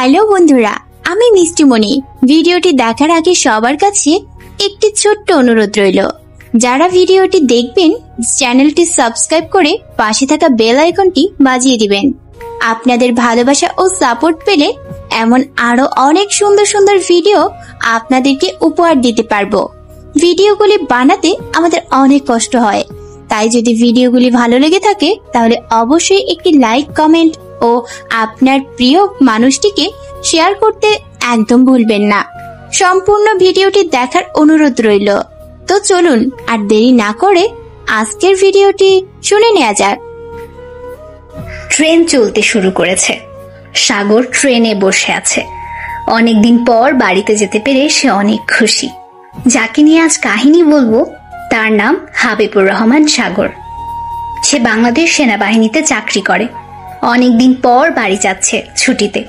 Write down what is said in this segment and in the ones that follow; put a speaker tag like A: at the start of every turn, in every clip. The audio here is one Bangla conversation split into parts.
A: হ্যালো বন্ধুরা, আমি মিষ্টিমণি। ভিডিওটি দেখার আগে সবার কাছে একটি ছোট্ট অনুরোধ রইল, যারা ভিডিওটি দেখবেন চ্যানেলটি সাবস্ক্রাইব করে পাশে থাকা বেল আইকনটি বাজিয়ে দিবেন। আপনাদের ভালোবাসা ও সাপোর্ট পেলে এমন আরো অনেক সুন্দর সুন্দর ভিডিও আপনাদেরকে উপহার দিতে পারবো। ভিডিওগুলি বানাতে আমাদের অনেক কষ্ট হয়, তাই যদি ভিডিওগুলি ভালো লেগে থাকে তাহলে অবশ্যই একটি লাইক, কমেন্ট ও আপনার প্রিয় মানুষটিকে শেয়ার করতে একদম ভুলবেন না। সম্পূর্ণ ভিডিওটি দেখার অনুরোধ রইল। তো চলুন আর দেরি না করে আজকের ভিডিওটি শুনে নেওয়া যাক।
B: ট্রেন চলতে শুরু করেছে। সাগর ট্রেনে বসে আছে। অনেকদিন পর বাড়িতে যেতে পেরে সে অনেক খুশি। যাকে নিয়ে আজ কাহিনী বলবো তার নাম হাবিবুর রহমান সাগর। সে বাংলাদেশ সেনাবাহিনীতে চাকরি করে। অনেকদিন পর বাড়ি যাচ্ছে ছুটিতে,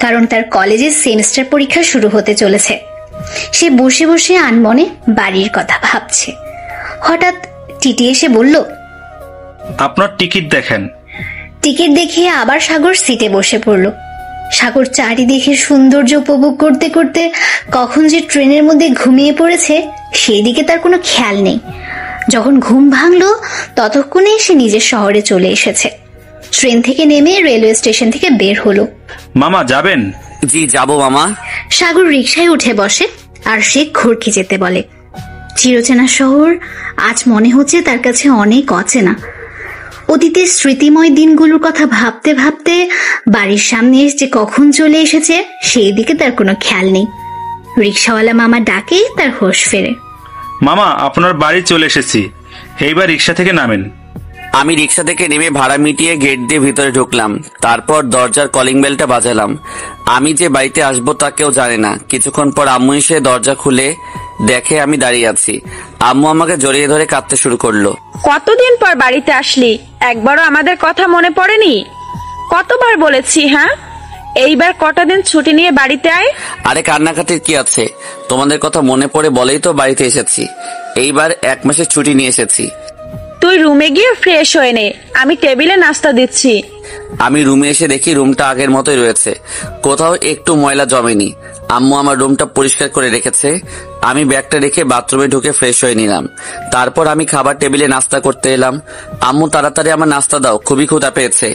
B: কারণ তার কলেজের সেমিস্টার পরীক্ষা শুরু হতে চলেছে। সে বসে বসে আনমনে বাড়ির কথা ভাবছে। হঠাৎ টিটি এসে বলল,
C: আপনার টিকিট দেখেন।
B: টিকিট দেখিয়ে আবার সাগর সিটে বসে পড়ল। সাগর চারিদিকে সৌন্দর্য উপভোগ করতে করতে কখন যে ট্রেনের মধ্যে ঘুমিয়ে পড়েছে সেই দিকে তার কোনো খেয়াল নেই। যখন ঘুম ভাঙলো ততক্ষণে সে নিজের শহরে চলে এসেছে। ট্রেন থেকে নেমে রেলওয়ে স্টেশন থেকে বের হলো।
C: মামা যাবেন?
D: জি যাবো মামা।
B: সাগর রিকশায় উঠে বসে আর সে ঘুরকি যেতে বলে। চিরচেনা শহর আজ মনে হচ্ছে তার কাছে অনেক অচেনা। অতীতের স্মৃতিময় দিনগুলোর কথা ভাবতে ভাবতে বাড়ির সামনে যে কখন চলে এসেছে সেই দিকে তার কোনো খেয়াল নেই। রিকশাওয়ালা মামা ডাকে তার হোশ ফেরে।
C: মামা, আপনার বাড়ি চলে এসেছি, এইবার রিক্সা থেকে নামেন।
D: আমি রিক্সা থেকে নেমে ভাড়া মিটিয়ে গেট দিয়ে ভিতরে ঢুকলাম। তারপর দরজার কলিং বেলটা বাজালাম। আমি যে বাড়িতে আসবো তা কেউ জানে না। কিছুক্ষণ পর আম্মু এসে দরজা খুলে দেখে আমি দাঁড়িয়ে আছি। আম্মু আমাকে জড়িয়ে ধরে কাঁদতে শুরু করলো।
E: কতদিন পর বাড়িতে আসলি, একবারও আমাদের কথা মনে পড়েনি? কতবার বলেছি, হ্যাঁ এইবার কটা দিন ছুটি নিয়ে বাড়িতে আয়।
D: আরে কান্নাকাটির কি আছে, তোমাদের কথা মনে পড়ে বলেই তো বাড়িতে এসেছি। এইবার 1 মাসের ছুটি নিয়ে এসেছি।
E: তুই রুমে গিয়ে ফ্রেশ হয়ে নে, আমি টেবিলে নাস্তা দিচ্ছি।
D: আমি রুমে এসে দেখি রুমটা আগের মতোই রয়েছে, কোথাও একটু ময়লা জমেনি। আম্মু আমার রুমটা পরিষ্কার করে রেখেছে। আমি ব্যাগটা রেখে বাথরুমে ঢুকে ফ্রেশ হয়ে নিলাম। তারপর আমি খাবার টেবিলে নাস্তা করতে এলাম। আম্মু তাড়াতাড়ি আমার নাস্তা দাও, খুবই ক্ষুধা পেয়েছে।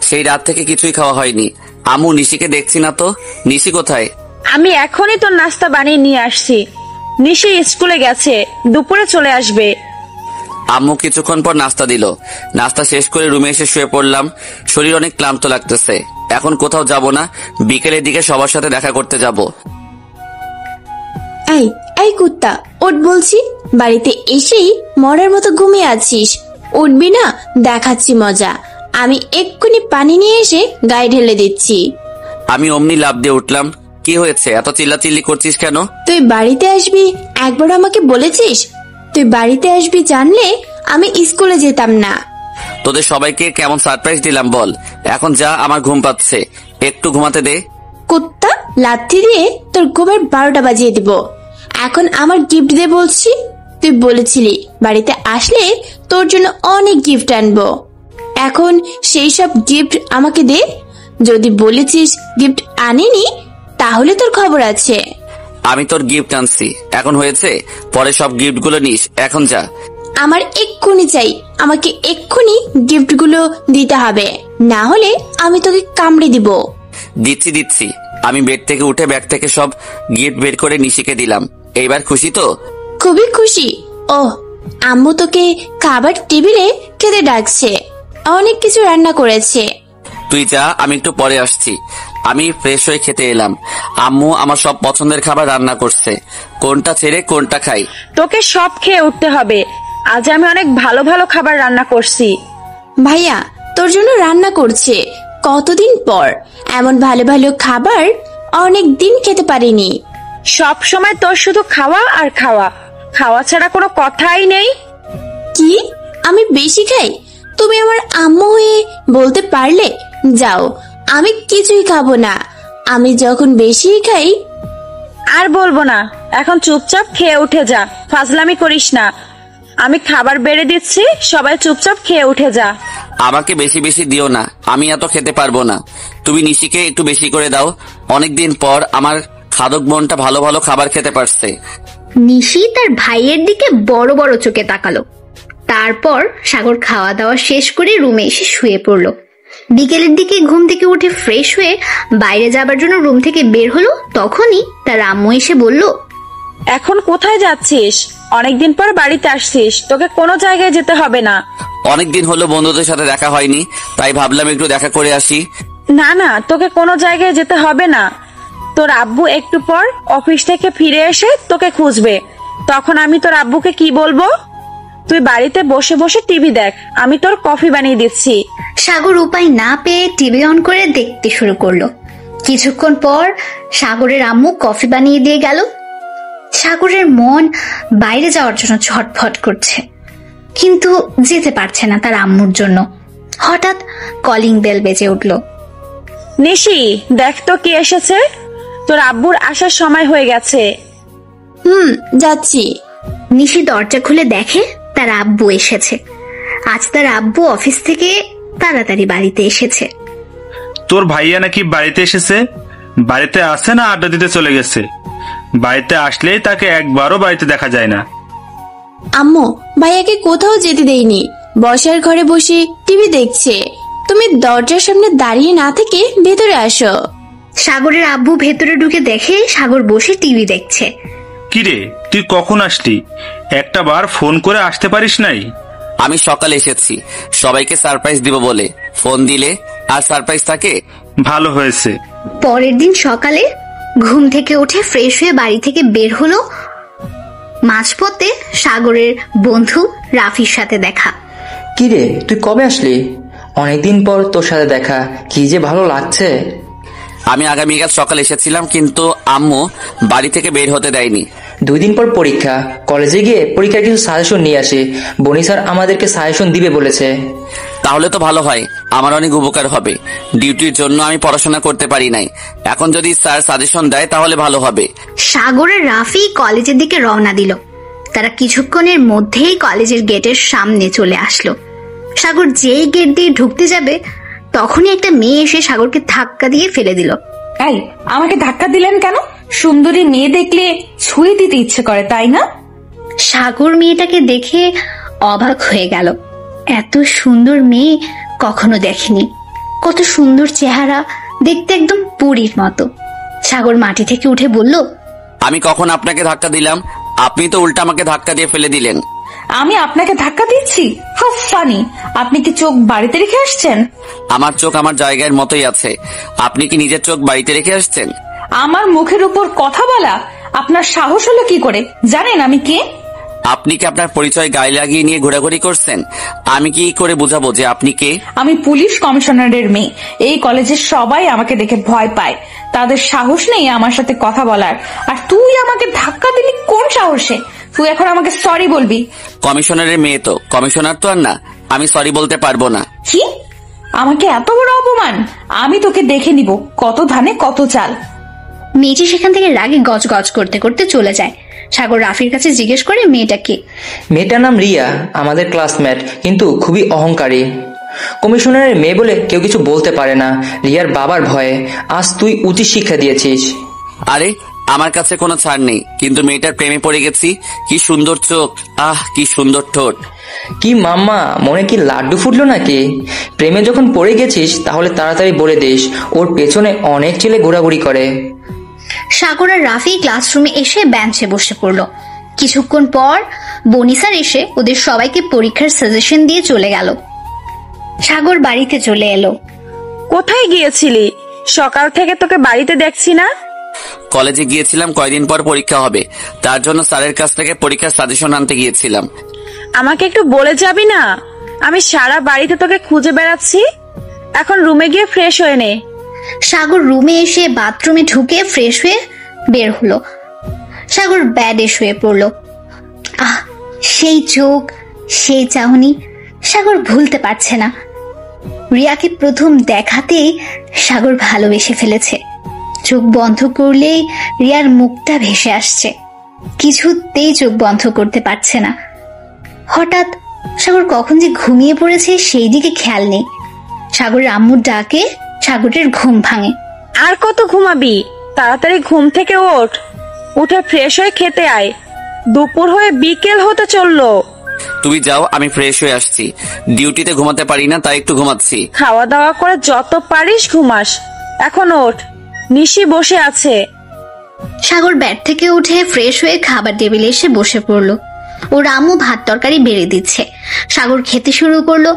D: সেই রাত থেকে কিছুই খাওয়া হয়নি। আম্মু, নিশিকে দেখছি না তো, নিশি কোথায়?
E: আমি এখনই তোর নাস্তা বানিয়ে নিয়ে আসছি। নিশি স্কুলে গেছে, দুপুরে চলে আসবে।
D: আম্মু কিছুক্ষণ পর নাস্তা দিল। নাস্তা শেষ করে রুমে এসে শুয়ে পড়লাম। শরীর অনেক ক্লান্ত লাগতেছে। এখন কোথাও যাব না, বিকেলের দিকে সবার সাথে দেখা করতে যাব।
A: এই এই কুত্তা, ওঠ বলছি। বাড়িতে এসেই মরার মতো ঘুমিয়ে আছিস, উঠবি না? দেখাচ্ছি মজা। আমি এক্ষুনি পানি নিয়ে এসে গায়ে ঢেলে দিচ্ছি।
D: আমি অমনি লাফ দিয়ে উঠলাম। কি হয়েছে, এত চিল্লাচিল্লি করছিস কেন?
A: তুই বাড়িতে আসবি একবার আমাকে বলেছিস? তুই বাড়িতে আসবি জানলে আমি স্কুলে যেতাম না।
D: তোদের সবাইকে কেমন সারপ্রাইজ দিলাম বল। এখন যা, আমার ঘুম পাচ্ছে, একটু ঘুমাতে দে।
A: কুত্তা, লাথি দিয়ে তোর ঘুমের 12টা বাজিয়ে দিব। এখন আমার গিফট দে বলছি। তুই বলেছিলি বাড়িতে আসলে তোর জন্য অনেক গিফট আনবো। এখন সেই সব গিফট আমাকে দে। যদি বলেছিস গিফট আনিনি তাহলে তোর খবর আছে।
D: আমি তোর গিফট আনছি, এখন হয়েছে, পরে সব গিফট গুলো নিস। এখন যা।
A: আমার এক্ষুনি চাই, আমাকে এক্ষুনি গিফট গুলো দিতে হবে, না হলে আমি তোকে কামড়ে দিব।
D: দিচ্ছি দিচ্ছি। আমি বেড থেকে উঠে ব্যাগ থেকে সব গিফট বের করে নিশিকে দিলাম। এইবার খুশি তো?
A: খুবই খুশি। ওহ, আম্মু তোকে খাবার টেবিলে খেতে ডাকছে, অনেক কিছু রান্না করেছে।
D: তুই যা, আমি একটু পরে আসছি। আমি ফ্রেশ হয়ে খেতে এলাম। আম্মু আমার সব পছন্দের খাবার রান্না করছে, কোনটা ছেড়ে কোনটা খাই।
E: তোকে সব খেয়ে উঠতে হবে। আজ আমি অনেক ভালো ভালো খাবার রান্না করছি।
A: ভাইয়া তোর জন্য রান্না করছে, কতদিন পর এমন ভালো ভালো খাবার অনেক দিন খেতে পারিনি।
E: সব সময় তোর শুধু খাওয়া আর খাওয়া, খাওয়া ছাড়া কোনো কথাই নেই।
A: কি আমি বেশি খাই? তুমি আমার আম্মু হয়ে বলতে পারলে? যাও, আমি কিছুই খাবো না। আমি যখন বেশি খাই।
E: আর বলবো না, এখন চুপচাপ খেয়ে উঠে যা, ফাজলামি করিস না। আমি খাবার বেড়ে দিচ্ছি, সবাই চুপচাপ খেয়ে উঠে যা।
D: আমাকে বেশি বেশি দিও না, আমি এত খেতে পারবো না। তুমি নিশিকে একটু বেশি করে দাও। অনেকদিন পর আমার খাদক বোনটা ভালো ভালো খাবার খেতে পারছে।
B: নিশি তার ভাইয়ের দিকে বড় বড় চোখে তাকালো। তারপর সাগর খাওয়া দাওয়া শেষ করে রুমে এসে শুয়ে পড়লো। বিকেলের দিকে ঘুম থেকে উঠে ফ্রেশ হয়ে বাইরে যাবার জন্য রুম থেকে বের হলো। তখনই তার আম্মু এসে বলল,
E: এখন কোথায় যাচ্ছিস? অনেকদিন পর বাড়িতে আসছিস, তোকে কোনো জায়গায় যেতে হবে না।
D: অনেকদিন হলো বন্ধুদের সাথে দেখা হয়নি, তাই ভাবলাম একটু দেখা করে আসি।
E: না না, তোকে কোনো জায়গায় যেতে হবে না। তোর আব্বু একটু পর অফিস থেকে ফিরে এসে তোকে খুঁজবে। তখন আমি তোর আব্বুকে কি বলবো? তুই বাড়িতে বসে বসে টিভি দেখ, আমি তোর কফি বানিয়ে দিচ্ছি।
B: সাগর উপায় না পেয়ে টিভি অন করে দেখতে শুরু করলো। কিছুক্ষণ পর সাগরের আম্মু কফি বানিয়ে দিয়ে গেল। সাগরের মন বাইরে যাওয়ার জন্য ছটফট করছে, কিন্তু যেতে পারছে না তার আম্মুর জন্য। হঠাৎ কলিং বেল বেজে উঠল।
E: নিশি, দেখ তো কে এসেছে। তোর আব্বুর আসার সময় হয়ে গেছে।
A: যাচ্ছি।
B: নিশি দরজা খুলে দেখে তার আব্বু এসেছে। আজ তার আব্বু অফিস থেকে তাড়াতাড়ি বাড়িতে এসেছে।
C: তোর ভাইয়া নাকি বাড়িতে এসেছে? বাড়িতে আসে না আড্ডা দিতে চলে গেছে? বাড়িতে আসলেই তাকে একবারও বাড়িতে দেখা যায় না।
A: আম্মু, ভাইয়াকে কোথাও যেতে দেইনি, বসার ঘরে বসে টিভি দেখছে। তুমি দরজার সামনে দাঁড়িয়ে না থেকে ভেতরে আসো।
B: সাগরের আব্বু ভেতরে ঢুকে দেখে সাগর বসে টিভি দেখছে।
C: কিরে, তুই কখন আসলি? একটা বার ফোন করে আসতে পারিস নাই?
D: আমি সকালে এসেছি সবাইকে সারপ্রাইজ দিব বলে। ফোন দিলে আর সারপ্রাইজ থাকে?
C: ভালো হয়েছে।
B: পরের দিন সকালে ঘুম থেকে উঠে ফ্রেশ হয়ে বাড়ি থেকে বের হলো। মাঝপথে সাগরের বন্ধু রাফির সাথে দেখা।
F: কিরে, তুই কবে আসলি? অনেকদিন পর তোর সাথে দেখা, কি যে ভালো লাগছে।
D: আমি আগামীকাল সকালে এসেছিলাম, কিন্তু আম্মু বাড়ি থেকে বের হতে দেয়নি।
F: 2 দিন পর পরীক্ষা, কলেজে গিয়ে পরীক্ষার কিছু সাজেশন নিয়ে আসি। বনি স্যার আমাদেরকে সাজেশন দিবে বলেছে।
D: তাহলে তো ভালো হয়, আমার অনেক উপকার হবে। ডিউটির জন্য আমি পড়াশোনা করতে পারি নাই, এখন যদি স্যার সাজেশন দেয় তাহলে ভালো হবে।
B: সাগরের রাফি কলেজের দিকে রওনা দিল। তারা কিছুক্ষণের মধ্যেই কলেজের গেটের সামনে চলে আসলো। সাগর যেই গেট দিয়ে ঢুকতে যাবে তখনই একটা মেয়ে এসে সাগরকে ধাক্কা দিয়ে ফেলে দিল।
G: এই, আমাকে ধাক্কা দিলেন কেন? সুন্দরী মেয়ে দেখলে ছুঁয়ে দিতে ইচ্ছে করে, তাই না?
B: সাগর মেয়েটাকে দেখে অবাক হয়ে গেল। এত সুন্দর মেয়ে কখনো দেখেনি। কত সুন্দর চেহারা, দেখতে একদম পরীর মতো। সাগর মাটি থেকে উঠে বলল,
D: আমি কখন আপনাকে ধাক্কা দিলাম? আপনি তো উল্টা আমাকে ধাক্কা দিয়ে ফেলে দিলেন।
G: আমি আপনাকে ধাক্কা দিচ্ছি? How funny! আপনি কি চোখ বাড়িতে রেখে আসছেন?
D: আমার চোখ আমার জায়গার মতোই আছে। আপনি কি নিজের চোখ বাড়িতে রেখে আসছেন?
G: আমার মুখের উপর কথা বলা আপনার সাহস হলো কি করে? জানেন আমি কে?
D: আপনি কি আপনার পরিচয় গায়ে লাগিয়ে নিয়ে ঘোরাঘুরি করছেন? আমি কি করে বুঝাবো যে আপনি কে?
G: আমি পুলিশ কমিশনারের মেয়ে। এই কলেজের সবাই আমাকে দেখে ভয় পায়, তাদের সাহস নেই আমার সাথে কথা বলার। আর তুই আমাকে ধাক্কা দিলি কোন সাহসে? তুই এখন আমাকে সরি বলবি।
D: কমিশনারের মেয়ে তো, কমিশনার তো আর না। আমি সরি বলতে পারবো না।
G: কি? আমাকে এত বড় অপমান? আমি তোকে দেখে নিব কত ধানে কত চাল।
B: মেয়েটি সেখান থেকে রাগে গজগজ করতে করতে চলে যায়। সাগর রাফির কাছে জিজ্ঞেস করে মেয়েটা কে।
F: মেয়েটার নাম রিয়া, আমাদের ক্লাসমেট, কিন্তু খুবই অহংকারী। কমিশনারের মেয়ে বলে কেউ কিছু বলতে পারে না, রিয়ার বাবার ভয়ে। আজ তুই উচিত শিক্ষা দিয়েছিস।
D: আরে, আমার কাছে কোনো ছাড় নেই, কিন্তু মেয়েটার প্রেমে পড়ে গেছি। কি সুন্দর চোখ, আহ কি সুন্দর ঠোঁট।
F: কি মাম্মা, মনে কি লাড্ডু ফুটলো নাকি? প্রেমে যখন পড়ে গেছিস তাহলে তাড়াতাড়ি বলে দিস, ওর পেছনে অনেক ছেলে ঘোরাঘুরি করে।
B: সাগর আর রাফি ক্লাসরুমে এসে বেঞ্চে বসে পড়ল। কিছুক্ষণ পর বনি স্যার এসে ওদের সবাইকে পরীক্ষার সাজেশন দিয়ে চলে গেল। সাগর বাড়িতে চলে এলো।
E: কোথায় গিয়েছিলি? সকাল থেকে তোকে বাড়িতে দেখছি না।
D: কলেজে গিয়েছিলাম, কয়দিন পর পরীক্ষা হবে, তার জন্য স্যারের কাছ থেকে পরীক্ষার সাজেশন আনতে গিয়েছিলাম।
E: আমাকে একটু বলে যাবি না? আমি সারা বাড়িতে তোকে খুঁজে বেড়াচ্ছি। এখন রুমে গিয়ে ফ্রেশ হয়ে নে।
B: সাগর রুমে এসে বাথরুমে ঢুকে ফ্রেশ হয়ে বের হলো। সাগর ব্যাডে শুয়ে পড়ল। আহ, সেই চোখ, সেই চাহনি সাগর ভুলতে পারছে না। রিয়াকে প্রথম দেখাতেই সাগর ভালোবেসে ফেলেছে। চোখ বন্ধ করলেই রিয়ার মুখটা ভেসে আসছে, কিছুতেই চোখ বন্ধ করতে পারছে না। হঠাৎ সাগর কখন যে ঘুমিয়ে পড়েছে সেই দিকে খেয়াল নেই। সাগরের আম্মুর ডাকে সাগরের ঘুম ভাঙে।
E: আর কত ঘুমাবি? তাড়াতাড়ি ঘুম থেকে ওঠ, উঠে ফ্রেশ হয়ে খেতে আয়। দুপুর হয়ে বিকেল হতে চললো।
D: তুমি যাও, আমি ফ্রেশ হয়ে আসছি। ডিউটিতে ঘুমাতে পারি না, তাই একটু ঘুমাচ্ছি।
E: খাওয়া দাওয়া করে যত পারিস ঘুমাস। এখন ওঠ, নিশি বসে আছে।
B: সাগর বেড থেকে উঠে ফ্রেশ হয়ে খাবার টেবিলে এসে বসে পড়লো। ওর আম্মু ভাত তরকারি বেড়ে দিচ্ছে। সাগর খেতে শুরু করলো।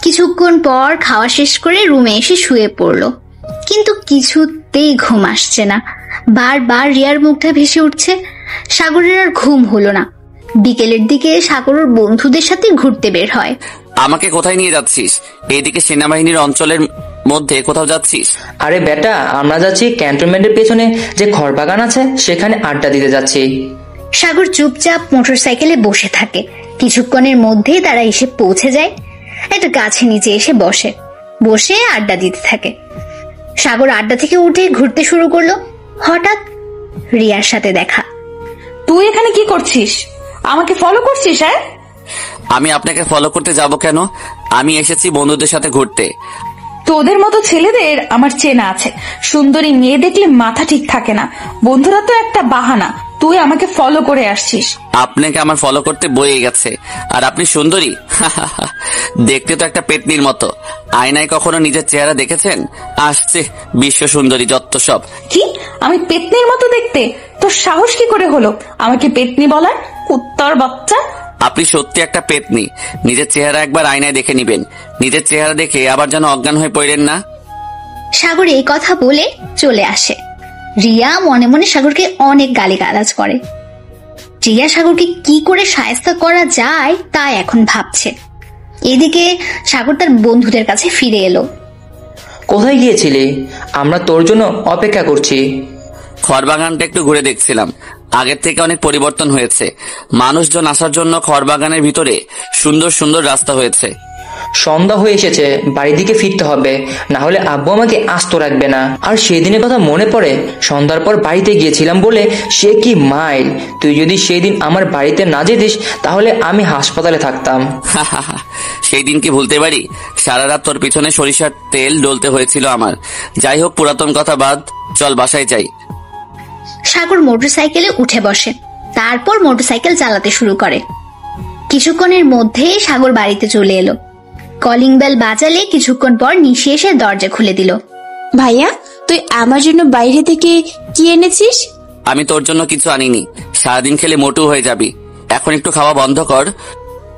B: কিছুক্ষণ পর খাওয়া শেষ করে রুমে এসে শুয়ে পড়লো, কিন্তু কিছুতেই ঘুম আসছে না। বারবার রিয়ার মুখটা ভেসে উঠছে। সাগরের আর ঘুম হলো না। বিকেলের দিকে সাগর ওর বন্ধুদের সাথে ঘুরতে বের হয়।
D: আমাকে কোথায় নিয়ে যাচ্ছিস? এইদিকে সেনাবাহিনীর অঞ্চলের মধ্যে কোথাও যাচ্ছিস?
F: আরে বেটা, আমরা যাচ্ছি ক্যান্টনমেন্টের পেছনে যে খড়বাগান আছে, সেখানে আড্ডা দিতে যাচ্ছি।
B: সাগর চুপচাপ মোটরসাইকেলে বসে থাকে। কিছুক্ষণের মধ্যেই তারা এসে পৌঁছে যায়। একটা গাছের নিচে এসে বসে আড্ডা দিতে থাকে। সাগর আড্ডা থেকে উঠে ঘুরতে শুরু করলো। হঠাৎ রিয়ার সাথে দেখা।
G: তুই এখানে কি করছিস? আমাকে ফলো করছিস? হ্যাঁ,
D: আমি আপনাকে ফলো করতে যাব কেন? আমি এসেছি বন্ধুদের সাথে ঘুরতে।
G: তোদের মতো ছেলেদের আমার চেনা আছে। সুন্দরী মেয়ে দেখলে মাথা ঠিক থাকে না। বন্ধুরা তো একটা বাহানা। তুই আমাকে ফলো করে আসছিস।
D: আপনাকে আমার ফলো করতে বয়ে গেছে। আর আপনি সুন্দরী? দেখতে তো একটা পেতনির মতো। আয়নায় কখনো নিজের চেহারা দেখেছেন? আসছে বিশ্ব সুন্দরী যত সব।
G: কি, আমি পেতনির মতো দেখতে? তোর সাহস কি করে হলো আমাকে পেতনি বলার? কুত্তার বাচ্চা!
D: আপনি সত্যি একটা পেতনি। নিজের চেহারা একবার আয়নায় দেখে নিবেন। নিজের চেহারা দেখে আবার যেন অজ্ঞান হয়ে পড়েন না।
B: সাগর এই কথা বলে চলে আসে। রিয়া মনে মনে সাগরকে অনেক গালিগালাজ করে। রিয়া সাগরকে কি করে শায়েস্তা করা যায় তা এখন ভাবছে। এদিকে সাগর তার বন্ধুদের কাছে ফিরে এলো।
F: কোথায় গিয়েছিলি? আমরা তোর জন্য অপেক্ষা করছি।
D: খড়বাগানটা একটু ঘুরে দেখছিলাম। আগের থেকে অনেক পরিবর্তন হয়েছে। মানুষজন আসার জন্য খড়বাগানের ভিতরে সুন্দর সুন্দর রাস্তা হয়েছে।
F: সন্ধ্যা হয়ে এসেছে, বাড়ির দিকে ফিরতে হবে, না হলে আব্বু আমাকে আস্ত রাখবে না। আর সেদিনের কথা মনে পড়ে, সন্ধ্যার পর বাড়িতে গিয়েছিলাম বলে সে কি মাইল। তুই যদি সেই দিন আমার বাড়িতে না যেতিস তাহলে আমি হাসপাতালে থাকতাম।
D: সেই দিন কি ভুলতে পারি? সারা রাত তোর পিছনে সরিষার তেল ডলতে হয়েছিল আমার। যাই হোক, পুরাতন কথা বাদ, চল বাসায় যাই।
B: সাগর মোটরসাইকেলে উঠে বসে, তারপর মোটরসাইকেল চালাতে শুরু করে। কিছুক্ষণের মধ্যে সাগর বাড়িতে চলে এলো। কলিং বেল বাজালে কিছুক্ষণ পর নিশি এসে দরজা খুলে দিল।
A: ভাইয়া, তুই আমার জন্য বাইরে থেকে কি এনেছিস?
D: আমি তোর জন্য কিছু আনিনি। সারাদিন খেলে মোটু হয়ে যাবি। এখন একটু খাওয়া বন্ধ কর।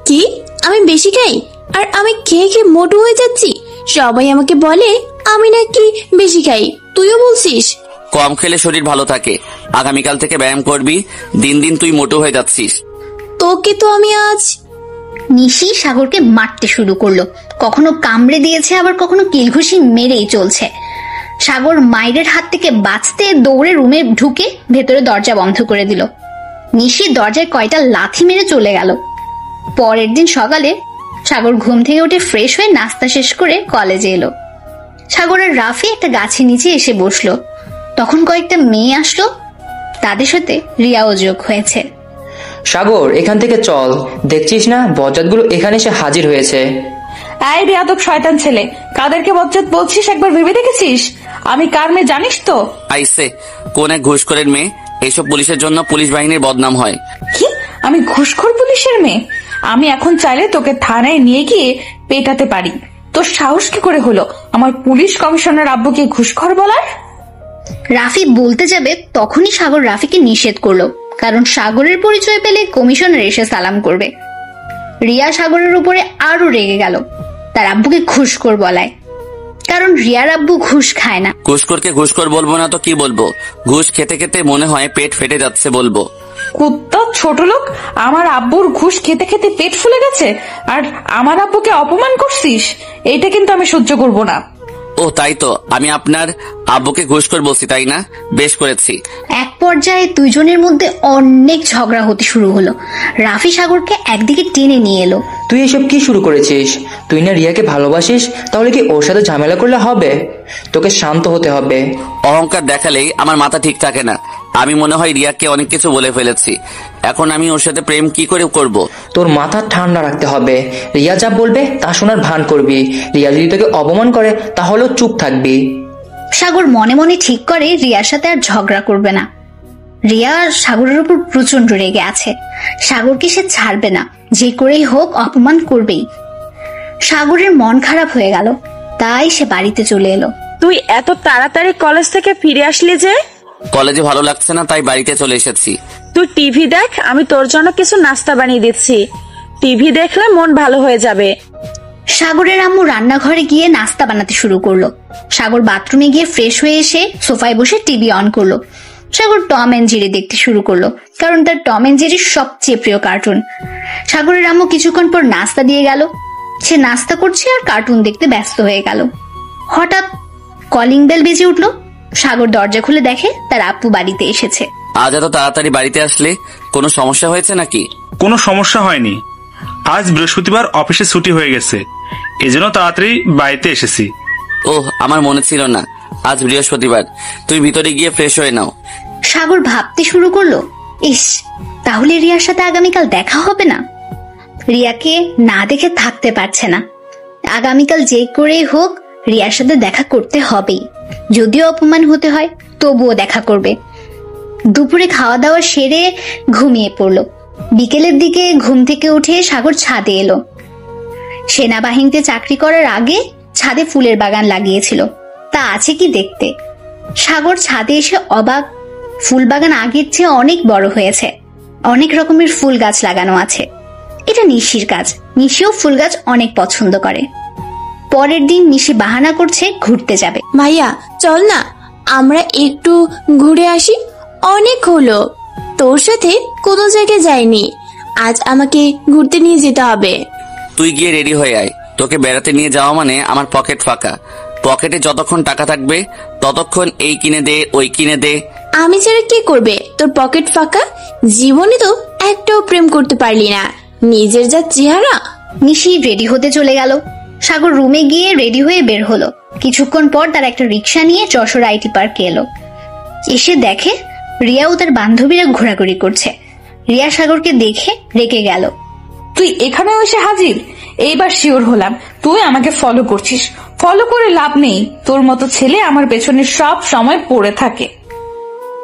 A: কি, আমি বেশি খাই? আর আমি খেয়ে খেয়ে মোটু হয়ে যাচ্ছি? সবাই আমাকে বলে আমি নাকি বেশি খাই, তুইও বলছিস?
D: কম খেলে শরীর ভালো থাকে। আগামীকাল থেকে ব্যায়াম করবি। দিন দিন তুই মোটু হয়ে যাচ্ছিস।
A: তোকে তো আমি আজ।
B: নিশি সাগরকে মারতে শুরু করলো। কখনো কামড়ে দিয়েছে, আবার কখনো কিলঘুষি মেরেই চলছে। সাগর মায়ের হাত থেকে বাঁচতে দৌড়ে রুমে ঢুকে ভেতরে দরজা বন্ধ করে দিল। নিশি দরজায় কয়টা লাথি মেরে চলে গেল। পরের দিন সকালে সাগর ঘুম থেকে উঠে ফ্রেশ হয়ে নাস্তা শেষ করে কলেজে এলো। সাগর আর রাফি একটা গাছের নিচে এসে বসলো। তখন কয়েকটা মেয়ে আসলো, তাদের সাথে রিয়াও যোগ হয়েছে।
F: সাগর, এখান থেকে চল। দেখছিস না বজ্জাতগুলো এখানে এসে হাজির হয়েছে।
G: এই বেয়াদব শয়তান ছেলে, কাদেরকে বজ্জাত বলছিস একবার ভেবে দেখেছিস? আমি কার মেয়ে জানিস তো?
D: আইসে, কোন এক ঘুষখোরের মেয়ে। এইসব পুলিশের জন্য পুলিশ বাহিনীর বদনাম হয়।
G: কি, আমি ঘুষখোর পুলিশের মেয়ে? আমি এখন চাইলে তোকে থানায় নিয়ে গিয়ে পেটাতে পারি। তোর সাহস কি করে হলো আমার পুলিশ কমিশনার আব্বুকে ঘুষখোর বলার?
B: রাফি বলতে যাবে তখনই সাগর রাফিকে নিষেধ করলো, কারণ সাগরের পরিচয় পেলে কমিশনার এসে সালাম করবে। রিয়া সাগরের উপরে আরো রেগে গেল, তার আব্বুকে ঘুষখোর বলায়, কারণ রিয়ার আব্বু ঘুষ খায় না।
D: ঘুষখোরকে ঘুষখোর বলবো না তো কি বলবো? ঘুষ খেতে খেতে মনে হয় পেট ফেটে যাচ্ছে বলবো।
G: কুত্তা ছোট লোক, আমার আব্বুর ঘুষ খেতে খেতে পেট ফুলে গেছে আর আমার আব্বুকে অপমান করছিস? এইটা কিন্তু আমি সহ্য করব না।
D: ও তাই তো, আমি আপনার আব্বুকে ঘুষখোর বলছি তাই না? বেশ করেছি।
B: এক পর্যায়ে দুইজনের মধ্যে অনেক ঝগড়া হতে শুরু হলো। রাফি সাগরকে একদিকে টেনে নিয়ে এলো।
F: তুই এসব কি শুরু করেছিস? তুই না রিয়াকে ভালোবাসিস, তাহলে কি ওর সাথে ঝামেলা করলে হবে? তোকে শান্ত হতে হবে।
D: অহংকার দেখালেই আমার মাথা ঠিক থাকে না। আমি মনে হয় রিয়াকে অনেক কিছু বলে ফেলেছি। এখন আমি ওর সাথে প্রেম কি করে করব?
F: তোর মাথা ঠান্ডা রাখতে হবে। রিয়া যা বলবে তা শোনার ভান করবি। রিয়া যদি তোকে অপমান করে তাহলেও চুপ থাকবি।
B: সাগর মনে মনে ঠিক করে রিয়ার সাথে আর ঝগড়া করবে না। রিয়া সাগরের উপর প্রচন্ড রেগে আছে। সাগরকে সে ছাড়বে না, যে করেই হোক অপমান করবেই। সাগরের মন খারাপ হয়ে গেল, তাই সে বাড়িতে চলে এলো।
E: তুই এত তাড়াতাড়ি কলেজ থেকে ফিরে আসলি যে?
D: কলেজে ভালো লাগছে না, তাই বাড়িতে চলে এসেছি।
E: তুই টিভি দেখ, আমি তোর জন্য কিছু নাস্তা বানিয়ে দিচ্ছি। টিভি দেখলে মন ভালো হয়ে যাবে।
B: সাগরের আম্মু রান্নাঘরে গিয়ে নাস্তা বানাতে শুরু করলো। সাগর বাথরুমে গিয়ে ফ্রেশ হয়ে এসে সোফায় বসে টিভি অন করলো। সাগর টম এন্ড জেরি দেখতে শুরু করলো, কারণ তার টম এন্ড জেরি সবচেয়ে প্রিয় কার্টুন। সাগরের আম্মু কিছুক্ষণ পর নাস্তা দিয়ে গেল। সে নাস্তা করছে আর কার্টুন দেখতে ব্যস্ত হয়ে গেল। হঠাৎ কলিং বেল বেজে উঠলো। সাগর দরজা খুলে দেখে তার আব্বু বাড়িতে এসেছে।
D: আজ এত তাড়াতাড়ি বাড়িতে আসলে কোনো সমস্যা হয়েছে নাকি?
C: কোনো সমস্যা হয়নি। আজ বৃহস্পতিবার অফিসে ছুটি হয়ে গেছে, এজন্য তাড়াতাড়ি বাড়িতে এসেছি।
D: ওহ, আমার মনে ছিল না আজ বৃহস্পতিবার। তুই ভিতরে গিয়ে ফ্রেশ হয়ে নাও।
B: সাগর ভাবতে শুরু করলো, ইস, তাহলে রিয়ার সাথে আগামীকাল দেখা হবে না। রিয়াকে না দেখে থাকতে পারছে না। আগামীকাল যে করেই হোক রিয়ার সাথে দেখা করতে হবেই। যদিও অপমান হতে হয়, তবুও দেখা করবে। দুপুরে খাওয়া দাওয়া সেরে ঘুমিয়ে পড়লো। বিকেলের দিকে ঘুম থেকে উঠে সাগর ছাদে এলো। সেনাবাহিনীতে চাকরি করার আগে ছাদে ফুলের বাগান লাগিয়েছিল, তা আছে কি দেখতে। সাগর ছাদে এসে অবাক, ফুল বাগান আগের চেয়ে অনেক বড় হয়েছে। অনেক রকমের ফুল গাছ লাগানো আছে। এটা নিশির কাজ। নিশিও ফুল গাছ অনেক পছন্দ করে। পরের দিন নিশি বাহানা করছে ঘুরতে যাবে।
A: ভাইয়া চল না, আমরা একটু ঘুরে আসি। অনেক হলো তোর সাথে কোনো জায়গায় যাইনি, আজ আমাকে ঘুরতে নিয়ে যেতে হবে।
D: তুই গিয়ে রেডি হয়ে আয়। তোকে বেড়াতে নিয়ে যাওয়া মানে আমার পকেট ফাঁকা। পকেটে যতক্ষণ টাকা থাকবে ততক্ষণ এই কিনে দে, ওই কিনে দে।
A: আমি ছাড়া কি করবে তোর পকেট ফাঁকা? জীবনে তো একটাও প্রেম করতে পারলি না, নিজের যা চেহারা।
B: নিশি রেডি হতে চলে গেল। সাগর রুমে গিয়ে রেডি হয়ে বের হলো। কিছুক্ষণ পর তার একটা রিক্সা নিয়ে যশোর আইটি পার্কে এলো। এসে দেখে রিয়া ও তার বান্ধবীরা ঘোরাঘুরি করছে। রিয়া সাগরকে দেখে রেগে গেল।
G: তুই এখানে এসে হাজির? এইবার শিওর হলাম তুই আমাকে ফলো করছিস। ফলো করে লাভ নেই, তোর মতো ছেলে আমার পেছনে সব সময় পড়ে থাকে।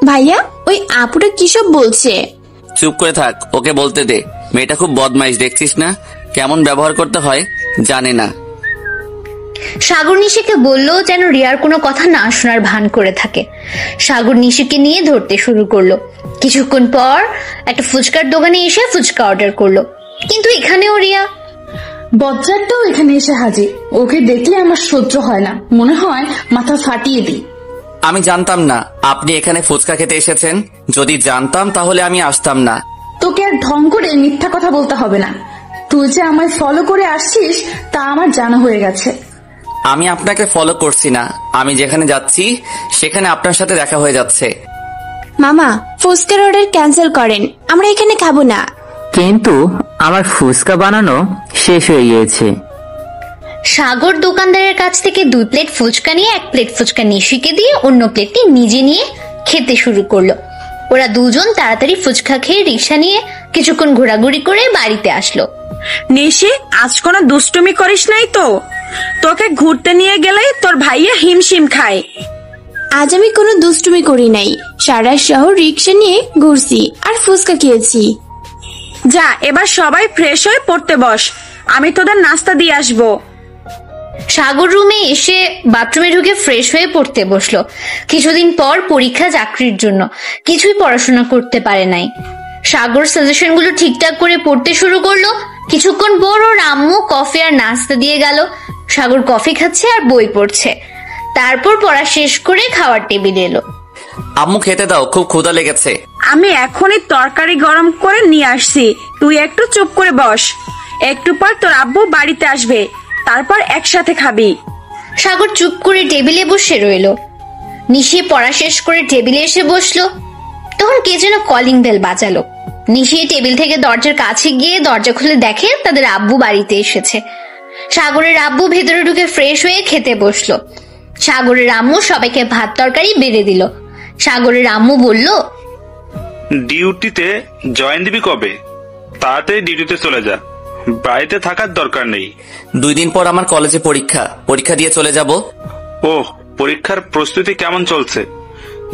A: ভাইয়া ওই আপুটা কিসব বলছে?
D: চুপ করে থাক, ওকে বলতে দে। মেয়েটা খুব বদমাইশ, দেখছিস না কেমন ব্যবহার করতে হয়, জানে না।
B: সাগর নিশিকে বলল যেন রিয়ার কোনো কথা না শোনার ভান করে থাকে। সাগর নিশিকে নিয়ে ধরতে শুরু করলো। কিছুক্ষণ পর একটা ফুচকার দোকানে এসে ফুচকা অর্ডার করলো, কিন্তু এখানেও রিয়া।
G: বজ্জারটাও এখানে এসে হাজির। ওকে দেখলে আমার সহ্য হয় না, মনে হয় মাথা ফাটিয়ে দিই।
D: আমি জানতাম না আপনি এখানে ফুচকা খেতে এসেছেন। যদি জানতাম তাহলে আমি আসতাম না।
G: তোকে আর ঢং করে মিথ্যা কথা বলতে হবে না। তুই যে আমায় ফলো করে আসছিস তা আমার জানা হয়ে গেছে।
D: আমি আপনাকে ফলো করছি না, আমি যেখানে যাচ্ছি সেখানে আপনার সাথে দেখা হয়ে যাচ্ছে।
A: মামা ফুচকার অর্ডার ক্যান্সেল করেন, আমরা এখানে খাবো না।
H: কিন্তু আমার ফুচকা বানানো শেষ হয়ে গিয়েছে।
B: সাগর দোকানদারের কাছ থেকে 2 প্লেট ফুচকা নিয়ে 1 প্লেট ফুচকা নিশিকে দিয়ে অন্য প্লেটটি নিজে নিয়ে খেতে শুরু করলো। ওরা দুজন তাড়াতাড়ি ফুচকা খেয়ে রিক্সা নিয়ে কিছুক্ষণ ঘোরাঘুরি করে বাড়িতে আসলো।
E: নিশি, আজ কোনো দুষ্টুমি করিস নাই তো? তোকে ঘুরতে নিয়ে গেলে তোর ভাইয়া হিমশিম খায়।
A: আজ আমি কোনো দুষ্টুমি করি নাই, সারা শহর রিক্সা নিয়ে ঘুরছি আর ফুচকা খেয়েছি।
E: যা, এবার সবাই ফ্রেশ হয়ে পড়তে বস, আমি তোদের নাস্তা দিয়ে আসবো।
B: সাগর রুমে এসে বাথরুমে ঢুকে ফ্রেশ হয়ে পড়তে বসলো। কিছুদিন পর পরীক্ষা, চাকরির জন্য কিছুই পড়াশোনা করতে পারে নাই। সাগর সাজেশন গুলো ঠিকঠাক করে পড়তে শুরু করলো। কিছুক্ষণ পর ওর আম্মু কফি আর নাস্তা দিয়ে গেল। সাগর কফি খাচ্ছে আর বই পড়ছে। তারপর পড়া শেষ করে খাওয়ার টেবিলে এলো।
D: আম্মু খেতে দাও, খুব ক্ষুধা লেগেছে।
E: আমি এখনই তরকারি গরম করে নিয়ে আসছি, তুই একটু চুপ করে বস। একটু পর তোর আব্বু বাড়িতে আসবে, তারপর একসাথে খাবি।
B: সাগর চুপ করে টেবিলে বসে রইল। নিশি পড়া শেষ করে টেবিলে এসে বসলো। তখন কে যেন কলিং বেল বাজালো। নিশি টেবিল থেকে দরজার কাছে গিয়ে দরজা খুলে দেখে তাদের আব্বু বাড়িতে এসেছে। সাগরের আব্বু ভেতরে ঢুকে ফ্রেশ হয়ে খেতে বসলো। সাগরের আম্মু সবাইকে ভাত তরকারি বেড়ে দিল। সাগরের আম্মু বলল,
C: ডিউটিতে জয়েন দিবি কবে? তাড়াতাড়ি ডিউটিতে চলে যা, বাড়িতে থাকার দরকার নেই।
D: 2 দিন পর আমার কলেজে পরীক্ষা দিয়ে চলে যাব।
C: ওহ, পরীক্ষার প্রস্তুতি কেমন চলছে?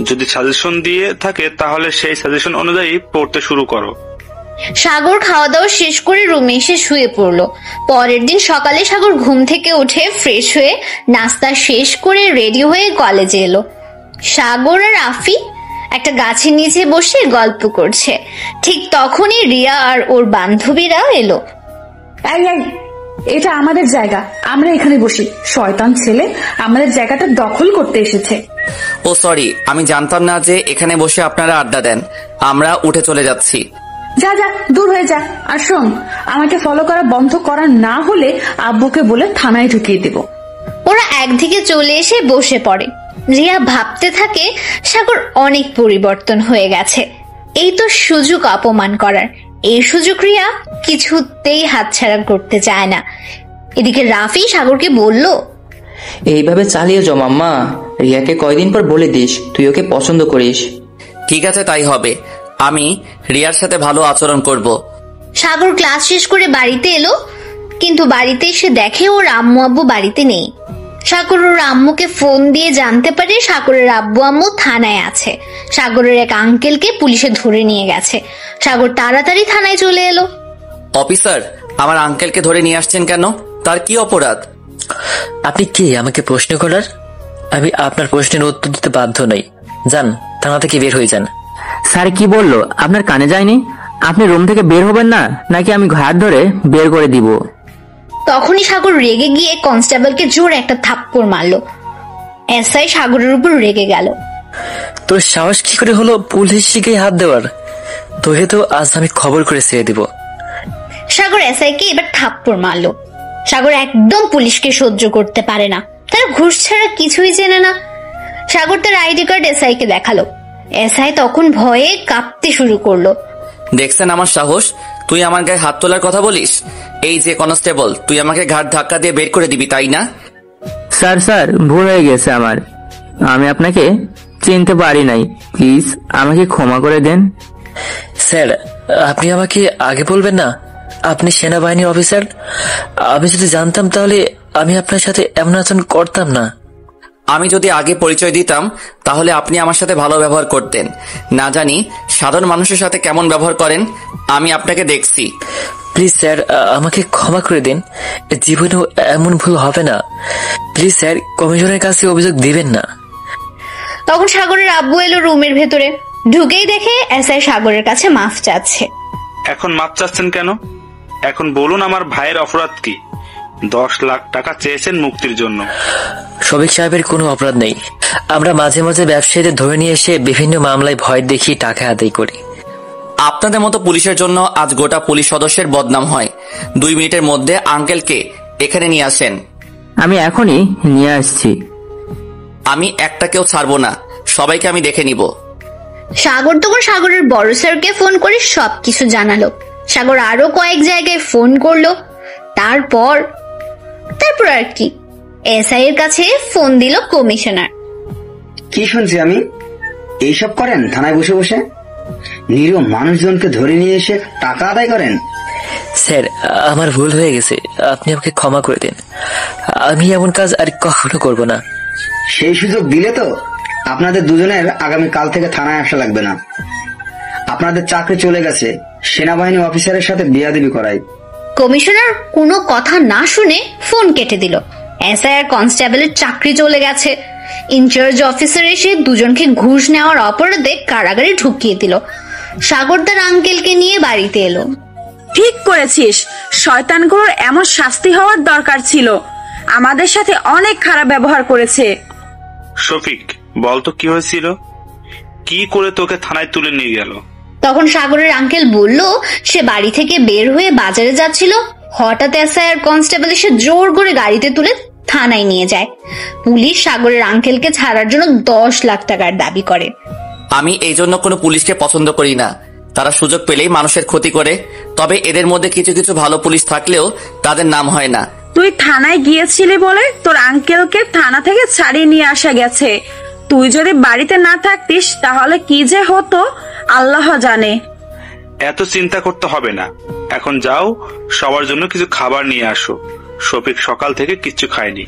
C: যদি সাজেশন দিয়ে থাকে তাহলে সেই সাজেশন অনুযায়ী পড়তে শুরু করো।
B: সাগর খাওয়া দাওয়া শেষ করে রুমে এসে শুয়ে পড়লো। পরের দিন সকালে সাগর ঘুম থেকে উঠে ফ্রেশ হয়ে নাস্তা শেষ করে রেডি হয়ে কলেজে এলো। সাগর আর আফি একটা গাছের নিচে বসে গল্প করছে। ঠিক তখনই রিয়া আর ওর বান্ধবীরা এলো।
G: এই এই, এটা আমাদের জায়গা, আমরা এখানে বসি। শয়তান ছেলে আমাদের জায়গাটা দখল করতে এসেছে।
D: ও সরি, আমি জানতাম না যে এখানে বসে আপনারা আড্ডা দেন। আমরা উঠে চলে যাচ্ছি।
G: যা যা, দূর হয়ে যা। আর শোন, আমাকে ফলো করা বন্ধ করা না হলে আব্বুকে বলে থানায় ঢুকিয়ে দেব।
B: ওরা একদিকে চলে এসে বসে পড়ে। রিয়া ভাবতে থাকে সাগর অনেক পরিবর্তন হয়ে গেছে, এই তো সুযোগ অপমান করার। এই সুযোগ রিয়া কিছুতেই হাতছাড়া করতে চায় না। এদিকে রাফি সাগরকে বলল,
F: এইভাবে চালিয়ে যাও মাম্মা। রিয়াকে কয়দিন পর বলে দিস তুই ওকে পছন্দ করিস।
D: ঠিক আছে, তাই হবে। আমি রিয়ার সাথে ভালো আচরণ করব।
B: সাগর ক্লাস শেষ করে বাড়িতে এলো, কিন্তু বাড়িতে এসে দেখে ওর আম্মু আব্বু বাড়িতে নেই। সাগর ওর আম্মুকে ফোন দিয়ে জানতে পারে সাগরের আব্বু আম্মু থানায় আছে। সাগরের এক আঙ্কেলকে পুলিশে ধরে নিয়ে গেছে। সাগর তাড়াতাড়ি থানায় চলে এলো।
D: অফিসার, আমার আঙ্কেলকে ধরে নিয়ে আসছেন কেন? তার কি অপরাধ?
I: আপনি কে আমাকে প্রশ্ন করার? আমি আপনার প্রশ্নের উত্তর দিতে বাধ্য নই। যান, থানা থেকে বের হয়ে যান।
H: স্যার কি বললো আপনার কানে যায়নি? আপনি রুম থেকে বের হবেন না, নাকি আমি ঘাট ধরে বের করে দিব?
B: তখনই সাগর রেগে গিয়ে কনস্টেবলকে জোরে একটা থাপ্পড় মারলো। এসআই সাগরের উপর রেগে গেল।
I: তোর সাহস কি করে হলো পুলিশকে হাত দেওয়ার? তোকে তো আজ আমি খবর করে ছেড়ে দিব।
B: সাগর এসআইকে এবার থাপ্পড় মারলো। সাগর একদম পুলিশকে সহ্য করতে পারে না, তার ঘুষ ছাড়া কিছুই চেনে না। সাগর তার আইডি কার্ড এসআইকে দেখালো। এসআই তখন ভয়ে কাঁপতে শুরু করলো।
D: দেখছেন আমার সাহস? তুই আমার গায়ে হাত তোলার কথা বলিস? এই যে কনস্টেবল, তুই আমাকে ঘাট ধাক্কা দিয়ে বের করে দিবি, তাই না?
H: স্যার ভুল হয়ে গেছে আমার, আমি আপনাকে চিনতে পারি নাই, প্লিজ আমাকে ক্ষমা করে দেন।
I: স্যার, আপনি আমাকে আগে বলবেন না? আপনি সেনাবাহিনী অফিসার। আমি যদি জানতাম তাহলে আমি আপনার সাথে এমন আচরণ করতাম না।
D: আমি যদি আগে পরিচয় দিতাম তাহলে আপনি আমার সাথে ভালো ব্যবহার করতেন। না জানি সাধারণ মানুষের সাথে কেমন ব্যবহার করেন, আমি আপনাকে দেখছি।
I: প্লিজ স্যার, আমাকে ক্ষমা করে দিন। জীবনেও এমন ভুল হবে না। প্লিজ স্যার, কমিশনের কাছে অভিযোগ দিবেন না।
B: তখন সাগরের আব্বু এলো রুমের ভেতরে। ঢুকেই দেখে এসআই সাগরের কাছে মাফ চাচ্ছে।
C: এখন মাপ চাচ্ছেন কেন? এখন বলুন আমার ভাইয়ের অপরাধ কি? 10 লাখ টাকা চেয়েছেন মুক্তির জন্য।
I: শফিক সাহেবের কোনো অপরাধ নেই। আমরা মাঝে মাঝে ব্যবসায়ীদের ধরে নিয়ে এসে বিভিন্ন মামলায় ভয় দেখিয়ে টাকা আদায় করি।
D: আপনাদের মতো পুলিশের জন্য আজ গোটা পুলিশ সদস্যের বদনাম হয়। 2 মিনিটের মধ্যে আঙ্কেলকে এখানে নিয়ে আসেন।
H: আমি এখনই নিয়ে আসছি।
D: আমি একটাকেও ছাড়বো না, সবাইকে আমি দেখে নিব।
B: সাগর তখন সাগরের বড় স্যারকে ফোন করে সবকিছু জানালো। সাগর আরো কয়েক জায়গায় ফোন করলো। তারপর আর কি, এসআই এর কাছে ফোন দিল কমিশনার।
J: কি শুনছি আমি? এইসব করেন থানায় বসে বসে? নিরীহ মানুষজনকে ধরে নিয়ে এসে টাকা আদায় করেন?
I: স্যার, আমার ভুল হয়ে গেছে, আপনি আমাকে ক্ষমা করে দিন। আমি এমন কাজ আর কখনো করব না।
J: সেই সুযোগ দিলে তো আপনাদের দুজনের আগামী কাল থেকে থানায় আসা লাগবে না। আপনাদের চাকরি চলে গেছে, সেনাবাহিনী অফিসারের সাথে বিয়াদবি করাই।
B: কমিশনার কোনো কথা না শুনে ফোন কেটে দিল। এসআই আর কনস্টেবলের চাকরি চলে গেছে। ইনচার্জ অফিসার এসে দুজনকে ঘুষ নেওয়ার অপরাধে কারাগারে ঢুকিয়ে দিল। সাগর তার আঙ্কেলকে নিয়ে বাড়িতে এলো।
E: ঠিক করেছিস, শয়তানগুলোর এমন শাস্তি হওয়ার দরকার ছিল। আমাদের সাথে অনেক খারাপ ব্যবহার করেছে।
C: শফিক, বলতো কি হয়েছিল? কি করে তোকে থানায় তুলে নিয়ে গেল?
B: তখন সাগরের আঙ্কেল বলল সে বাড়ি থেকে বের হয়ে বাজারে যাচ্ছিল। হঠাৎ এসআই আর কনস্টেবল এসে জোর করে গাড়িতে তুলে থানায় নিয়ে যায়। পুলিশ সাগরের আঙ্কেলকে ছাড়ার জন্য 10 লাখ টাকার দাবি করে।
D: আমি এই জন্য কোনো পুলিশকে পছন্দ করি না। তারা সুযোগ পেলেই মানুষের ক্ষতি করে। তবে এদের মধ্যে কিছু কিছু ভালো পুলিশ থাকলেও তাদের নাম হয় না।
E: তুই থানায় গিয়েছিলি বলে তোর আঙ্কেলকে থানা থেকে ছাড়িয়ে নিয়ে আসা গেছে। তুই যদি বাড়িতে না থাকতিস তাহলে কি যে হতো আল্লাহ জানে।
C: এত চিন্তা করতে হবে না, এখন যাও সবার জন্য কিছু খাবার নিয়ে আসো। শফিক সকাল থেকে কিচ্ছু খায়নি।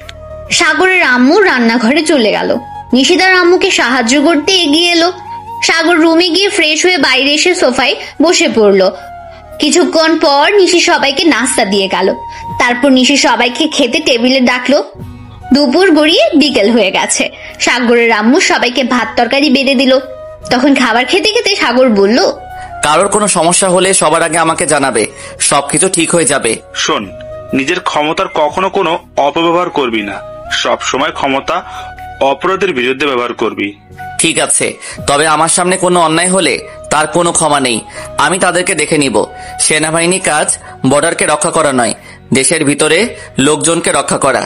B: সাগরের আম্মু রান্নাঘরে চলে গেল। নিশিদার আম্মুকে সাহায্য করতে এগিয়ে এলো। সাগর রুমে গিয়ে ফ্রেশ হয়ে বাইরে এসে সোফায় বসে পড়লো। কিছুক্ষণ পর নিশি সবাইকে নাস্তা দিয়ে গেল। তারপর নিশি সবাইকে খেতে টেবিলে ডাকলো। দুপুর গড়িয়ে বিকেল হয়ে গেছে। সাগরের আম্মু সবাইকে ভাত তরকারি বেড়ে দিল। তখন খাবার খেতে খেতে সাগর বলল,
D: কারোর কোনো সমস্যা হলে সবার আগে আমাকে জানাবে, সবকিছু ঠিক হয়ে যাবে।
C: শোন, নিজের ক্ষমতার কখনো কোনো অপব্যবহার করবি না। সব সময় ক্ষমতা অপরাধের বিরুদ্ধে ব্যবহার করবি।
D: ঠিক আছে, তবে আমার সামনে কোনো অন্যায় হলে তার কোনো ক্ষমা নেই। আমি তাদেরকে দেখে নিব। সেনাবাহিনী কাজ বর্ডারকে রক্ষা করা নয়, দেশের ভিতরে লোকজনকে রক্ষা করা।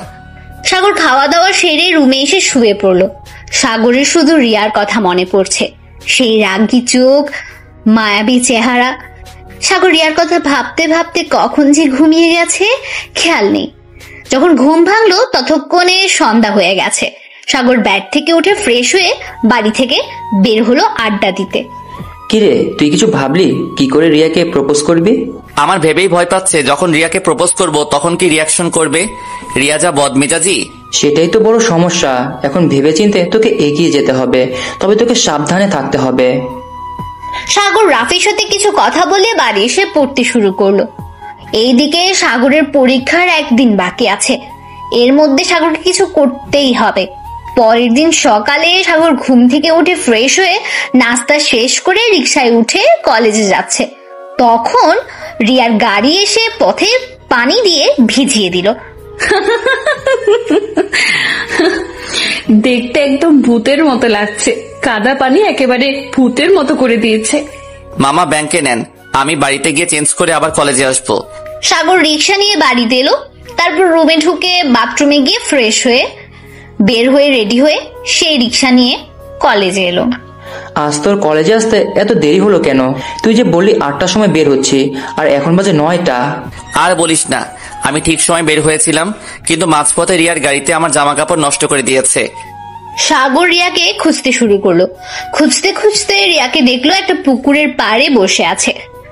B: সাগর খাওয়া দাওয়া সেরে রুমে এসে শুয়ে পড়ল। সাগরের শুধু রিয়ার কথা মনে পড়ছে। সেই রাগী চোখ, মায়াবী চেহারা। সাগর রিয়ার কথা ভাবতে ভাবতে কখন যে ঘুমিয়ে গেছে খেয়াল নেই। যখন ঘুম ভাঙলো ততক্ষণে সন্ধ্যা হয়ে গেছে। সাগর ব্যাড থেকে উঠে ফ্রেশ হয়ে বাড়ি থেকে বের হলো আড্ডা দিতে।
F: কিরে, তুই কিছু ভাবলি কি করে রিয়াকে প্রপোজ করবি?
D: আমার ভেবেই ভয় পাচ্ছে, যখন রিয়াকে প্রপোজ করব তখন কি রিয়াকশন করবে। রিয়া যা বদমেজাজি।
F: সেটাই তো বড় সমস্যা। এখন ভেবেচিন্তে তোকে এগিয়ে যেতে হবে, তবে তোকে সাবধানে থাকতে হবে।
B: সাগর রাফির সাথে কিছু কথা বলে বাড়ি এসে পড়তে শুরু করলো। এইদিকে সাগরের পরীক্ষার একদিন বাকি আছে। এর মধ্যে সাগরকে কিছু করতেই হবে। পরের দিন সকালে সাগর ঘুম থেকে উঠে ফ্রেশ হয়ে নাস্তা শেষ করে রিকশায় উঠে কলেজে যাচ্ছে। তখন রিয়ার গাড়ি এসে পথে পানি দিয়ে ভিজিয়ে দিল।
G: দেখতে একদম ভূতের মতো লাগছে। কাদা পানি একেবারে ভূতের মতো করে দিয়েছে।
D: মামা ব্যাংকে নেন, আমি বাড়িতে গিয়ে চেঞ্জ করে আবার কলেজে আসবো।
B: সাগর রিকশা নিয়ে বাড়িতে এলো। তারপর রুমে ঢুকে বাথরুমে গিয়ে ফ্রেশ হয়ে বের হয়ে রেডি হয়ে সেই রিকশা নিয়ে কলেজে এলো।
F: আজ তোর কলেজে আসতে এত দেরি হলো কেন? তুই যে বললি 8টার সময় বের হচ্ছি, আর এখন বাজে 9টা।
D: আর বলিস না, আমি ঠিক সময় বের হয়েছিলাম, কিন্তু মাঝপথে রিয়ার গাড়িতে আমার জামা কাপড় নষ্ট করে দিয়েছে।
B: সাগর রিয়াকে খুঁজতে শুরু করলো। খুঁজতে খুঁজতে রিয়াকে দেখলো একটা পুকুরের পাড়ে বসে আছে।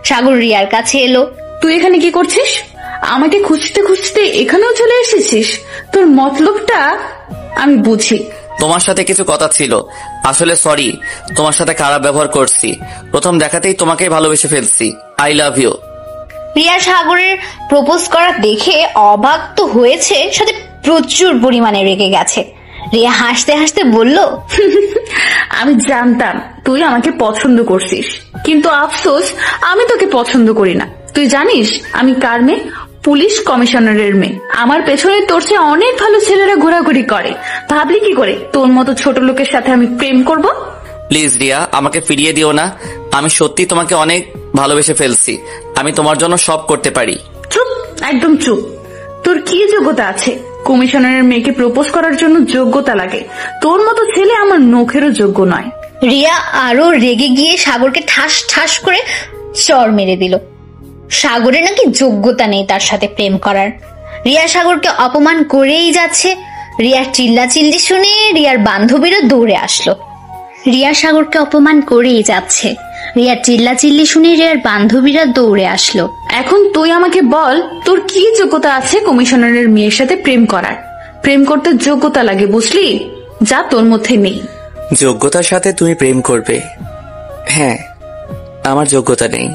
B: সাগর রিয়ার কাছে এলো।
G: তুই এখানে কি করছিস? আমাকে খুঁজতে খুঁজতে এখানেও চলে এসেছিস? তোর মতলবটা আমি বুঝি।
D: তোমার সাথে কিছু কথা ছিল। আসলে সরি, তোমার সাথে খারাপ ব্যবহার করছি। প্রথম দেখাতেই তোমাকে ভালোবেসে ফেলছি। I love you.
B: রিয়া সাগরের প্রপোজ করা দেখে অবাক তো হয়েছে, সাথে প্রচুর পরিমাণে রেগে গেছে। রিয়া হাসতে হাসতে বলল,
G: আমি জানতাম তুই আমাকে পছন্দ করছিস, কিন্তু আফসোস আমি তোকে পছন্দ করি না। তুই জানিস আমি কার মেয়ে? পুলিশ কমিশনারের মেয়ে। আমার পেছনে তোর চেয়ে অনেক ভালো ছেলেরা ঘোরাঘুরি করে। ভাবলি কি করে তোর মতো ছোট লোকের সাথে আমি প্রেম করব?
D: প্লিজ রিয়া, আমাকে ফিরিয়ে দিও না। আমি সত্যি তোমাকে অনেক ভালোবেসে ফেলছি। আমি তোমার জন্য সব করতে পারি।
G: চুপ, একদম চুপ। তোর কি যোগ্যতা আছে? কমিশনারের মেয়েকে প্রপোজ করার জন্য যোগ্যতা লাগে। তোর মতো ছেলে আমার নখেরও যোগ্য নয়।
B: রিয়া আরো রেগে গিয়ে সাগরকে ঠাস ঠাস করে চড় মেরে দিল। সাগরের নাকি যোগ্যতা নেই তার সাথে প্রেম করার। রিয়া সাগরকে অপমান করেই যাচ্ছে। রিয়ার চিল্লাচিল্লি শুনে রিয়ার বান্ধবীরা দৌড়ে আসলো। রিয়া সাগরকে অপমান করেই যাচ্ছে। রিয়ার চিল্লাচিল্লি শুনে রিয়ার বান্ধবীরা দৌড়ে আসলো।
G: এখন তুই আমাকে বল, তোর কি যোগ্যতা আছে কমিশনারের মেয়ের সাথে প্রেম করার? প্রেম করতে যোগ্যতা লাগে, বুঝলি? যা তোর মধ্যে নেই।
D: যোগ্যতার সাথে তুমি প্রেম করবে? হ্যাঁ, আমার যোগ্যতা নেই,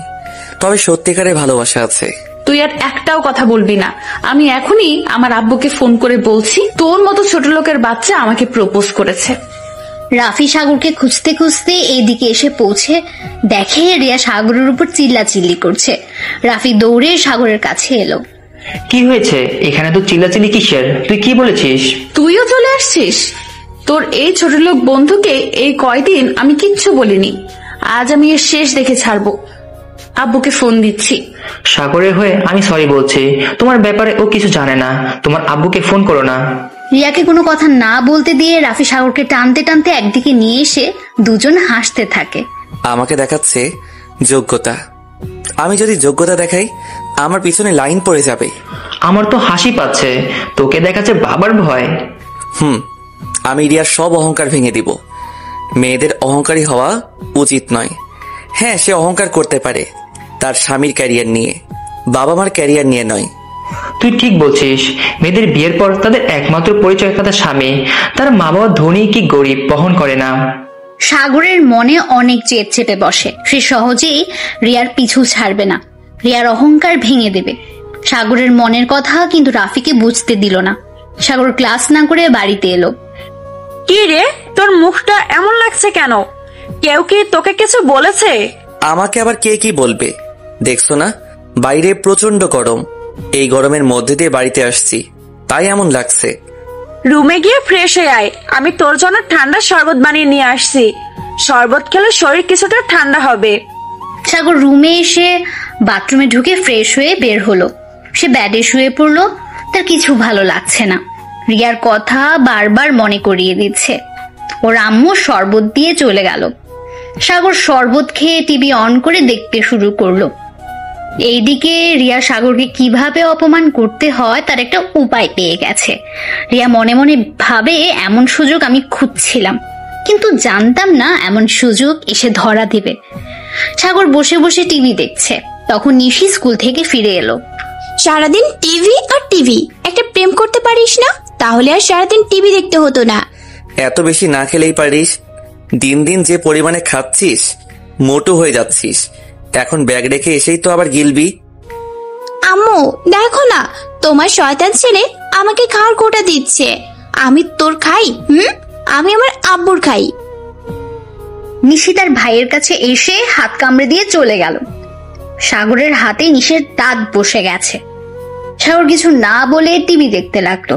D: তবে সত্যিকারের ভালোবাসা আছে।
G: তুই আর একটাও কথা বলবি না। আমি এখনই আমার আব্বুকে ফোন করে বলছি তোর মতো ছোট লোকের বাচ্চা আমাকে প্রপোজ করেছে।
B: রাফি সাগরকে খুঁজতে খুঁজতে এইদিকে এসে পৌঁছে দেখে রিয়া সাগরের উপর চিল্লাচিল্লি করছে। রাফি দৌড়ে সাগরের কাছে এলো।
F: কি হয়েছে? এখানে তো চিল্লাচিল্লি কিসের? তুই কি বলেছিস?
G: তুইও চলে আসছিস? তোর এই ছোট লোক বন্ধুকে এই কয়দিন আমি কিচ্ছু বলিনি। আজ আমি এর শেষ দেখে ছাড়বো। আব্বুকে ফোন দিচ্ছি।
F: সাগরের হয়ে আমি সরি বলছি। তোমার ব্যাপারে ও কিছু জানে না। তোমার আব্বুকে ফোন করো না।
B: রিয়াকে কোনো কথা না বলতে দিয়ে রাফি সাগরকে টানতে টানতে একদিকে নিয়ে এসে দুজন হাসতে থাকে।
D: আমাকে দেখাচ্ছে যোগ্যতা। আমি যদি যোগ্যতা দেখাই আমার পিছনে লাইন পড়ে যাবে।
F: আমার তো হাসি পাচ্ছে, তোকে দেখাচ্ছে বাবার ভয়।
D: আমি রিয়ার সব অহংকার ভেঙে দিব। মেয়েদের অহংকারী হওয়া উচিত নয়। হ্যাঁ, সে অহংকার করতে পারে তার স্বামীর ক্যারিয়ার নিয়ে, বাবা মার ক্যারিয়ার নিয়ে নয়।
F: তুই ঠিক বলছিস, মেয়েদের বিয়ের পর তাদের একমাত্র পরিচয় তাদের স্বামী। তার মা বাবা ধনী কি গরিব বহন করে না।
B: সাগরের মনে অনেক জেদ চেপে বসে। সে সহজেই রিয়ার পিছু ছাড়বে না, রিয়ার অহংকার ভেঙে দেবে। সাগরের মনের কথা কিন্তু রাফিকে বুঝতে দিল না। সাগর ক্লাস না করে বাড়িতে এলো।
E: কি রে, তোর মুখটা এমন লাগছে কেন? কেউ কি তোকে কিছু বলেছে?
D: আমাকে আবার কে কি বলবে? দেখছো না বাইরে প্রচন্ড গরম, এই গরমের মধ্যে দিয়ে বাড়িতে আসছি, তাই এমন লাগছে।
E: রুমে গিয়ে ফ্রেশ হয়ে আয়, আমি তোর জন্য ঠান্ডা শরবত বানিয়ে নিয়ে আসছি। শরবত খেলে শরীর কিছুটা ঠান্ডা হবে।
B: সাগর রুমে এসে বাথরুমে ঢুকে ফ্রেশ হয়ে বের হলো। সে বেডে শুয়ে পড়লো। তার কিছু ভালো লাগছে না। রিয়ার কথা বারবার মনে করিয়ে দিচ্ছে। ওর আম্মু শরবত দিয়ে চলে গেল। সাগর শরবত খেয়ে টিভি অন করে দেখতে শুরু করলো। এইদিকে রিয়া সাগরকে কিভাবে অপমান করতে হয় তার একটা উপায় পেয়ে গেছে। রিয়া মনে মনে ভাবে, এমন সুযোগ আমি খুঁজছিলাম, কিন্তু জানতাম না এমন সুযোগ এসে ধরা দিবে। সাগর বসে বসে টিভি দেখছে। তখন নিশি স্কুল থেকে ফিরে এলো।
A: সারাদিন টিভি আর টিভি, একটা প্রেম করতে পারিস না? তাহলে আর সারাদিন টিভি দেখতে হতো না।
D: এত বেশি না খেলেই পারিস। দিন দিন যে পরিমাণে খাচ্ছিস মোটু হয়ে যাচ্ছিস। এখন ব্যাগ রেখে এসেই তো আবার গিলবি।
A: আম্মু দেখো না, তোমার শয়তান ছেলে আমাকে খাওয়ার কোটা দিচ্ছে। আমি তোর খাই? আমি আমার আব্বুর খাই।
B: নিশি তার ভাইয়ের কাছে এসে হাত কামড়ে দিয়ে চলে গেল। সাগরের হাতে নিশের দাঁত বসে গেছে। সাগর কিছু না বলে টিভি দেখতে লাগলো।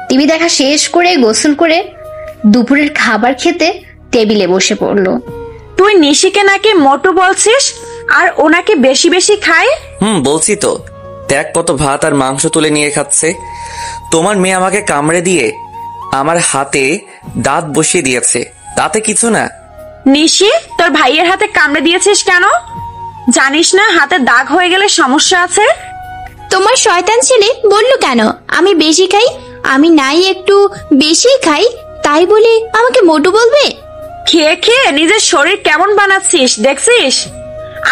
B: টিভি দেখা শেষ করে গোসল করে দুপুরের খাবার খেতে টেবিলে বসে পড়লো।
E: তুই নিশিকে নাকি মোটু বলছিস, আর ও নাকি বেশি বেশি খায়?
D: বলছি তো, দেখ কত ভাত আর মাংস তুলে নিয়ে খাচ্ছে। তোমার মেয়ে আমাকে কামড়ে দিয়ে আমার হাতে দাঁত বসিয়ে দিয়েছে, তাতে কিছু না।
E: নিশি, তোর ভাইয়ের হাতে কামড়ে দিয়েছিস কেন? জানিস না হাতে দাগ হয়ে গেলে সমস্যা আছে?
A: তোমার শয়তান ছেলে বললো কেন আমি বেশি খাই? আমি নাই একটু বেশি খাই, তাই বলে আমাকে মোটু বলবে?
E: খেয়ে খেয়ে নিজের শরীর কেমন বানাচ্ছিস দেখছিস?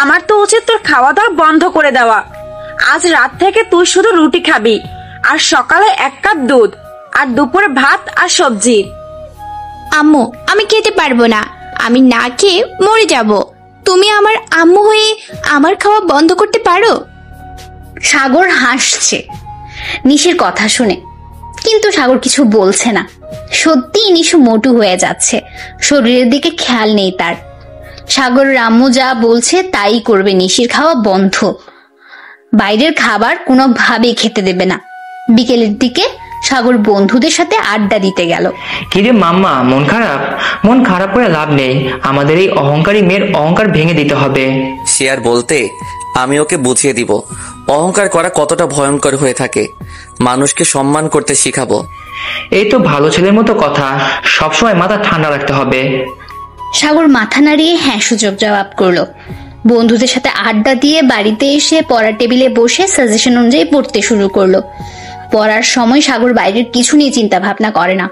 E: আমার তো উচিত তোর খাওয়া দাওয়া বন্ধ করে দেওয়া। আজ রাত থেকে তুই শুধু রুটি খাবি, আর সকালে 1 কাপ দুধ, আর দুপুরে ভাত আর সবজি।
A: আম্মু আমি খেতে পারবো না, আমি না খেয়ে মরে যাব। তুমি আমার আম্মু হয়ে আমার খাওয়া বন্ধ করতে পারো?
B: সাগর হাসছে নিশির কথা শুনে, কিন্তু সাগর কিছু বলছে না। সত্যি নিশু মোটু হয়ে যাচ্ছে, শরীরের দিকে খেয়াল নেই তার। সাগর আম্মু যা বলছে তাই করবে, নিশির খাওয়া বন্ধ। বাইরের খাবার কোনোভাবেই খেতে দেবে না। বিকেলের দিকে সাগর বন্ধুদের সাথে আড্ডা দিতে গেল।
F: কিরে মাম্মা, মন খারাপ? মন খারাপ করে লাভ নেই, আমাদের এই অহংকারী মেয়ের অহংকার ভেঙে দিতে হবে।
D: সে আর বলতে, আমি ওকে বুঝিয়ে দিব অহংকার করা কতটা ভয়ঙ্কর হয়ে থাকে। মানুষকে সম্মান করতে শিখাবো।
F: এই তো ভালো ছেলের মতো কথা, সবসময় মাথা ঠান্ডা রাখতে হবে।
B: সাগর মাথা নাড়িয়ে হ্যাঁ সুযোগ জবাব করলো। বন্ধুদের সাথে আড্ডা দিয়ে বাড়িতে এসে পড়ার টেবিলে বসে সাজেশন অনুযায়ী পড়তে শুরু করলো। পড়ার সময় সাগর বাইরের কিছু নিয়ে চিন্তা ভাবনা করে না,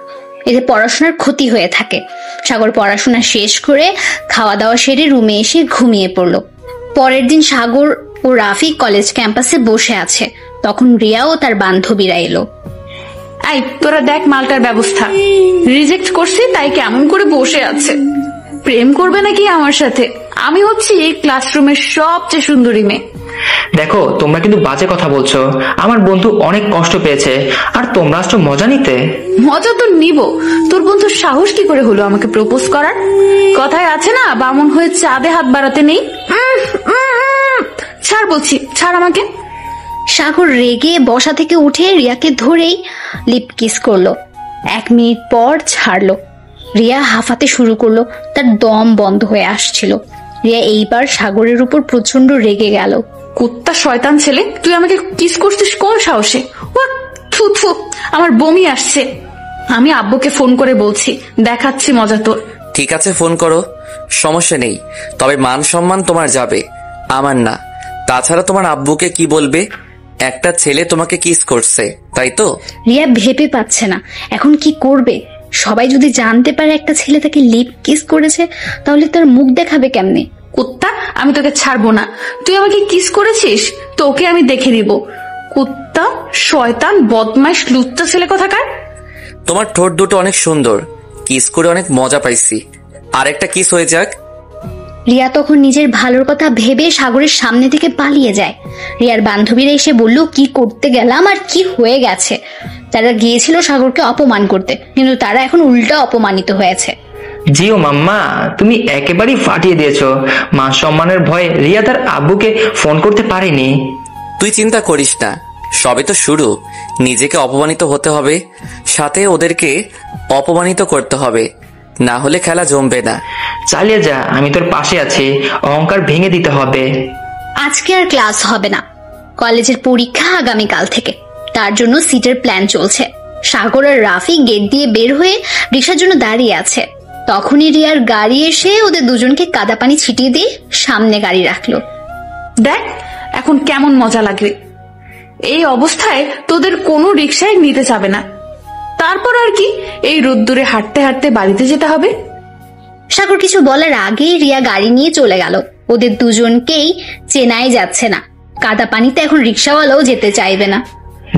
B: এতে পড়াশোনার ক্ষতি হয়ে থাকে। সাগর পড়াশোনা শেষ করে খাওয়া দাওয়া সেরে রুমে এসে ঘুমিয়ে পড়লো। পরের দিন সাগর ও রাফি কলেজ ক্যাম্পাসে বসে আছে। তখন রিয়া ও তার বান্ধবীরা এলো।
G: এই তোরা দেখ মালটার ব্যবস্থা, রিজেক্ট করছি তাই কেমন করে বসে আছে। প্রেম করবে নাকি আমার সাথে? আমি হচ্ছি এই ক্লাসরুমের সবচেয়ে সুন্দরী মেয়ে।
F: দেখো তোমরা কিন্তু বাজে কথা বলছো, আমার বন্ধু অনেক কষ্ট পেয়েছে, আর তোমরা আসছো মজা নিতে।
G: মজা তো নিব, তোর বন্ধুর সাহস কি করে হলো আমাকে প্রপোজ করার? কথায় আছে না, বামন হয়ে চাঁদে হাত বাড়াতে নেই। ছাড় বলছি, ছাড় আমাকে।
B: সাগর রেগে বসা থেকে উঠে রিয়াকে ধরেই লিপ কিস করলো। 1 মিনিট পর ছাড়লো। রিয়া হাঁফাতে শুরু করলো, তার দম বন্ধ হয়ে আসছিল। রিয়া এইবার সাগরের উপর প্রচন্ড রেগে গেল।
G: কুত্তা শয়তান ছেলে, তুই আমাকে কিস করছিস কোন সাহসে? ও থু থু, আমার বমি আসছে। আমি আব্বুকে ফোন করে বলছি, দেখাচ্ছি মজা তোর।
D: ঠিক আছে, ফোন করো, সমস্যা নেই। তবে মান সম্মান তোমার যাবে, আমার না। তাছাড়া তোমার আব্বুকে কি বলবে? একটা ছেলে তোমাকে কিস করছে, তাই তো?
B: রিয়া ভেবে পাচ্ছে না এখন কি করবে। সবাই যদি জানতে পারে একটা ছেলে তাকে লিপ কিস করেছে, তাহলে তার মুখ দেখাবে কেমনে?
G: কুত্তা, আমি তোকে ছাড়বো না। তুই আমাকে কিস করেছিস, তোকে আমি দেখে নিব। কুত্তা, শয়তান, বদমাইশ, লুচ্চা ছেলে কোথাকার।
D: তোমার ঠোঁট দুটো অনেক সুন্দর, কিস করে অনেক মজা পাইছি। আরেকটা কিস হয়ে যাক।
B: রিয়া তখন নিজের ভালোর কথা ভেবে সাগরের সামনে থেকে পালিয়ে যায়। রিয়ার বান্ধবীরা এসে বলল, কি করতে গেলাম আর কি হয়ে গেছে। তারা গিয়েছিল সাগরকে অপমান করতে, কিন্তু তারা এখন উল্টা অপমানিত হয়েছে।
F: জিও মাম্মা, তুমি একেবারেই ফাটিয়ে দিয়েছো। মান সম্মানের ভয়ে রিয়া তার আব্বুকে ফোন করতে পারেনি।
D: তুই চিন্তা করিস না, সবে তো শুরু। নিজেকে অপমানিত হতে হবে, সাথে ওদেরকে অপমানিত করতে হবে, না হলে খেলা জমবে না।
F: চালিয়ে যা, আমি তোর পাশে আছি। অহংকার ভেঙে দিতে হবে।
B: আজকে আর ক্লাস হবে না, কলেজের পরীক্ষা আগামীকাল থেকে। তার জন্য সিটের প্ল্যান চলছে। সাগর আর রাফি গেট দিয়ে বের হয়ে রিক্সার জন্য দাঁড়িয়ে আছে। তখনই রিয়ার গাড়ি এসে ওদের দুজনকে কাদা পানি ছিটিয়ে দিয়ে সামনে গাড়ি রাখলো।
G: দেখ এখন কেমন মজা লাগবে। এই অবস্থায় তোদের কোনো রিক্সায় নিতে যাবে না। তারপর আর কি, এই রোদ্দুরে হাঁটতে হাঁটতে বাড়িতে যেতে হবে।
B: সাগর কিছু বলার আগেই রিয়া গাড়ি নিয়ে চলে গেল। ওদের দুজনকেই চেনাই যাচ্ছে না। কাদা পানিতে এখন রিক্সাওয়ালাও যেতে চাইবে না।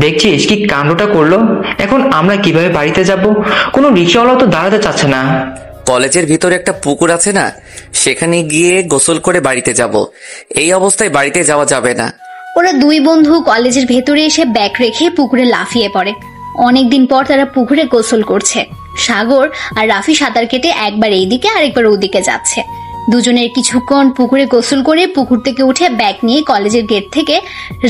F: দেখছিস কি কাণ্ডটা করলো। এখন আমরা কিভাবে বাড়িতে যাব? কোনো রিক্সাওয়ালা তো দাঁড়াতে চাচ্ছে না।
D: কলেজের ভিতরে একটা পুকুর আছে না, সেখানে গিয়ে গোসল করে বাড়িতে যাব। এই অবস্থায় বাড়িতে যাওয়া যাবে না।
B: ওরা দুই বন্ধু কলেজের ভেতরে এসে ব্যাগ রেখে পুকুরে লাফিয়ে পড়ে। অনেকদিন পর তারা পুকুরে গোসল করছে। সাগর আর রাফি সাঁতার কেটে একবার এইদিকে আরেকবার ওদিকে যাচ্ছে। দুজনের কিছুক্ষণ পুকুরে গোসল করে পুকুর থেকে উঠে ব্যাগ নিয়ে কলেজের গেট থেকে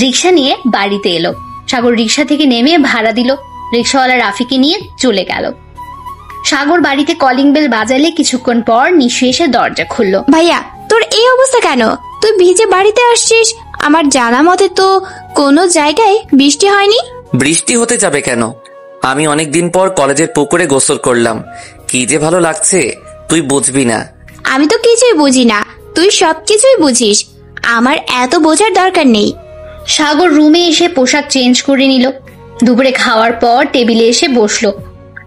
B: রিক্সা নিয়ে বাড়িতে এলো। সাগর রিক্সা থেকে নেমে ভাড়া দিল। রিক্সাওয়ালা রাফিকে নিয়ে চলে গেল। সাগর বাড়িতে কলিং বেল বাজালে কিছুক্ষণ পর নিশু এসে দরজা খুললো।
A: ভাইয়া, তোর এই অবস্থা কেন? তুই ভিজে বাড়িতে আসছিস? আমার জানা মতে তো কোনো জায়গায় বৃষ্টি হয়নি।
D: বৃষ্টি হতে যাবে কেন? আমি অনেকদিন পর কলেজের পুকুরে গোসল করলাম, কি যে ভালো লাগছে তুই বুঝবি না।
A: আমি তো কিছুই বুঝি না, তুই সবকিছুই বুঝিস। আমার এত বোঝার দরকার নেই।
B: সাগর রুমে এসে পোশাক চেঞ্জ করে নিল। দুপুরে খাওয়ার পর টেবিলে এসে বসলো।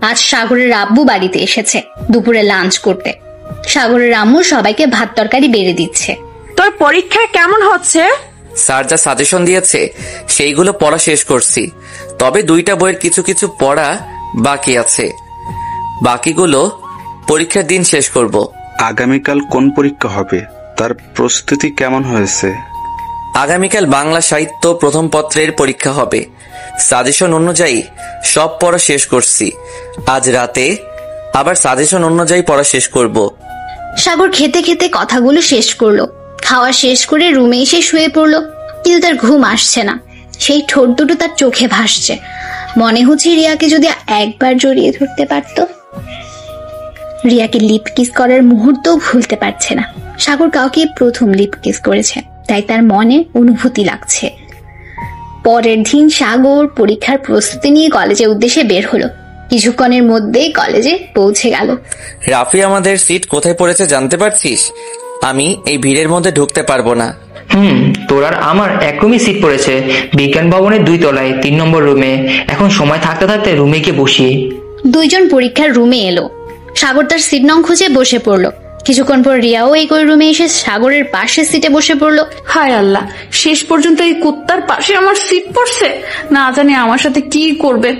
B: আজ সাগরের আব্বু বাড়িতে এসেছে দুপুরে লাঞ্চ করতে। সাগরের আম্মু সবাইকে ভাত তরকারি বেড়ে দিচ্ছে।
E: তোর পরীক্ষা কেমন হচ্ছে?
D: স্যার যা সাজেশন দিয়েছে সেইগুলো পড়া শেষ করছি, তবে 2টা বইয়ের কিছু কিছু পড়া বাকি আছে। বাকিগুলো পরীক্ষার দিন শেষ করব।
C: আগামীকাল কোন পরীক্ষা হবে, তার প্রস্তুতি কেমন হয়েছে?
D: আগামীকাল বাংলা সাহিত্য প্রথম পত্রের পরীক্ষা হবে। সাজেশন অনুযায়ী সব পড়া শেষ করছি। আজ রাতে আবার সাজেশন অনুযায়ী পড়া শেষ করব।
B: সাগর খেতে খেতে কথাগুলো শেষ করলো। খাওয়া শেষ করে রুমে এসে শুয়ে পড়লো, কিন্তু তার ঘুম আসছে না। সেই ঠোঁট দুটো তার চোখে ভাসছে। মনে হচ্ছে রিয়াকে যদি একবার জড়িয়ে ধরতে পারত। রিয়াকে লিপ কিস করার মুহূর্তও ভুলতে পারছে না। সাগর কাউকে প্রথম লিপ কিস করেছে, তাই তার মনে অনুভূতি লাগছে। পরের দিন সাগর পরীক্ষার প্রস্তুতি নিয়ে কলেজের উদ্দেশ্যে বের হলো। কিছুক্ষণের মধ্যেই কলেজে পৌঁছে গেল।
D: রাফি, আমাদের সিট কোথায় পড়েছে জানতে পারছিস? আমি এই ভিড়ের মধ্যে ঢুকতে পারবো না।
F: তোর আর আমার এক রুমই সিট পড়েছে, বিজ্ঞান ভবনের 2 তলায় 3 নম্বর রুমে। এখন সময় থাকতে থাকতে রুমে গিয়ে বসি।
B: দুইজন পরীক্ষার রুমে এলো। সাগর তার সিট নং খুঁজে বসে পড়লো। কিছুক্ষণ পর রিয়াও এই রুমে এসে সাগরের পাশের সিটে বসে পড়লো।
G: হায় আল্লাহ, শেষ পর্যন্ত এই কুত্তার পাশে আমার সিট পড়ছে। না জানি আমার সাথে কি করবে।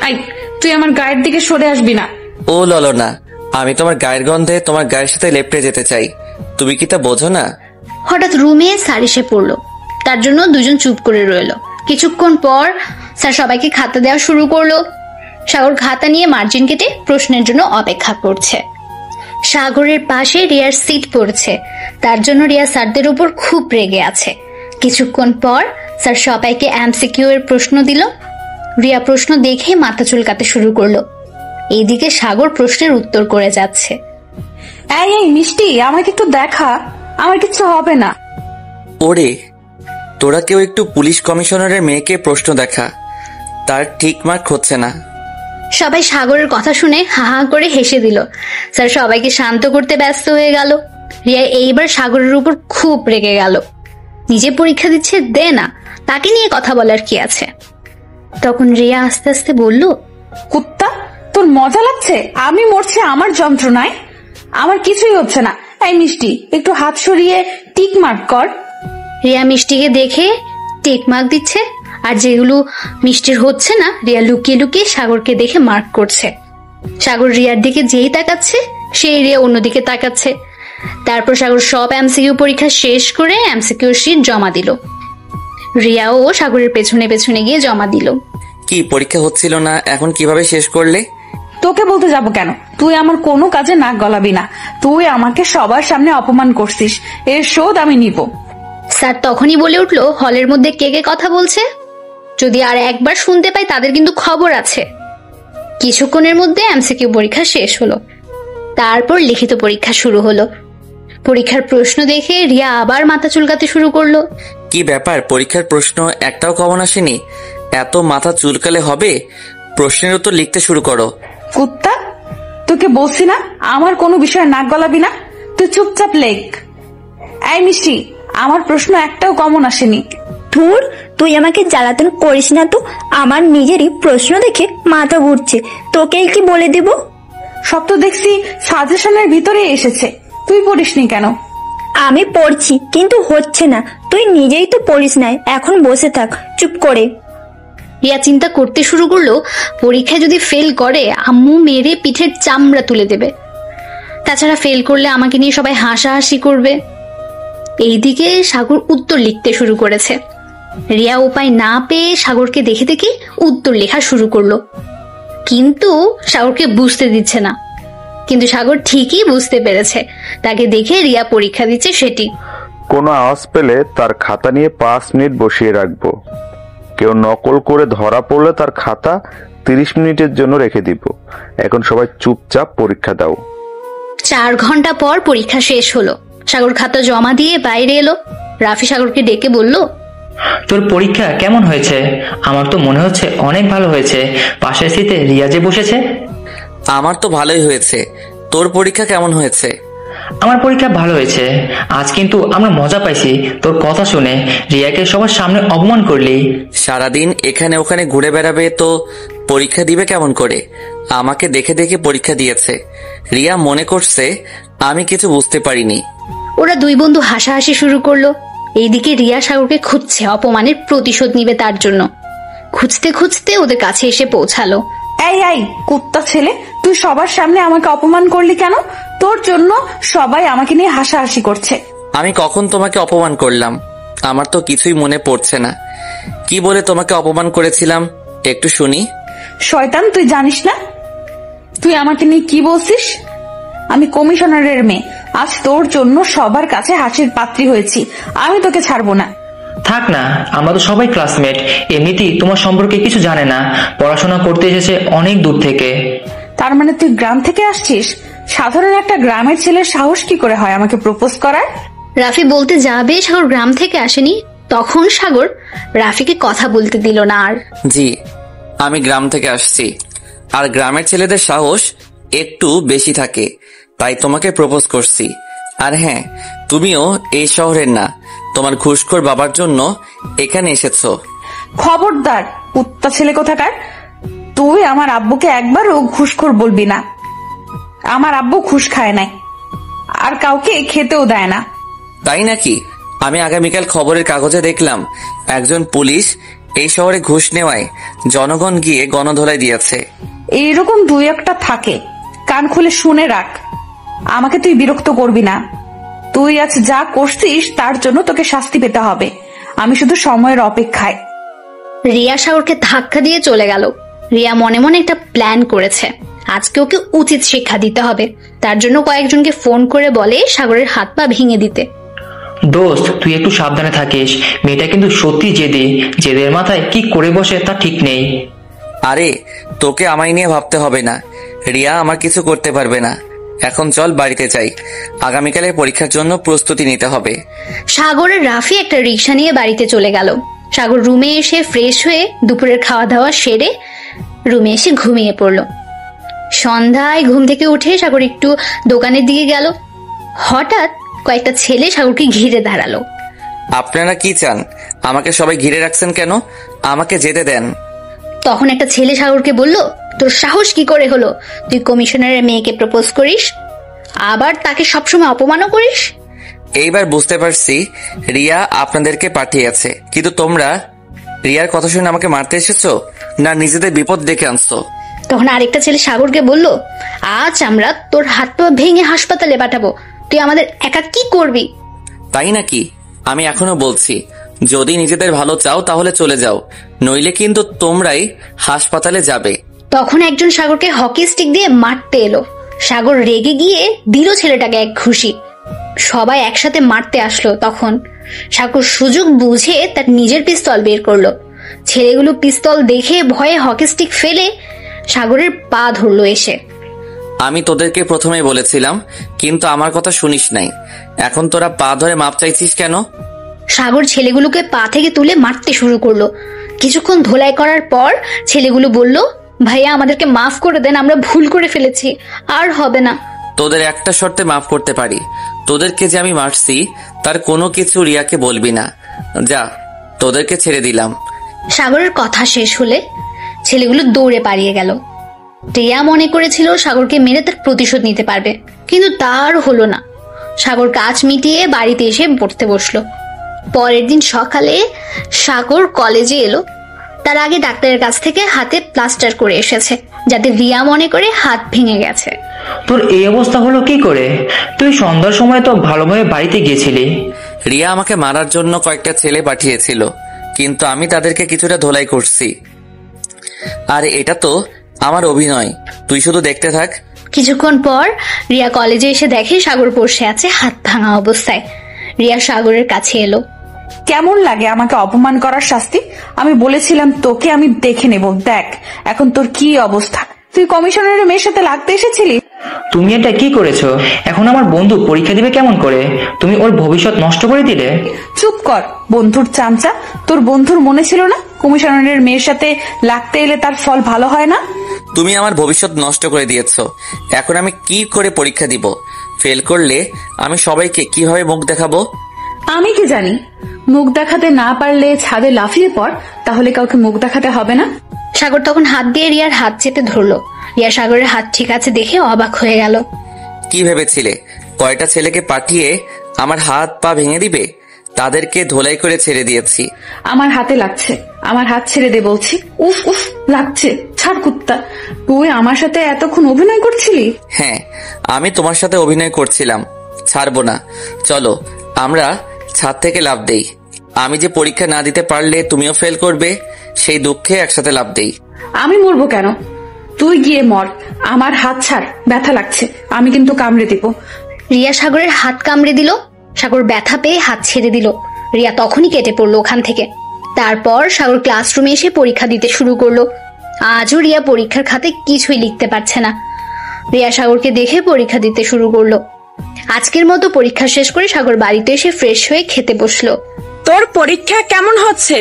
G: আই, তুই আমার গায়ের দিকে সরে আসবি না।
D: ও ললনা, আমি তোমার গায়ের গন্ধে তোমার গায়ের সাথে লেপটে যেতে চাই, তুমি কি তা বোঝো না?
B: হঠাৎ রুমে স্যার এসে পড়লো। তার জন্য দুজন চুপ করে রইলো। কিছুক্ষণ পর স্যার সবাইকে খাতা দেওয়া শুরু করলো। সাগর খাতা নিয়ে মার্জিন কেটে প্রশ্নের জন্য অপেক্ষা করছে। সাগরের পাশে রিয়ার সিট পড়ছে, তার জন্য রিয়া স্যারদের উপর খুব রেগে আছে। কিছুক্ষণ পর স্যার সবাইকে এমসিকিউ এর প্রশ্ন দিল। রিয়া প্রশ্ন দেখে মাথা চুলকাতে শুরু করলো। এইদিকে সাগর প্রশ্নের উত্তর করে যাচ্ছে।
G: এই মিষ্টি, আমাকে একটু দেখা, আমার কিছু হবে না।
D: ওরে, তোরা কেউ একটু পুলিশ কমিশনারের মেয়েকে প্রশ্ন দেখা, তার ঠিক মার্ক হচ্ছে না।
B: সবাই সাগরের কথা শুনে হা হা করে হেসে দিল। স্যার সবাইকে শান্ত করতে ব্যস্ত হয়ে গেল। রিয়া এইবার সাগরের উপর খুব রেগে গেল। নিজে পরীক্ষা দিচ্ছে, দে না, তাকে নিয়ে কথা বলার কি আছে। তখন রিয়া আস্তে আস্তে বলল,
G: কুত্তা, তোর মজা লাগছে? আমি মরছি আমার যন্ত্রণায়, আমার কিছুই হচ্ছে না। এই মিষ্টি, একটু হাত সরিয়ে টিক মার্ক কর।
B: রিয়া মিষ্টিকে দেখে টিক মার্ক দিচ্ছে, আর যেগুলো মিষ্টির হচ্ছে না রিয়া লুকিয়ে লুকিয়ে সাগরকে দেখে মার্ক করছে। সাগর রিয়ার দিকে যেই তাকাচ্ছে সেই রিয়া অন্যদিকে তাকাচ্ছে। তারপর সাগর সব এমসিকিউ পরীক্ষা শেষ করে এমসিকিউ শিট জমা দিল। রিয়াও সাগরের পেছনে পেছনে গিয়ে জমা দিল।
D: কি পরীক্ষা হচ্ছিল না, এখন কিভাবে শেষ করলে?
G: তোকে বলতে যাব কেন? তুই আমার কোনো কাজে নাক গলাবি না। তুই আমাকে সবার সামনে অপমান করছিস, এর শোধ আমি নিব।
B: স্যার তখনই বলে উঠলো, হলের মধ্যে কে কে কথা বলছে? যদি আর একবার শুনতে পাই তাদের কিন্তু খবর আছে। কিছুক্ষণের মধ্যে এমসিকিউ পরীক্ষা শেষ হলো। তারপর লিখিত পরীক্ষা শুরু হলো। পরীক্ষার প্রশ্ন দেখে রিয়া আবার মাথা চুলকাতে শুরু করলো।
D: কি ব্যাপার, পরীক্ষার প্রশ্ন একটাও কমন আসেনি? এত মাথা চুলকালে হবে? প্রশ্নের উত্তর লিখতে শুরু করো।
G: কুত্তা, তোকে বলছি না আমার কোনো বিষয়ে নাক গলাবি না, তুই চুপচাপ লেখ। এই মিষ্টি, আমার প্রশ্ন একটাও কমন আসেনি।
K: ধুর, তুই আমাকে জ্বালাতন করিস না তো, আমার নিজেরই প্রশ্ন দেখে মাথা ঘুরছে, তোকে কি বলে দেব?
G: সব তো দেখছি সাজেশনের ভিতরে এসেছে, তুই পড়িসনি কেন?
K: আমি পড়ছি কিন্তু হচ্ছে না, তুই নিজেই তো পড়িস না, এখন বসে থাক চুপ করে।
B: রিয়া চিন্তা করতে শুরু করলো, পরীক্ষায় যদি ফেল করে আম্মু মেরে পিঠের চামড়া তুলে দেবে। তাছাড়া ফেল করলে আমাকে নিয়ে সবাই হাসাহাসি করবে। এইদিকে সাগর উত্তর লিখতে শুরু করেছে। রিয়া উপায় না পেয়ে সাগরকে দেখে দেখে উত্তর লেখা শুরু করলো, কিন্তু সাগরকে বুঝতে দিচ্ছে না। কিন্তু সাগর ঠিকই বুঝতে পেরেছে, তাকে দেখে রিয়া পরীক্ষা দিচ্ছে সেটি।
C: কোনো আওয়াজ পেলে তার খাতা নিয়ে 5 মিনিট বসিয়ে রাখবো। কেউ নকল করে ধরা পড়লে তার খাতা 30 মিনিটের জন্য রেখে দিব। এখন সবাই চুপচাপ পরীক্ষা দাও।
B: 4 ঘন্টা পর পরীক্ষা শেষ হলো। সাগর খাতা জমা দিয়ে বাইরে এলো। রাফি সাগরকে ডেকে বলল,
F: তোর পরীক্ষা কেমন হয়েছে? আমার তো মনে হচ্ছে অনেক ভালো হয়েছে। পাশের সিটে রিয়া যে বসেছে।
D: আমার তো ভালোই হয়েছে। তোর পরীক্ষা কেমন হয়েছে?
F: আমার পরীক্ষা ভালো হয়েছে। আজ কিন্তু আমরা মজা পাইছি তোর কথা শুনে। রিয়াকে সবার সামনে অপমান করলি।
D: সারাদিন এখানে ওখানে ঘুরে বেড়াবে তো পরীক্ষা দিবে কেমন করে? আমাকে দেখে দেখে পরীক্ষা দিয়েছে। রিয়া মনে করছে আমি কিছু বুঝতে পারিনি।
B: ওরা দুই বন্ধু হাসাহাসি শুরু করলো। এইদিকে রিয়া সাগরকে খুঁজছে, অপমানের প্রতিশোধ নিবে তার জন্য। খুঁজতে খুঁজতে ওদের কাছে এসে পৌঁছালো।
G: এই এই কুত্তা ছেলে, তুই সবার সামনে আমাকে অপমান করলি কেন? তোর জন্য সবাই আমাকে নিয়ে হাসাহাসি করছে।
D: আমি কখন তোমাকে অপমান করলাম? আমার তো কিছুই মনে পড়ছে না। কি বলে তোমাকে অপমান করেছিলাম একটু শুনি।
G: শয়তান, তুই জানিস না তুই আমাকে নিয়ে কি বলছিস? আমি কমিশনারের মেয়ে, আজ তোর জন্য সবার কাছে হাসির পাত্রী হয়েছি। আমি তোকে ছাড়বো না।
F: থাক না, আমরা তো সবাই ক্লাসমেট। এমনিতেই তোমার সম্পর্কে কিছু জানে না, পড়াশোনা করতে এসেছে অনেক দূর থেকে।
G: তার মানে তুই গ্রাম থেকে আসছিস? সাধারণ একটা গ্রামের ছেলের সাহস কি করে হয় আমাকে প্রপোজ করার?
B: রাফি বলতে যাবে সাগর গ্রাম থেকে আসেনি, তখন সাগর রাফিকে কথা বলতে দিল না আর।
D: জি, আমি গ্রাম থেকে আসছি, আর গ্রামের ছেলেদের সাহস একটু বেশি থাকে, তাই তোমাকে প্রপোজ করছি। আর হ্যাঁ, তুমিও এই শহরের না, তোমার ঘুষখোর বাবার জন্য এখানে এসেছো।
G: খবরদার কুত্তা ছেলে কোথাকার, তুই আমার আব্বুকে একবারও ঘুষখোর বলবি না। আমার আব্বু ঘুষ খায় নাই, আর কাউকে খেতেও দেয় না।
D: তাই নাকি? আমি আগামীকাল খবরের কাগজে দেখলাম একজন পুলিশ এই শহরে ঘুষ নেওয়ায় জনগণ গিয়ে গণধোলাই দিয়েছে।
G: এইরকম দুই একটা থাকে, কান খুলে শুনে রাখ। আমাকে তুই বিরক্ত করবি না। তুই আজ যা করছিস তার জন্য তোকে শাস্তি পেতে হবে। আমি শুধু সময়ের অপেক্ষায়।
B: রিয়া সাগরকে ধাক্কা দিয়ে চলে গেল। রিয়া মনে মনে একটা প্ল্যান করেছে, আজকে ওকে উচিত শিক্ষা দিতে হবে। তার জন্য কয়েকজনকে ফোন করে বলে সাগরের হাত পা ভেঙে দিতে।
F: দোস্ত, তুই একটু সাবধানে থাকিস। মেয়েটা কিন্তু সত্যি জেদি, জেদের মাথায় কি করে বসে তা ঠিক নেই।
D: আরে, তোকে আমায় নিয়ে ভাবতে হবে না। রিয়া আমার কিছু করতে পারবে না। এখন চল বাড়িতে যাই, আগামীকালের পরীক্ষার জন্য প্রস্তুতি নিতে হবে।
B: সাগরের রাফি একটা রিক্সা নিয়ে বাড়িতে চলে গেল। সাগর রুমে এসে ফ্রেশ হয়ে দুপুরের খাওয়া দাওয়া সেরে রুমে এসে ঘুমিয়ে পড়ল। সন্ধ্যায় ঘুম থেকে উঠে সাগর একটু দোকানের দিকে গেল। হঠাৎ কয়েকটা ছেলে সাগরকে ঘিরে দাঁড়ালো।
D: আপনারা কি চান? আমাকে সবাই ঘিরে রাখছেন কেন? আমাকে যেতে দেন।
B: তখন একটা ছেলে সাগরকে বলল, তোর সাহস কি করে হলো তুই কমিশনারের মেয়েকে প্রপোজ করিস, আবার তাকে সবসময় অপমানও করিস?
D: এইবার বুঝতে পারছি রিয়া আপনাদেরকে পাঠিয়েছে, কিন্তু তোমরা রিয়ার কথা শুনে আমাকে মারতে এসেছো না নিজেদের বিপদ ডেকে আনছো?
B: তখন আরেকটা ছেলে সাগরকে বলল, আজ আমরা তোর হাত পা ভেঙে হাসপাতালে পাঠাবো, তুই আমাদের একা কি করবি?
D: তাই নাকি? আমি এখনো বলছি, যদি নিজেদের ভালো চাও তাহলে চলে যাও, নইলে কিন্তু তোমরাই হাসপাতালে যাবে।
B: তখন একজন সাগরকে হকি স্টিক দিয়ে মারতে এলো। সাগর রেগে গিয়ে দিল ছেলেটাকে এক ঘুষি। সবাই একসাথে মারতে আসলো। তখন সাগর সুযোগ বুঝে তার নিজের পিস্তল বের করলো। ছেলেগুলো পিস্তল দেখে ভয়ে হকি স্টিক ফেলে সাগরের পা ধরলো এসে।
D: আমি তোদেরকে প্রথমে বলেছিলাম, কিন্তু আমার কথা শুনিস নাই। এখন তোরা পা ধরে মাপ চাইছিস কেন?
B: সাগর ছেলেগুলোকে পা থেকে তুলে মারতে শুরু করলো। কিছুক্ষণ ধোলাই করার পর ছেলেগুলো বলল, ভাইয়া আমাদেরকে মাফ করে দেন, আমরা ভুল করে ফেলেছি, আর হবে না।
D: তোদের একটা শর্তে মাফ করতে পারি, তোদেরকে যে আমি মারছি তার কোনো কিছু রিয়াকে বলবি না। যা, তোদেরকে ছেড়ে দিলাম।
B: সাগরের কথা শেষ হলে ছেলেগুলো দৌড়ে পালিয়ে গেল। রিয়া মনে করেছিল সাগরকে মেরে তার প্রতিশোধ নিতে পারবে, কিন্তু তার হলো না। সাগর কাজ মিটিয়ে বাড়িতে এসে পড়তে বসলো। পরের দিন সকালে সাগর কলেজে এলো। তার আগে ডাক্তারের কাছ থেকে হাতে প্লাস্টার করে এসেছে, যাতে রিয়া মনে করে হাত ভেঙে গেছে।
F: তোর এই অবস্থা হলো কি করে? তুই সন্ধ্যার সময় তো ভালোভাবে বাড়িতে গিয়েছিলি।
D: রিয়া আমাকে মারার জন্য কয়েকটা ছেলে পাঠিয়েছিল, কিন্তু আমি তাদেরকে কিছুটা ধোলাই করছি। আর এটা তো আমার অভিনয়, তুই শুধু দেখতে থাক।
B: কিছুক্ষণ পর রিয়া কলেজে এসে দেখে সাগর বসে আছে হাত ভাঙা অবস্থায়। রিয়া সাগরের কাছে এলো।
G: কেমন লাগে আমাকে অপমান করার শাস্তি? আমি বলেছিলাম তোকে আমি দেখে নেব, দেখ এখন তোর কি অবস্থা। তুই কমিশনারের মেয়ের সাথে লাগতে এসেছিলি।
F: তুমি এটা কি করেছো? এখন আমার বন্ধু পরীক্ষা দিবে কেমন করে? তুমি ওর ভবিষ্যৎ নষ্ট করে দিলে।
G: চুপ কর বন্ধুর চামচা। তোর বন্ধুর মনে ছিল না কমিশনারের মেয়ের সাথে লাগতে এলে তার ফল ভালো হয় না?
D: তুমি আমার ভবিষ্যৎ নষ্ট করে দিয়েছো। এখন আমি কি করে পরীক্ষা দিব? ফেল করলে আমি সবাইকে কিভাবে মুখ দেখাবো?
G: আমি কি জানি, মুখ দেখাতে না পারলে ছাদে লাফিয়ে পড়, তাহলে কাউকে মুখ দেখাতে হবে না।
B: সাগর তখন হাত দিয়ে রিয়ার হাত চেপে ধরলো। রিয়া সাগরের হাত ঠিক আছে দেখে অবাক হয়ে গেল।
D: কি ভেবেছিলে কয়টা ছেলেকে পাঠিয়ে আমার হাত পা ভেঙে দিবে? তাদেরকে ধোলাই করে ছেড়ে দিয়েছি।
G: আমার হাতে লাগছে, আমার হাত ছেড়ে দে বলছি। উফ উফ লাগছে, ছাড় কুত্তা। তুই আমার সাথে এতক্ষণ অভিনয় করছিলি?
D: হ্যাঁ, আমি তোমার সাথে অভিনয় করছিলাম, ছাড়বো না। চলো আমরা ছাদ থেকে লাফ দেই। আমি যে পরীক্ষা না দিতে পারলে তুমিও ফেল করবে, সেই দুঃখে একসাথে লাফ দেই।
G: আমি মরবো কেন? তুই গিয়ে মর, আমার হাত ছাড়, ব্যথা লাগছে, আমি কিন্তু কামড়ে দিব।
B: রিয়া সাগরের হাত কামড়ে দিল। সাগর ব্যথা পেয়ে হাত ছেড়ে দিল। রিয়া তখনই কেটে পড়লো ওখান থেকে। তারপর সাগর ক্লাসরুমে এসে পরীক্ষা দিতে শুরু করলো। আজও রিয়া পরীক্ষার খাতে কিছুই লিখতে পারছে না। রিয়া সাগরকে দেখে পরীক্ষা দিতে শুরু করলো। আজকের মতো পরীক্ষা শেষ করে সাগর বাড়িতে এসে ফ্রেশ হয়ে খেতে বসলো।
E: তোর পরীক্ষা কেমন হচ্ছে?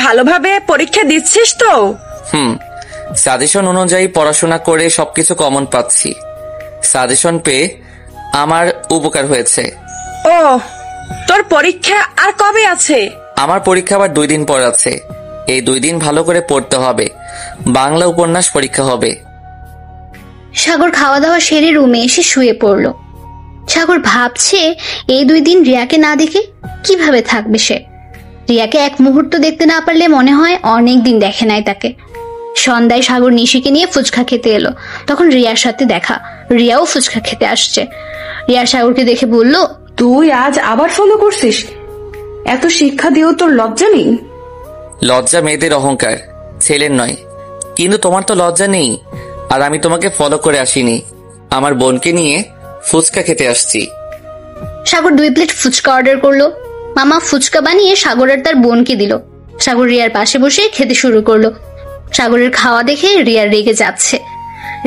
E: ভালোভাবে পরীক্ষা দিচ্ছিস তো?
D: সাজেশন অনুযায়ী পড়াশোনা করে সবকিছু কমন পাচ্ছি। সাজেশন পেয়ে আমার উপকার হয়েছে।
E: ও, তোর পরীক্ষা আর কবে আছে?
D: আমার পরীক্ষা আবার 2 দিন পর আছে। এই 2 দিন ভালো করে পড়তে হবে। বাংলা উপন্যাস পরীক্ষা হবে।
B: সাগর খাওয়া দাওয়া সেরে রুমে এসে শুয়ে পড়লো। সাগর ভাবছে এই 2 দিন রিয়াকে না দেখে কিভাবে থাকবে সে। রিয়াকে এক মুহূর্ত দেখতে না পারলে মনে হয় অনেক দিন দেখে নাই তাকে। সন্ধ্যায় সাগর নিশিকে নিয়ে ফুচকা খেতে এলো। তখন রিয়ার সাথে দেখা। রিয়াও ফুচকা খেতে আসছে। রিয়া সাগরকে দেখে বলল,
G: তুই আজ আবার ফলো করছিস? এত শিক্ষা দিয়েও তোর লজ্জা নেই?
D: লজ্জা মেয়েদের অহংকার, ছেলের নয়। কিন্তু তোমার তো লজ্জা নেই। আর আমি তোমাকে ফলো করে আসিনি, আমার বোনকে নিয়ে ফুচকা খেতে আসছি।
B: সাগর 2 প্লেট ফুচকা অর্ডার করলো। মামা ফুচকা বানিয়ে সাগর আর তার বোনকে দিল। সাগর রিয়ার পাশে বসে খেতে শুরু করলো। সাগরের খাওয়া দেখে রিয়া রেগে যাচ্ছে।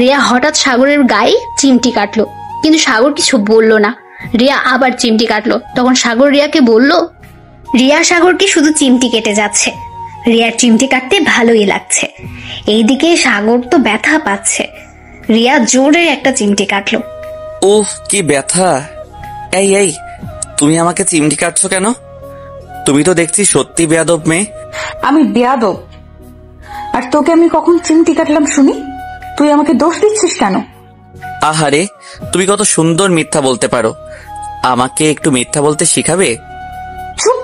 B: রিয়া হঠাৎ সাগরের গায়ে চিমটি কাটলো, কিন্তু সাগর কিছু বলল না। রিয়া আবার চিমটি কাটলো। তখন সাগর রিয়াকে বলল, রিয়া সাগরকে শুধু চিমটি কেটে যাচ্ছে, রিয়ার চিমটি কাটতে ভালোই লাগছে। এইদিকে সাগর তো ব্যথা পাচ্ছে। রিয়া জোরে একটা চিমটি কাটলো।
D: উফ, কি ব্যথা! এই এই, তুমি আমাকে চিমটি কাটছো কেন? তুমি তো দেখছি সত্যি বেয়াদব মেয়ে।
G: আমি বেয়াদব? আর তোকে আমি কখন চিমটি কাটলাম শুনি? তুই আমাকে দোষ দিচ্ছিস কেন?
D: আহারে, তুমি কত সুন্দর মিথ্যা বলতে পারো। আমাকে একটু মিথ্যা বলতে শিখাবে?
G: চুপ!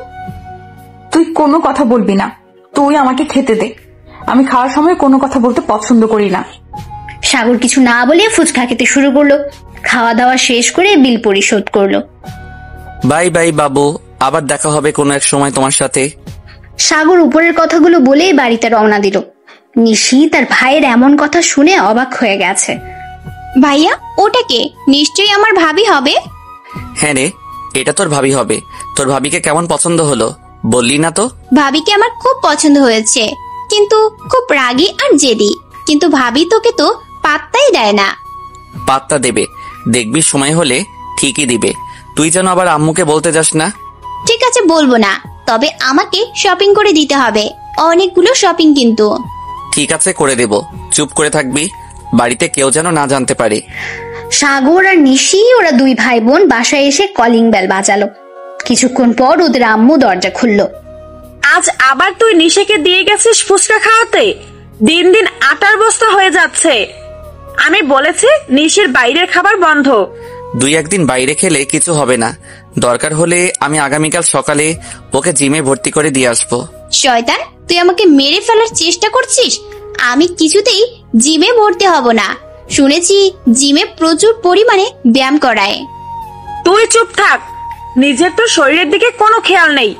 G: তুই কোনো কথা বলবি না। তুই আমাকে খেতে দে। আমি খাওয়ার সময় কোনো কথা বলতে পছন্দ করি না।
B: সাগর কিছু না বলে ফুচকা খেতে শুরু করলো। খাওয়া দাওয়া শেষ করে বিল পরিশোধ করলো।
D: বাই বাই বাবু, আবার দেখা হবে কোনো এক সময় তোমার সাথে।
B: সাগর উপরের কথাগুলো বলেই বাড়িতে রওনা দিল। নিশি তার ভাইয়ের এমন কথা শুনে অবাক হয়ে গেছে।
A: ভাইয়া, ওটা কে? নিশ্চয়ই আমার ভাবি হবে।
D: হ্যাঁ রে, এটা তোর ভাবি হবে। তোর ভাবিকে কেমন পছন্দ হলো বললি না তো?
A: ভাবিকে আমার খুব পছন্দ হয়েছে, কিন্তু খুব রাগী আর জেদি। কিন্তু ভাবি তোকে তো পাত্তাই দেয় না।
D: পাত্তা দেবে, দেখবি সময় হলে ঠিকই দিবে। তুই যেন আবার আম্মুকে বলতে যাস না।
A: ঠিক আছে, বলবো না, তবে আমাকে শপিং করে দিতে হবে। অনেকগুলো শপিং কিন্তু।
D: ঠিক আছে, করে দেব। চুপ করে থাকবি, বাড়িতে কেউ যেন না জানতে পারে।
B: সাগর আর নিশি ওরা দুই ভাই বোন বাসায় এসে কলিং বেল বাজালো। কিছুক্ষণ পর ওদের আম্মু দরজা খুললো।
E: আজ আবার তুই নিশিকে দিয়ে গেছিস ফুচকা খাওয়াতে? দিন দিন আটার বস্তা হয়ে যাচ্ছে। আমি বলেছি নিশির বাইরের খাবার বন্ধ।
D: দুই একদিন বাইরে খেলে কিছু হবে না। দরকার হলে আমি আগামীকাল সকালে ওকে জিমে ভর্তি করে দিয়ে আসবো।
A: শয়তান, তুই আমাকে মেরে ফেলার চেষ্টা করছিস? আমি কিছুতেই জিমে ভর্তি হব না। শুনেছি জিমে প্রচুর পরিমাণে ব্যায়াম করায়।
E: তুই চুপ থাক, নিজের তো শরীরের দিকে কোনো খেয়াল নেই।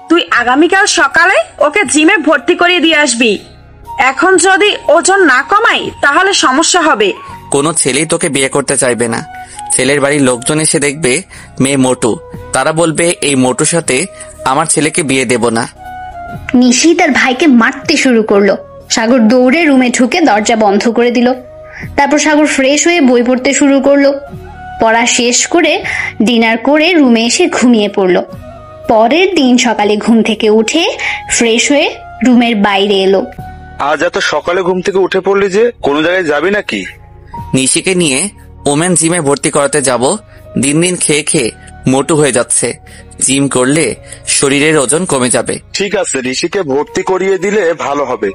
E: তুই আগামীকাল সকালে ওকে জিমে ভর্তি করিয়ে দিয়ে আসবি। এখন যদি ওজন না কমাই তাহলে সমস্যা হবে।
D: কোনো ছেলেই তোকে বিয়ে করতে চাইবে না। ছেলের বাড়ির লোকজন এসে দেখবে মেয়ে মোটু, তারা বলবে এই মোটুর সাথে আমার ছেলেকে বিয়ে দেব না।
B: নিশি তার ভাইকে মারতে শুরু করলো। সাগর দৌড়ে রুমে ঢুকে দরজা বন্ধ করে দিল। তারপর সাগর ফ্রেশ হয়ে বই পড়তে শুরু করলো। পড়া শেষ করে ডিনার করে রুমে এসে ঘুমিয়ে পড়লো। পরের দিন সকালে ঘুম থেকে উঠে ফ্রেশ হয়ে রুমের বাইরে এলো।
C: আজ এত সকালে ঘুম থেকে উঠে পড়লি যে, কোনো জায়গায় যাবি নাকি?
D: নিশিকে নিয়ে ওমেন জিমে ভর্তি করাতে যাব। দিন দিন খেয়ে খেয়ে মোটু হয়ে যাচ্ছে। জিম করলে শরীরের ওজন কমে যাবে।
C: ঠিক আছে, নিশিকে ভর্তি করিয়ে দিলে ভালো হবে।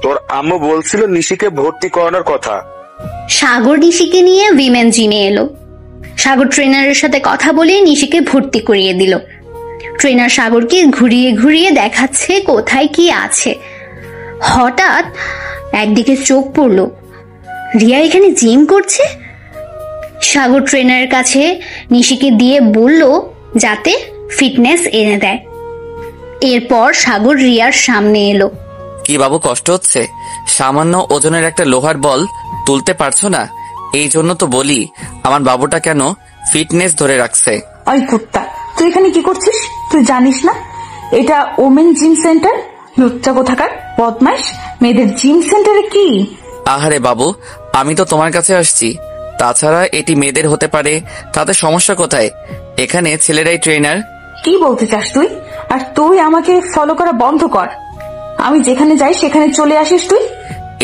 C: তোর আম্মু বলছিল নিশিকে ভর্তি করানোর কথা।
B: সাগর নিশিকে নিয়ে উইমেন জিমে এলো। সাগর ট্রেনারের সাথে কথা বলে নিশিকে ভর্তি করিয়ে দিল। ট্রেনার সাগরকে ঘুরিয়ে ঘুরিয়ে দেখাচ্ছে কোথায় কি আছে। হঠাৎ একদিকে চোখ পড়লো, রিয়া এখানে জিম করছে। সাগর ট্রেনারের কাছে নিশিকে দিয়ে বলল যাতে ফিটনেস এনে দেয়। এরপর সাগর রিয়ার সামনে এলো।
D: কি বাবু, কষ্ট হচ্ছে? সামান্য ওজনের একটা লোহার বল তুলতে পারছো না? এই জন্য তো বলি আমার বাবুটা কেন ফিটনেস ধরে রাখছে।
G: ওই কুত্তা, তুই এখানে কি করছিস? তুই জানিস না এটা ওমেন জিম সেন্টার? লুচ্চা কোথাকার বদমাইশ! মেয়েদের জিম সেন্টারে কি?
D: আহারে বাবু, আমি তো তোমার কাছে আসছি। তাছাড়া এটি মেয়েদের হতে পারে, তাতে সমস্যা কোথায়? এখানে ছেলেরাই ট্রেনার।
G: কি বলতে চাস তুই? আর তুই আমাকে ফলো করা বন্ধ কর। আমি যেখানে যাই সেখানে চলে আসিস তুই।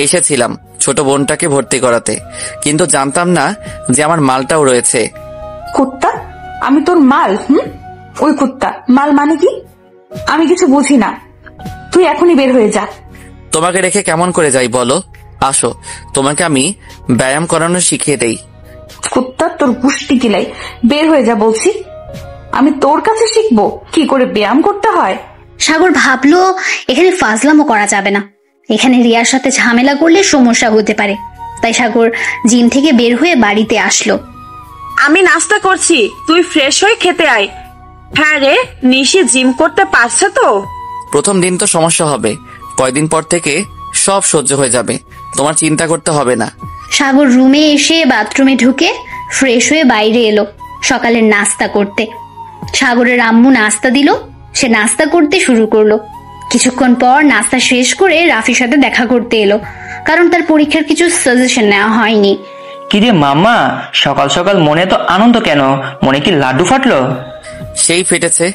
D: এসেছিলাম ছোট বোনটাকে ভর্তি করাতে, কিন্তু জানতাম না যে আমার মালটাও রয়েছে।
G: কুত্তা, আমি তোর মাল? ওই কুত্তা, মাল মানে কি? আমি কিছু বুঝি না। তুই এখনই বের হয়ে যা।
D: তোমাকে রেখে কেমন করে যাই বলো? আসো, তোমাকে আমি ব্যায়াম করানো শিখিয়ে দেই।
G: কুত্তা, তোর গুষ্টি কিলাই, বের হয়ে যা বলছি। আমি তোর কাছে শিখবো কি করে ব্যায়াম করতে হয়?
B: সাগর ভাবলো এখানে ফাজলামো করা যাবে না। এখানে রিয়ার সাথে ঝামেলা করলে সমস্যা হতে পারে। তাই সাগর জিম থেকে বের হয়ে বাড়িতে আসলো।
E: আমি নাস্তা করছি, তুই ফ্রেশ হয়ে খেতে আয়। হ্যাঁ রে, নিশি জিম করতে পারছে তো?
D: প্রথম দিন তো সমস্যা হবে, কয়দিন পর থেকে সব সহ্য হয়ে যাবে। তোমার চিন্তা করতে হবে না।
B: সাগর রুমে এসে বাথরুমে ঢুকে ফ্রেশ হয়ে বাইরে এলো সকালের নাস্তা করতে। সাগরের আম্মু নাস্তা দিল, সে নাস্তা করতে শুরু করলো। কিছুক্ষণ পর নাস্তা শেষ করে রাফির সাথে দেখা করতে এলো, কারণ তার পরীক্ষার কিছু সাজেশন নেওয়া হয়নি।
F: কিরে মামা, সকাল সকাল মনে তো আনন্দ কেন? মনে কি লাড্ডু ফাটলো?
D: সেই ফেটেছে।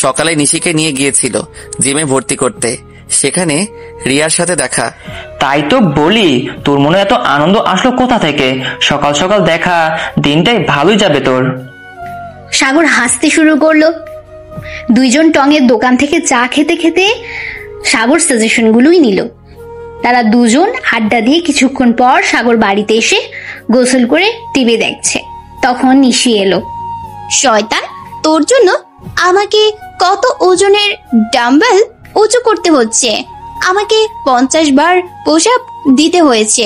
D: সকালে নিশিকে নিয়ে গিয়েছিল জিমে ভর্তি করতে। সেখানে রিয়ার সাথে দেখা।
F: তাই তো বলি, তোর মনে এত আনন্দ আসলো কোথা থেকে? সকাল সকাল দেখা, দিনটাই ভালোই যাবে তোর।
B: সাগর হাসতে শুরু করলো। দুইজন টঙের দোকান থেকে চা খেতে খেতে সাগর সাজেশনগুলোই নিল। তারা দুজন আড্ডা দিয়ে কিছুক্ষণ পর সাগর বাড়িতে এসে গোসল করে টিভি দেখছে। তখন নিশি এলো।
A: শয়তান, তোর জন্য আমাকে কত ওজনের ডাম্বেল উঁচু করতে হচ্ছে, আমাকে 50 বার পোশাক দিতে হয়েছে।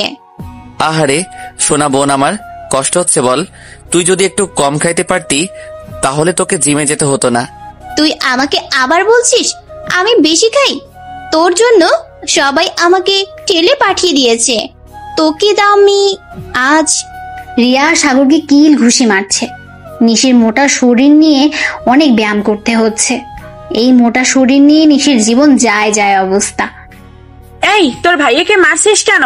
D: আহারে সোনা বোন, আমার কষ্ট হচ্ছে বল। তুই যদি একটু কম খাইতে পারতি তাহলে তোকে জিমে যেতে হতো না।
A: তুই আমাকে আবার বলছিস আমি বেশি খাই? তোর জন্য সবাই আমাকে ঠেলে পাঠিয়ে দিয়েছে, তোকে দামি আজ।
B: রিয়া সাগরকে কিল ঘুষি মারছে। নিশির মোটা শরীর নিয়ে অনেক ব্যায়াম করতে হচ্ছে। এই মোটা শরীর নিয়ে নিশির জীবন যায় যায় অবস্থা।
E: এই, তোর ভাইয়াকে মারছিস কেন?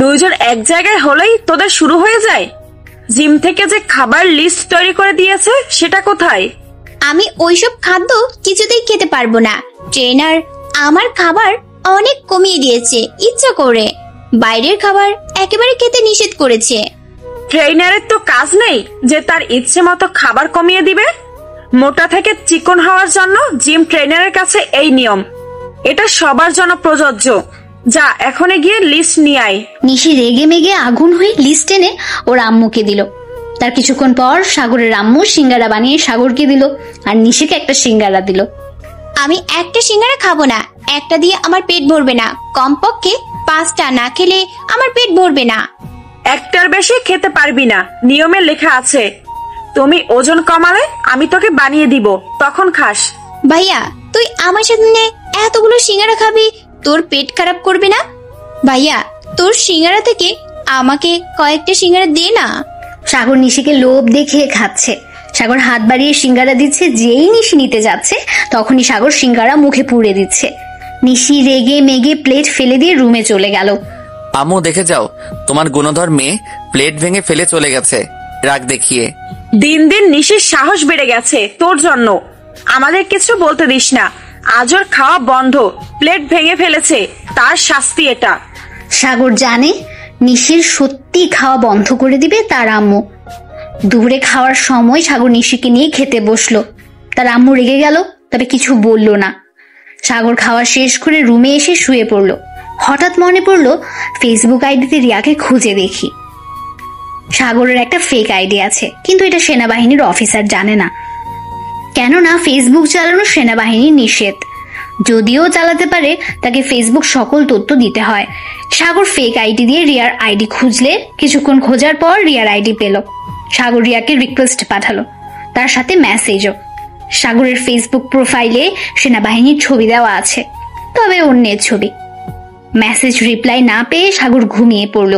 E: দুইজন এক জায়গায় হলেই তোদের শুরু হয়ে যায়। জিম থেকে যে খাবার লিস্ট তৈরি করে দিয়েছে সেটা কোথায়?
A: আমি ওইসব খাদ্য কিছুতেই খেতে পারবো না। ট্রেনার আমার খাবার অনেক কমিয়ে দিয়েছে ইচ্ছা করে। বাইরের খাবার একেবারে খেতে নিষেধ করেছে।
E: ট্রেনারের তো কাজ নেই যে তার ইচ্ছে মতো খাবার কমিয়ে দিবে। মোটা থেকে চিকন হওয়ার জন্য জিম ট্রেনারের কাছে এই নিয়ম। এটা সবার জন্য প্রযোজ্য। যা এখনই গিয়ে লিস্ট নিয়ে আয়।
B: নিশি রেগে মেগে আগুন হয়ে লিস্ট এনে ওর আম্মুকে দিল। তার কিছুক্ষণ পর সাগরের আম্মু সিঙ্গারা বানিয়ে সাগরকে দিল, আর নিশিকে একটা সিঙ্গারা দিল।
A: আমি একটা সিঙ্গারা খাবো না, একটা দিয়ে আমার পেট ভরবে না। কমপক্ষে 5টা না খেলে আমার পেট ভরবে না।
E: একটার বেশি খেতে পারবি না, নিয়মে লেখা আছে। তুমি ওজন কমালে আমি তোকে বানিয়ে দিব, তখন খাস।
A: ভাইয়া, তুই আমার সামনে এতগুলো সিঙ্গারা খাবি, তোর পেট খারাপ করবে না? ভাইয়া, তোর সিঙ্গারা থেকে আমাকে কয়েকটা সিঙ্গারা দে না।
B: সাগর নিশিকে লোভ দেখিয়ে খাচ্ছে। সাগর হাত বাড়িয়ে সিঙ্গারা দিচ্ছে। যেই নিশি নিতে যাচ্ছে তখনই সাগর সিঙ্গারা মুখে পুড়ে দিচ্ছে। নিশি রেগে মেগে প্লেট ফেলে দিয়ে রুমে চলে গেল।
D: আম্মু দেখে যাও, তোমার গুণধর মেয়ে প্লেট ভেঙে ফেলে চলে গেছে রাগ দেখিয়ে।
E: দিন দিন নিশির সাহস বেড়ে গেছে তোর জন্য। আমাদের কিছু বলতে দিস না। আজ ওর খাওয়া বন্ধ, প্লেট ভেঙে ফেলেছে, তার শাস্তি এটা।
B: সাগর জানে নিশির সত্যি খাওয়া বন্ধ করে দিবে তার আম্মু। দুপুরে খাওয়ার সময় সাগর নিশিকে নিয়ে খেতে বসলো। তার আম্মু রেগে গেল, তবে কিছু বলল না। সাগর খাওয়া শেষ করে রুমে এসে শুয়ে পড়লো। হঠাৎ মনে পড়লো ফেসবুক আইডিতে রিয়াকে খুঁজে দেখি। সাগরের একটা ফেক আইডি আছে, কিন্তু এটা সেনাবাহিনীর অফিসার জানে না, কেননা ফেসবুক চালানো সেনাবাহিনীর নিষেধ। যদিও চালাতে পারে, তাকে ফেসবুক সকল তথ্য দিতে হয়। সাগর ফেক আইডি দিয়ে রিয়ার আইডি খুঁজলে কিছুক্ষণ খোঁজার পর রিয়ার আইডি পেল। সাগর রিয়াকে রিকোয়েস্ট পাঠালো, তার সাথে মেসেজও। সাগরের ফেসবুক প্রোফাইলে সেনাবাহিনীর ছবি দেওয়া আছে, তবে অন্যের ছবি। মেসেজ রিপ্লাই না পেয়ে সাগর ঘুমিয়ে পড়ল।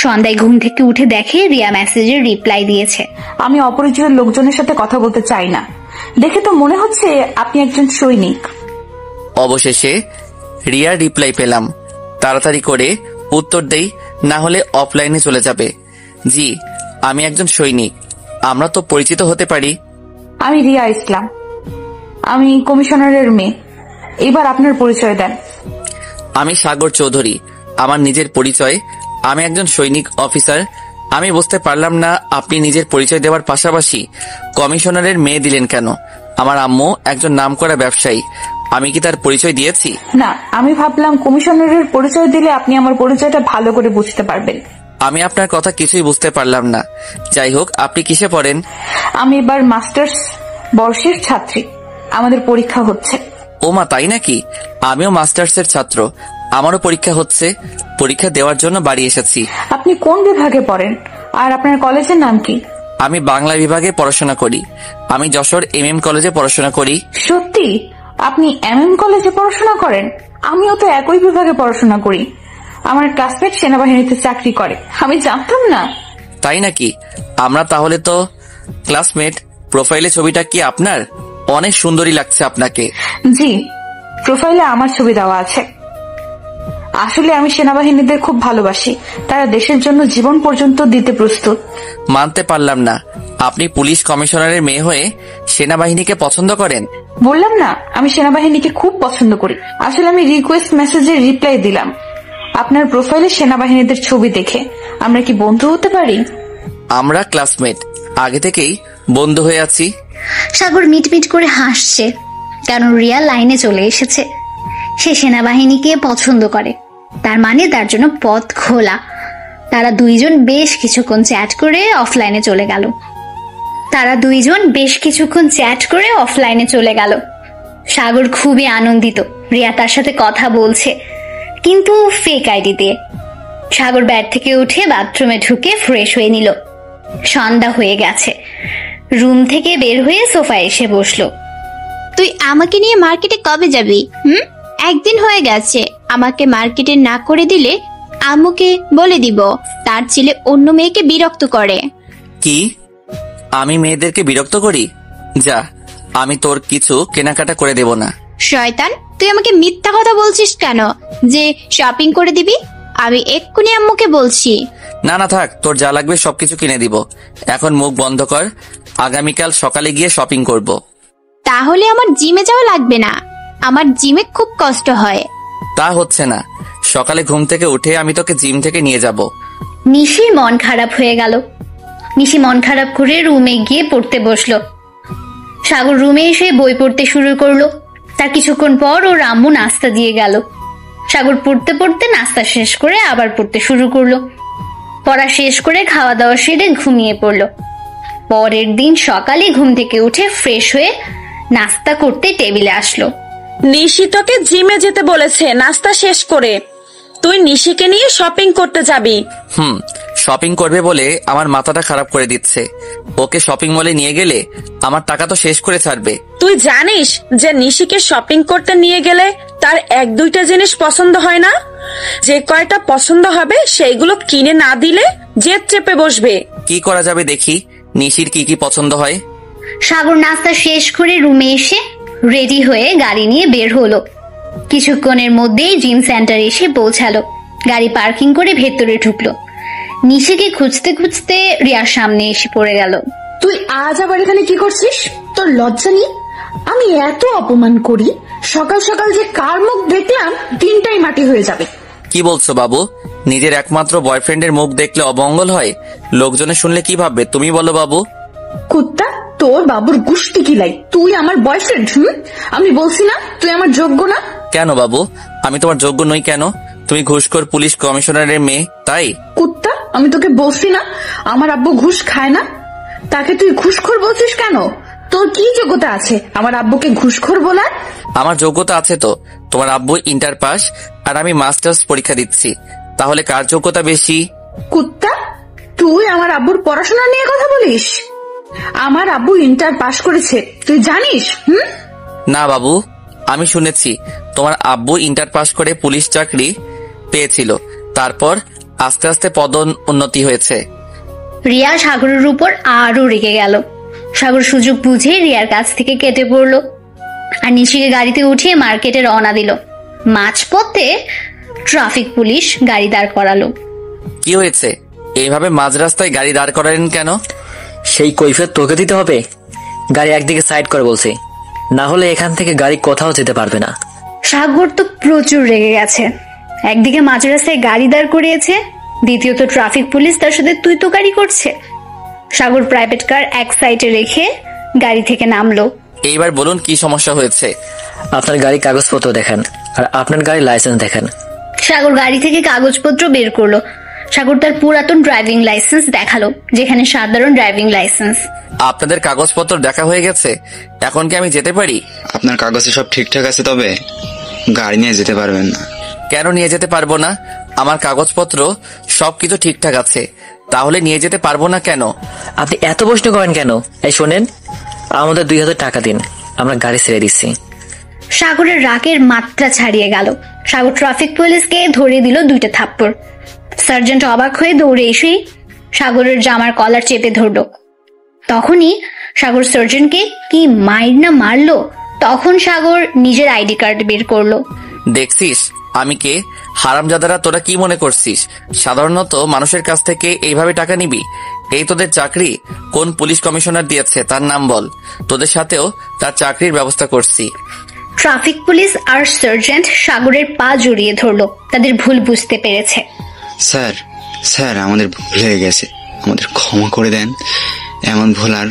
B: সন্ধ্যায় ঘুম থেকে উঠে দেখে রিয়া মেসেজের রিপ্লাই দিয়েছে।
G: আমি অপরিচিত লোকজনের সাথে কথা বলতে চাই না। দেখে তো মনে হচ্ছে আপনি একজন সৈনিক।
D: অবশেষে রিয়া রিপ্লাই পেলাম। তাড়াতাড়ি করে উত্তর দেই, না হলে অফলাইনে চলে যাবে। জি, আমি একজন সৈনিক। আমরা তো পরিচিত হতে পারি।
G: আমি রিয়া ইসলাম, আমি কমিশনারের মেয়ে। এবার আপনার পরিচয় দেন।
D: আমি সাগর চৌধুরী। আমার নিজের পরিচয়, আমি একজন সৈনিক অফিসার। আমি বুঝতে পারলাম না আপনি নিজের পরিচয় দেওয়ার পাশাপাশি কমিশনারের মেয়ে দিলেন কেন? আমার আম্মু একজন নামকরা ব্যবসায়ী, আমি কি তার পরিচয় দিয়েছি?
G: না, আমি ভাবলাম কমিশনারের পরিচয় দিলে আপনি আমার পরিচয়টা ভালো করে বুঝতে পারবেন।
D: আমি আপনার কথা কিছুই বুঝতে পারলাম না। যাই হোক, আপনি কিসে পড়েন?
G: আমি এবার মাস্টার্স বর্ষের ছাত্রী, আমাদের পরীক্ষা হচ্ছে।
D: ও মা, তাই নাকি? আমিও মাস্টার্সের ছাত্র, আমারও পরীক্ষা হচ্ছে। পরীক্ষা দেওয়ার জন্য বাড়ি এসেছি।
G: আপনি কোন বিভাগে পড়েন আর আপনার কলেজের নাম কি?
D: আমি বাংলা বিভাগে পড়াশোনা করি। আমি যশোর MM কলেজে পড়াশোনা করি।
G: সত্যি? আপনি MM কলেজে পড়াশোনা করেন? আমিও তো একই বিভাগে পড়াশোনা করি। আমার ক্লাসমেট সেনাবাহিনীতে চাকরি করে, আমি জানতাম না।
D: তাই নাকি? আমরা তাহলে তো ক্লাসমেট। প্রোফাইলে ছবিটা কি আপনার? অনেক সুন্দরী লাগছে আপনাকে।
G: জি, প্রোফাইলে আমার ছবি দেওয়া আছে। আসলে আমি সেনাবাহিনীদের খুব ভালোবাসি, তারা দেশের জন্য জীবন পর্যন্ত দিতে প্রস্তুত।
D: মানতে পারলাম না, আপনি পুলিশ কমিশনারের মেয়ে হয়ে সেনাবাহিনীকে পছন্দ করেন?
G: বললাম না আমি সেনাবাহিনীকে খুব পছন্দ করি। আসলে আমি রিকোয়েস্ট মেসেজের রিপ্লাই দিলাম আপনার প্রোফাইলে সেনাবাহিনীদের ছবি দেখে। আমরা কি বন্ধু হতে পারি?
D: আমরা ক্লাসমেট, আগে থেকেই বন্ধু হয়ে আছি।
B: সাগর মিটমিট করে হাসছে, কারণ রিয়া লাইনে চলে এসেছে। সে সেনাবাহিনীকে পছন্দ করে, তার মানে তার জন্য পথ খোলা। তারা দুইজন বেশ কিছুক্ষণ চ্যাট করে অফলাইনে চলে গেল। সাগর খুবই আনন্দিত রিয়া তার সাথে কথা বলছে, কিন্তু ফেক আইডি দিয়ে। সাগর বেড থেকে উঠে বাথরুমে ঢুকে ফ্রেশ হয়ে নিল। সন্ধ্যা হয়ে গেছে। রুম থেকে বের হয়ে সোফায় এসে বসলো।
A: তুই আমাকে নিয়ে মার্কেটে কবে যাবি? একদিন হয়ে গেছে। আমাকে মার্কেটে না করে দিলে আম্মুকে বলে দিব তার ছেলে অন্য মেয়েকে বিরক্ত করে।
D: কি? আমি মেয়েদেরকে বিরক্ত করি? যা, আমি তোর কিছু কেনাকাটা করে দেব না।
A: শয়তান, তুই আমাকে মিথ্যা কথা বলছিস কেন যে শপিং করে দিবি? আমি এক্ষুনি আম্মুকে বলছি।
D: না না থাক, তোর যা লাগবে সবকিছু কিনে দিব। এখন মুখ বন্ধ কর, আগামীকাল সকালে গিয়ে শপিং করব।
A: তাহলে আমার জিমে যাওয়া লাগবে না, আমার জিমে খুব কষ্ট হয়।
D: তা হচ্ছে না, সকালে ঘুম থেকে উঠে আমি তোকে জিম থেকে নিয়ে যাব।
B: নিশির মন খারাপ হয়ে গেল। নিশি মন খারাপ করে রুমে গিয়ে পড়তে বসলো। সাগর রুমে এসে বই পড়তে শুরু করলো। তার কিছুক্ষণ পর ওর আম্মু নাস্তা দিয়ে গেল। সাগর পড়তে পড়তে নাস্তা শেষ করে আবার পড়তে শুরু করলো। পড়া শেষ করে খাওয়া দাওয়া সেরে ঘুমিয়ে পড়লো। পরের দিন সকালে ঘুম থেকে উঠে ফ্রেশ হয়ে নাস্তা করতে টেবিলে আসলো।
E: নিশি তোকে জিমে যেতে বলেছে নাস্তা শেষ করে। তুই নিশিকে নিয়ে শপিং করতে যাবি?
D: শপিং করবে বলে আমার মাথাটা খারাপ করে দিচ্ছে। ওকে শপিং মলে নিয়ে গেলে আমার টাকা তো শেষ করে ছাড়বে।
E: তুই জানিস যে নিশিকে শপিং করতে নিয়ে গেলে তার এক দুইটা জিনিস পছন্দ হয় না। যে কয়টা পছন্দ হবে সেইগুলো কিনে না দিলে জেদ চেপে বসবে।
D: কি করা যাবে দেখি, নিশির কি কি পছন্দ হয়।
B: সাগর নাস্তা শেষ করে রুমে এসে রেডি হয়ে গাড়ি নিয়ে বের হলো। কিছুক্ষণের মধ্যেই জিম সেন্টার এসে পৌঁছালো। গাড়ি পার্কিং করে ভেতরে ঢুকলো। নিশিকে খুঁজতে খুঁজতে রিয়ার সামনে এসে পড়ে গেল।
G: তুই আজ আবার এখানে কি করছিস? তোর লজ্জা নেই? আমি এত অপমান করি, সকাল সকাল যে কার মুখ দেখলাম দিনটাই মাটি হয়ে যাবে।
D: কি বলছো বাবু? নিজের একমাত্র বয়ফ্রেন্ডের মুখ দেখলে অমঙ্গল হয়? লোকজনে শুনলে কি ভাববে তুমি বলো বাবু?
G: কুত্তা, তোর বাবুর গুষ্টি কিলাই। তুই আমার বয়ফ্রেন্ড? আমি বলছি না তুই আমার যোগ্য না?
D: কেন বাবু, আমি তোমার যোগ্য নই কেন? তুমি ঘুষখোর পুলিশ কমিশনারের মেয়ে, তাই?
G: কুত্তা, আমি তোকে বলছি না আমার আব্বু ঘুষ খায় না? তাকে তুই ঘুষখোর বলছিস কেন? তোর কি যোগ্যতা আছে আমার আব্বুকে ঘুষখোর বলার?
D: আমার যোগ্যতা আছে তো। তোমার আব্বু ইন্টার পাস আর আমি মাস্টার্স পরীক্ষা দিচ্ছি, তাহলে কার যোগ্যতা বেশি?
G: কুত্তা, তুই আমার আব্বুর পড়াশোনা নিয়ে কথা বলিস? আমার আব্বু ইন্টার পাস করেছে, তুই জানিস?
D: না বাবু, আমি শুনেছি তোমার আব্বু ইন্টার পাস করে পুলিশ চাকরি পেয়েছিল, তারপর আস্তে আস্তে পদোন্নতি হয়েছে।
B: রিয়া সাগরের উপর আরো রেগে গেল। সাগর সুযোগ বুঝে রিয়ার কাছ থেকে কেটে পড়লো আর নিশিকে গাড়িতে উঠিয়ে মার্কেটে রওনা দিল। মাঝপথে ট্রাফিক পুলিশ গাড়ি দাঁড় করালো।
D: কি হয়েছে? এইভাবে মাঝ রাস্তায় গাড়ি দাঁড় করালেন কেন?
I: সেই কৈফিয়ত তোকে দিতে হবে। গাড়ি একদিকে সাইড করে বলছি, না হলে এখান থেকে গাড়ি কোথাও যেতে পারবে না।
B: সাগর তো প্রচুর রেগে গেছে। একদিকে মাঝ রাস্তায় গাড়ি দাঁড় করিয়েছে, দ্বিতীয়ত ট্রাফিক পুলিশ তার সাথে তুই তো গাড়ি করছে। সাগর প্রাইভেট কার এক সাইডে রেখে গাড়ি থেকে নামলো।
D: এইবার বলুন কি সমস্যা হয়েছে?
I: আপনার গাড়ির কাগজপত্র দেখান আর আপনার গাড়ির লাইসেন্স দেখান।
B: সাগর গাড়ি থেকে কাগজপত্র বের করলো। সাগর তার পুরাতন ড্রাইভিং লাইসেন্স দেখালো, যেখানে সাধারণ ড্রাইভিং লাইসেন্স।
D: আপনাদের কাগজপত্র দেখা হয়ে গেছে, এখন কি আমি যেতে পারি?
J: আপনার কাগজে সব ঠিকঠাক আছে, তবে গাড়ি নিয়ে যেতে পারবেন না।
D: কেন নিয়ে যেতে পারবো না? আমার কাগজপত্র সবকিছু ঠিকঠাক আছে, তাহলে নিয়ে যেতে পারবো না কেন?
I: আপনি এত প্রশ্ন করেন কেন? এই শোনেন, আমাদের 2000 টাকা দিন, আমরা গাড়ি ছেড়ে দিচ্ছি।
B: সাগরের রাগের মাত্রা ছাড়িয়ে গেল। সাগর ট্রাফিক পুলিশকে ধরিয়ে দিল 2টা থাপ্পড়। সার্জেন্ট অবাক হয়ে দৌড়ে এসেই সাগরের জামার কলার চেপে ধরলো। তখনই সাগর সার্জেন্টকে কি মাইর না মারলো। তখন সাগর নিজের আইডি কার্ড বের করলো।
D: দেখছিস আমি কে? হারামজাদারা তোরা কি মনে করছিস সাধারণত মানুষের কাছ থেকে এইভাবে টাকা নিবি? এই তোদের চাকরি কোন পুলিশ কমিশনার দিয়েছে তার নাম বল, তোদের সাথেও তার চাকরির ব্যবস্থা করছি।
B: ট্রাফিক পুলিশ আর সার্জেন্ট সাগরের পা জড়িয়ে ধরলো, তাদের ভুল বুঝতে পেরেছে।
J: স্যার স্যার আমাদের ভুল হয়ে গেছে, আমাদের ক্ষমা করে দেন, এমন ভুল আর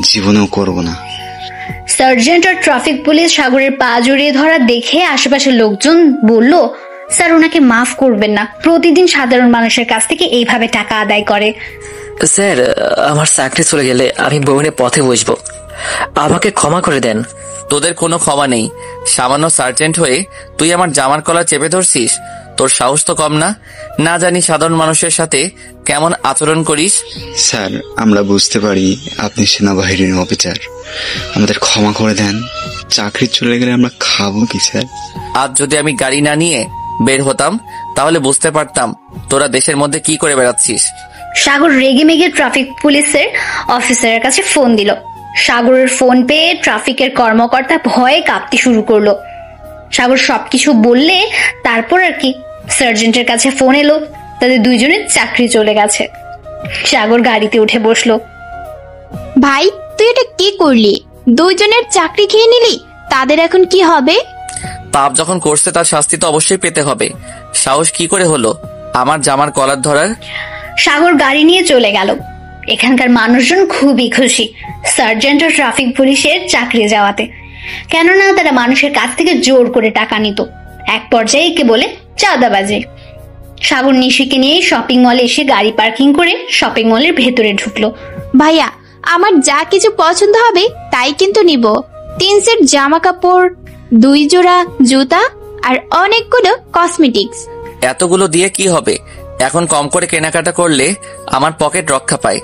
J: জীবনেও করব না।
B: সার্জেন্ট আর ট্রাফিক পুলিশ সাগরের পা জড়িয়ে ধরা দেখে আশেপাশের লোকজন বলল, স্যার ওনাকে মাফ করবেন না, প্রতিদিন সাধারণ মানুষের কাছ থেকে এইভাবে টাকা আদায় করে।
I: স্যার আমার চাকরি চলে গেলে আমি বউনের পথে বসবো, আমাকে ক্ষমা করে দেন।
D: তোদের কোনো ক্ষমা নেই। সামান্য সার্জেন্ট হয়ে তুই আমার জামার কলা চেপে ধরছিস? তোর সাহস তো কম না? না জানি সাধারণ মানুষের সাথে কেমন আচরণ করিস।
J: স্যার আমরা বুঝতে পারি আপনি সেনাবাহিনীর অফিসার, আমাদের ক্ষমা করে দেন, চাকরি চলে গেলে আমরা খাবো কি স্যার?
D: আজ যদি আমি গাড়ি না নিয়ে বের হতাম তাহলে বুঝতে পারতাম তোরা দেশের মধ্যে কি করে বেড়াচ্ছিস।
B: সাগর রেগে মেগে ট্রাফিক পুলিশের অফিসারের কাছে ফোন দিল। সাগরের ফোন পেয়ে ট্রাফিকের কর্মকর্তা ভয়ে কাঁপতে শুরু করলো। সাগর সবকিছু বললে তারপর আর কি সার্জেন্টের কাছে ফোন এলো, তাদের দুইজনের চাকরি চলে গেছে। সাগর গাড়িতে উঠে বসলো।
A: ভাই তুই এটা কি করলি? দুইজনের চাকরি খেয়ে নিলি, তাদের এখন কি হবে?
D: পাপ যখন করছে তার শাস্তি তো অবশ্যই পেতে হবে। সাহস কি করে হলো আমার জামার কলার ধরার?
B: সাগর গাড়ি নিয়ে চলে গেল। এখানকার মানুষজন খুবই খুশি সার্জেন্ট ও ট্রাফিক পুলিশের চাকরি যাওয়াতে, কেননা তারা মানুষের কাছ থেকে জোর করে টাকা নিত, এক পর্যায়ে একে বলে চাঁদাবাজি। সাগর নিশিকে নিয়ে শপিং মলে এসে গাড়ি পার্কিং করে শপিং মলের ভেতরে ঢুকলো।
A: ভাইয়া আমার যা কিছু পছন্দ হবে তাই কিন্তু নিব। 3 সেট জামা কাপড়, 2 জোড়া জুতা আর অনেকগুলো কসমেটিক্স।
D: এতগুলো দিয়ে কি হবে? এখন কম করে কেনাকাটা করলে আমার পকেট রক্ষা পায়।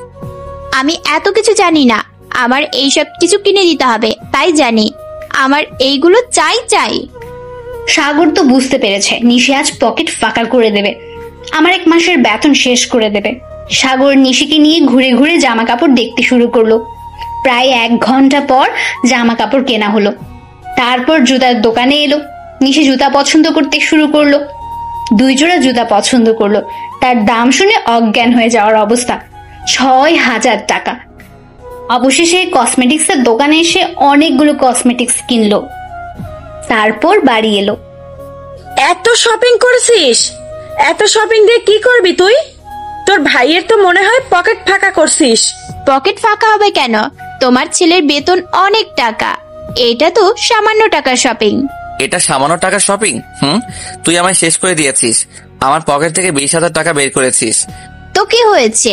A: আমি এত কিছু জানি না, আমার এইসব কিছু কিনে দিতে হবে তাই জানি। আমার এইগুলো চাই চাই।
B: সাগর তো বুঝতে পেরেছে নিশি আজ পকেট ফাঁকা করে দেবে, আমার 1 মাসের বেতন শেষ করে দেবে। সাগর নিশিকে নিয়ে ঘুরে ঘুরে জামা কাপড় দেখতে শুরু করলো। প্রায় 1 ঘন্টা পর জামা কাপড় কেনা হলো। তারপর জুতার দোকানে এলো। নিশি জুতা পছন্দ করতে শুরু করলো। 2 জোড়া জুতা পছন্দ করলো। তার দাম শুনে অজ্ঞান হয়ে যাওয়ার অবস্থা, 6000 টাকা। অবশেষে কসমেটিক্সের দোকানে এসে অনেকগুলো কসমেটিক্স কিনলো। তারপর বাড়ি এলো।
E: এত শপিং করেছিস? এত শপিং দিয়ে কি করবি তুই? তোর ভাইয়ের তো মনে হয় পকেট ফাঁকা করছিস।
A: পকেট ফাঁকা হবে কেন? তোমার ছেলের বেতন অনেক টাকা, এটা তো সামান্য টাকার শপিং।
D: এটা সামান্য টাকার শপিং? তুই আমায় শেষ করে দিয়েছিস। আমার পকেট থেকে 20,000 টাকা বের করেছিস।
A: তো কি হয়েছে?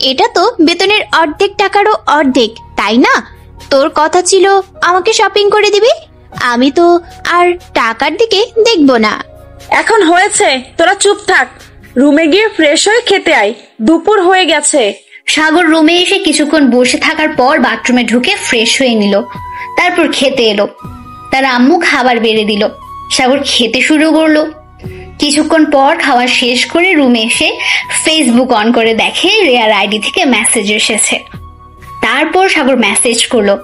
A: এটা তো বেতনের অর্ধেক টাকারও অর্ধেক, তাই না? তোর কথা ছিল আমাকে শপিং করে দিবি, আমি তো আর টাকার দিকে দেখবো না।
E: এখন হয়েছে, তোরা চুপ থাক। রুমে গিয়ে ফ্রেশ হয়ে খেতে আয়, দুপুর হয়ে গেছে।
B: সাগর রুমে এসে কিছুক্ষণ বসে থাকার পর বাথরুমে ঢুকে ফ্রেশ হয়ে নিল। তারপর খেতে এলো। তার আম্মু খাবার বেড়ে দিল। সাগর খেতে শুরু করলো। কিছুক্ষণ পর খাওয়া শেষ করে রুমে এসে ফেসবুক অন করে দেখে রেয়ার আইডি থেকে মেসেজ এসেছে। তারপর সাগর মেসেজ করলো।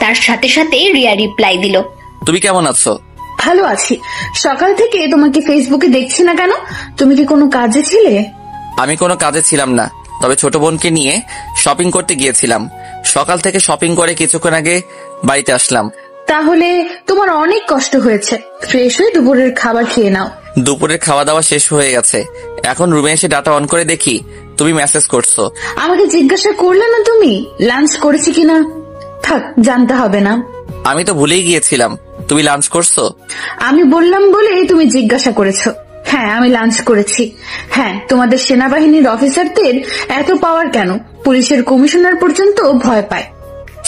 B: তার সাথে সাথে রিয়া রিপ্লাই দিল,
D: তুমি কেমন আছো?
G: ভালো আছি। সকাল থেকে তোমাকে ফেসবুকে দেখছি না কেন? তুমি কি কোনো কাজে ছিলে?
D: আমি কোনো কাজে ছিলাম না, তবে ছোট বোনকে নিয়ে শপিং করতে গিয়েছিলাম। সকাল থেকে শপিং করে কিছুক্ষণ আগে বাড়িতে আসলাম।
G: তাহলে তোমার অনেক কষ্ট হয়েছে। ফ্রেশ হয়ে দুপুরের খাবার খেয়ে নাও।
D: দুপুরের খাওয়া দাওয়া শেষ হয়ে গেছে। এখন রুমে এসে ডাটা অন করে দেখি তুমি মেসেজ করছো।
G: আমাকে জিজ্ঞাসা করলে না তুমি লাঞ্চ করেছি কিনা? থাক, জানতে হবে না।
D: আমি তো ভুলেই গিয়েছিলাম তুমি লাঞ্চ করছো।
G: আমি বললাম বলে তুমি জিজ্ঞাসা করেছো। হ্যাঁ আমি লাঞ্চ করেছি। হ্যাঁ, তোমাদের সেনাবাহিনীর অফিসারদের এত পাওয়ার কেন? পুলিশের কমিশনার পর্যন্ত ভয় পায়।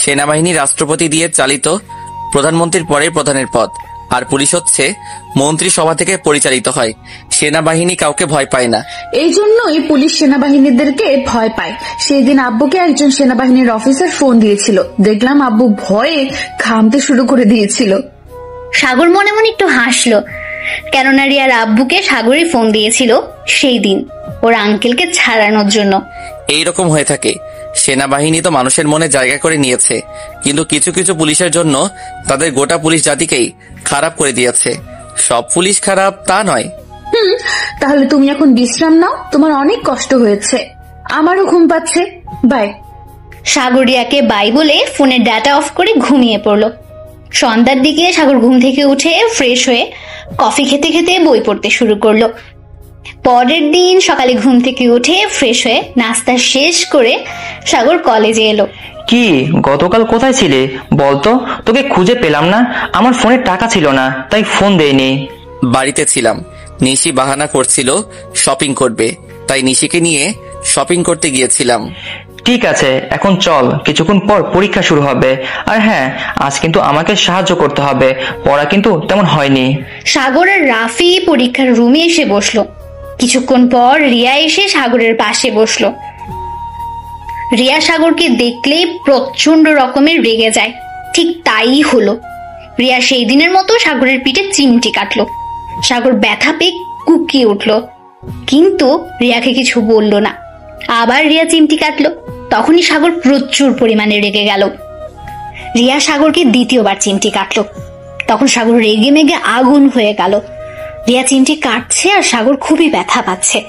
D: সেনাবাহিনী রাষ্ট্রপতি দিয়ে চালিত, প্রধানমন্ত্রীর পরে প্রধানের পদ, আর পুলিশ হচ্ছে মন্ত্রিসভা থেকে পরিচালিত হয়। সেনাবাহিনী কাউকে ভয় পায় না।
G: এই জন্যই পুলিশ সেনাবাহিনীদেরকে ভয় পায়। সেই দিন আব্বুকে একজন সেনাবাহিনীর অফিসার ফোন দিয়েছিল, দেখলাম আব্বু ভয়ে ঘামতে শুরু করে দিয়েছিল।
B: সাগর মনে মনে একটু হাসলো, কেননা রিয়ার আব্বুকে সাগরই ফোন দিয়েছিল সেই দিন ওর আঙ্কেলকে ছাড়ানোর জন্য।
D: এইরকম হয়ে থাকে। সেনাবাহিনী তো মানুষের মনে জায়গা করে নিয়েছে, কিন্তু কিছু কিছু পুলিশের জন্য তাদের গোটা পুলিশ জাতিকেই খারাপ করে দিয়েছে। সব পুলিশ খারাপ তা নয়।
G: তাহলে তুমি এখন বিশ্রাম নাও, তোমার অনেক কষ্ট হয়েছে। আমারও ঘুম পাচ্ছে, বাই।
B: সাগর রিয়াকে বাই বলে ফোনের ডাটা অফ করে ঘুমিয়ে পড়লো। সন্ধ্যার দিকে সাগর ঘুম থেকে উঠে ফ্রেশ হয়ে কফি খেতে খেতে বই পড়তে শুরু করলো। পরের দিন সকালে ঘুম থেকে উঠে ফ্রেশ হয়ে নাস্তা শেষ করে সাগর কলেজে এলো।
F: কি গতকাল কোথায় ছিলে বলতো? তোকে খুঁজে পেলাম না, আমার ফোনে টাকা ছিল না তাই ফোন দেইনি।
D: বাড়িতে ছিলাম। নিশি বাহানা করছিল শপিং করবে, তাই নিশিকে নিয়ে শপিং করতে গিয়েছিলাম।
F: ঠিক আছে, এখন চল, কিছুক্ষণ পর পরীক্ষা শুরু হবে। আর হ্যাঁ, আজ কিন্তু আমাকে সাহায্য করতে হবে, পড়া কিন্তু তেমন হয়নি।
B: সাগর আর রাফি পরীক্ষার রুমে এসে বসলো। কিছুক্ষণ পর রিয়া এসে সাগরের পাশে বসলো। রিয়া সাগরকে দেখলেই প্রচন্ড রকমের রেগে যায়। ঠিক তাই হলো। রিয়া সেই দিনের মতো সাগরের পিঠে চিমটি কাটলো। সাগর ব্যথা পেয়ে কুকিয়ে উঠলো, কিন্তু রিয়াকে কিছু বললো না। আবার রিয়া চিমটি কাটলো, তখনই সাগর প্রচুর পরিমাণে রেগে গেল। রিয়া সাগরকে দ্বিতীয়বার চিমটি কাটলো, তখন সাগর রেগে মেগে আগুন হয়ে গেল। রিয়া চিমটি কাটছে আর সাগর খুবই ব্যথা পাচ্ছে।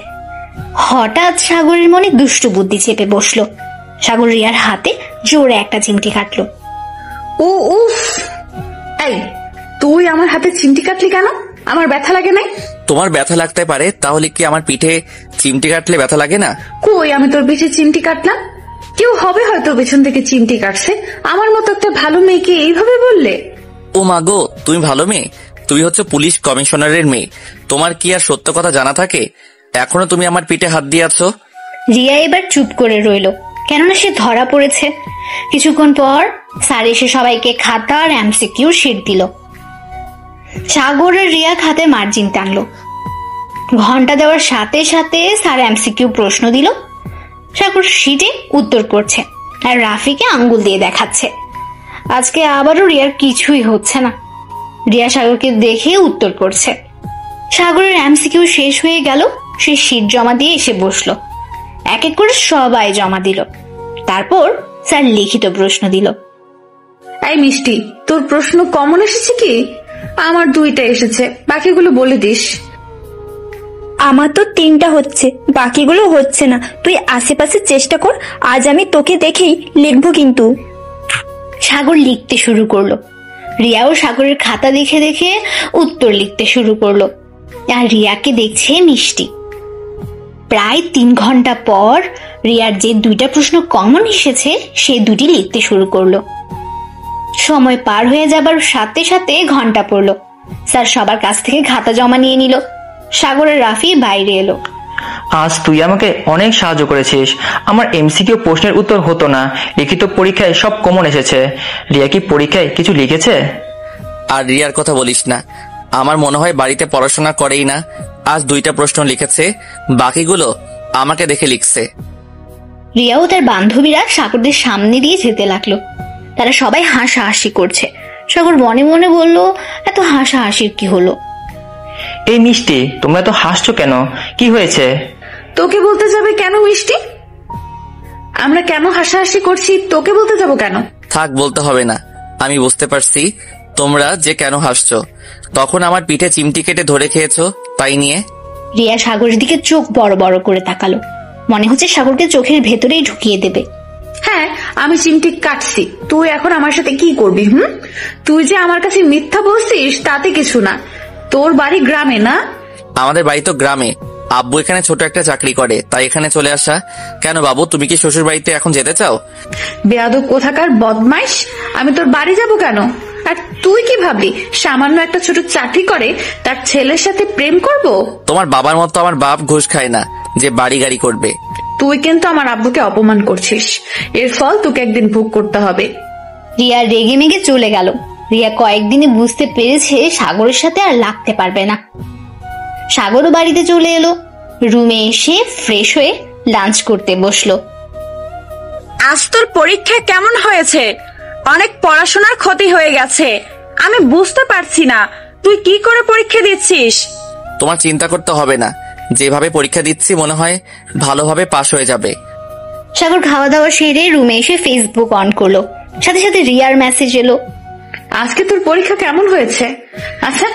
B: হঠাৎ সাগরের মনে দুষ্টু বুদ্ধি চেপে বসলো। সাগর রিয়ার হাতে জোরে একটা চিমটি কাটলো।
G: ও উফ, এই তুই আমার হাতে চিমটি কাটলি কেন? আমার ব্যথা লাগে নাই?
D: তোমার ব্যথা লাগতে পারে, তাহলে কি আমার পিঠে চিমটি কাটলে ব্যথা লাগে না?
G: কই আমি তোর পিঠে চিমটি কাটলাম? কেউ হবে হয়তো পেছন থেকে চিমটি কাটছে। আমার মতো একটা ভালো মেয়েকে এইভাবে বললে?
D: ও মা গো, তুমি ভালো মেয়ে? তুমি হচ্ছে পুলিশ কমিশনারের মেয়ে, তোমার কি আর সত্য কথা জানা থাকে? এখনো তুমি আমার পিঠে হাত দিয়ে আছো।
B: রিয়া এবার চুপ করে রইল, কেননা সে ধরা পড়েছে। কিছুক্ষণ পর স্যার এসে সবাইকে খাতা আর এমসিকিউ শিট দিল। সাগর আর রিয়া খাতে মার্জিন টানলো। ঘন্টা দেওয়ার সাথে সাথে স্যার এমসিকিউ প্রশ্ন দিল। সাগর শিটে উত্তর করছে আর রাফিকে আঙ্গুল দিয়ে দেখাচ্ছে। আজকে আবারও রিয়ার কিছুই হচ্ছে না। রিয়া সাগরকে দেখে উত্তর করছে। সাগরের এমসিকিউ শেষ হয়ে গেল। সে শিট জমা দিয়ে এসে বসলো। এক এক করে সবাই জমা দিল। তারপর স্যার লিখিত প্রশ্ন দিল।
G: এই মিষ্টি, তোর প্রশ্ন কমন এসেছে কি? আমার 2টা এসেছে, বাকিগুলো বলে দিস।
K: আমার তো 3টা হচ্ছে, বাকিগুলো হচ্ছে না। তুই আশেপাশে চেষ্টা কর, আজ আমি তোকে দেখেই লিখবো কিন্তু।
B: সাগর লিখতে শুরু করলো। রিয়াও সাগরের খাতা দেখে দেখে উত্তর লিখতে শুরু করলো। আর রিয়াকে দেখছে মিষ্টি। প্রায় 3 ঘন্টা পর রিয়ার যে 2টা প্রশ্ন কমন এসেছে সে 2টি লিখতে শুরু করলো। সময় পার হয়ে যাবার সাথে সাথে ঘন্টা পড়লো। স্যার সবার কাছ থেকে খাতা জমা নিয়ে নিল। সাগর আর রাফি বাইরে এলো।
F: আজ তুই আমাকে অনেক সাহায্য করেছিস। আমার এমসিকিউ প্রশ্নের উত্তর হতো না, লিখিত পরীক্ষায় সব কমন এসেছে। রিয়া কি পরীক্ষায় কিছু লিখেছে?
D: আর রিয়ার কথা বলিস না, আমার মনে হয় বাড়িতে পড়াশোনা করেই না। আজ 2টা প্রশ্ন লিখেছে, বাকিগুলো আমাকে দেখে লিখছে।
B: রিয়া ও তার বান্ধবীরা সাগরদের সামনে দিয়ে যেতে লাগলো। তারা সবাই হাসাহাসি করছে। সাগর মনে মনে বলল, এত হাসাহাসির কি হলো?
F: এই মিষ্টি, তোমরা তো হাসছো কেন? কি হয়েছে?
G: তোকে বলতে যাবে কেন মিষ্টি? আমরা কেন হাসাহাসি করছি তোকে বলতে যাব কেন?
D: থাক, বলতে হবে না, আমি বুঝতে পারছি তোমরা যে কেন হাসছো। তখন আমার পিঠে চিমটি কেটে ধরে খেয়েছো, তাই নিয়ে।
B: রিয়া সাগরের দিকে চোখ বড় বড় করে তাকালো। মনে হচ্ছে সাগরকে চোখের ভেতরেই ঢুকিয়ে দেবে।
G: হ্যাঁ, আমি চিমটি কাটছি, তুই এখন আমার সাথে কি করবি? তুই যে আমার কাছে মিথ্যা বলছিস তাতে কিছু না। তোর বাড়ি গ্রামে না?
D: আমাদের বাড়ি তো গ্রামে, আব্বু এখানে ছোট একটা চাকরি করে, তাই এখানে চলে আসা। কেন বাবু, তুমি কি শ্বশুর বাড়িতে এখন যেতে চাও?
G: বেয়াদব কোথাকার বদমাইশ, আমি তোর বাড়ি যাব কেন? আর তুই কি ভাবলি সামান্য একটা ছোট চাকরি করে তার ছেলের সাথে প্রেম করব?
D: তোমার বাবার মতো আমার বাপ ঘুষ খায় না যে বাড়ি গাড়ি করবে।
G: তুই কিন্তু আমার আব্বুকে অপমান করছিস, এর ফল তোকে একদিন ভোগ করতে হবে।
B: রিয়া রেগে মেগে চলে গেল। রিয়া কয়েকদিনে বুঝতে পেরেছে সাগরের সাথে আর লাগতে পারবে না। সাগরও বাড়িতে চলে এলো। রুমে এসে ফ্রেশ হয়ে লাঞ্চ করতে বসলো।
E: আজ তোর পরীক্ষা কেমন হয়েছে? অনেক পড়াশোনার ক্ষতি হয়ে গেছে। আমি বুঝতে পারছি না তুই কি করে পরীক্ষা দিচ্ছিস।
D: তোমার চিন্তা করতে হবে না, যেভাবে পরীক্ষা দিচ্ছি মনে হয় ভালোভাবে পাশ হয়ে যাবে।
B: সাগর খাওয়া দাওয়া সেরে রুমে এসে ফেসবুক অন করলো। সাথে সাথে রিয়ার মেসেজ এলো।
G: আজকে তোর পরীক্ষা কেমন হয়েছে? আচ্ছা,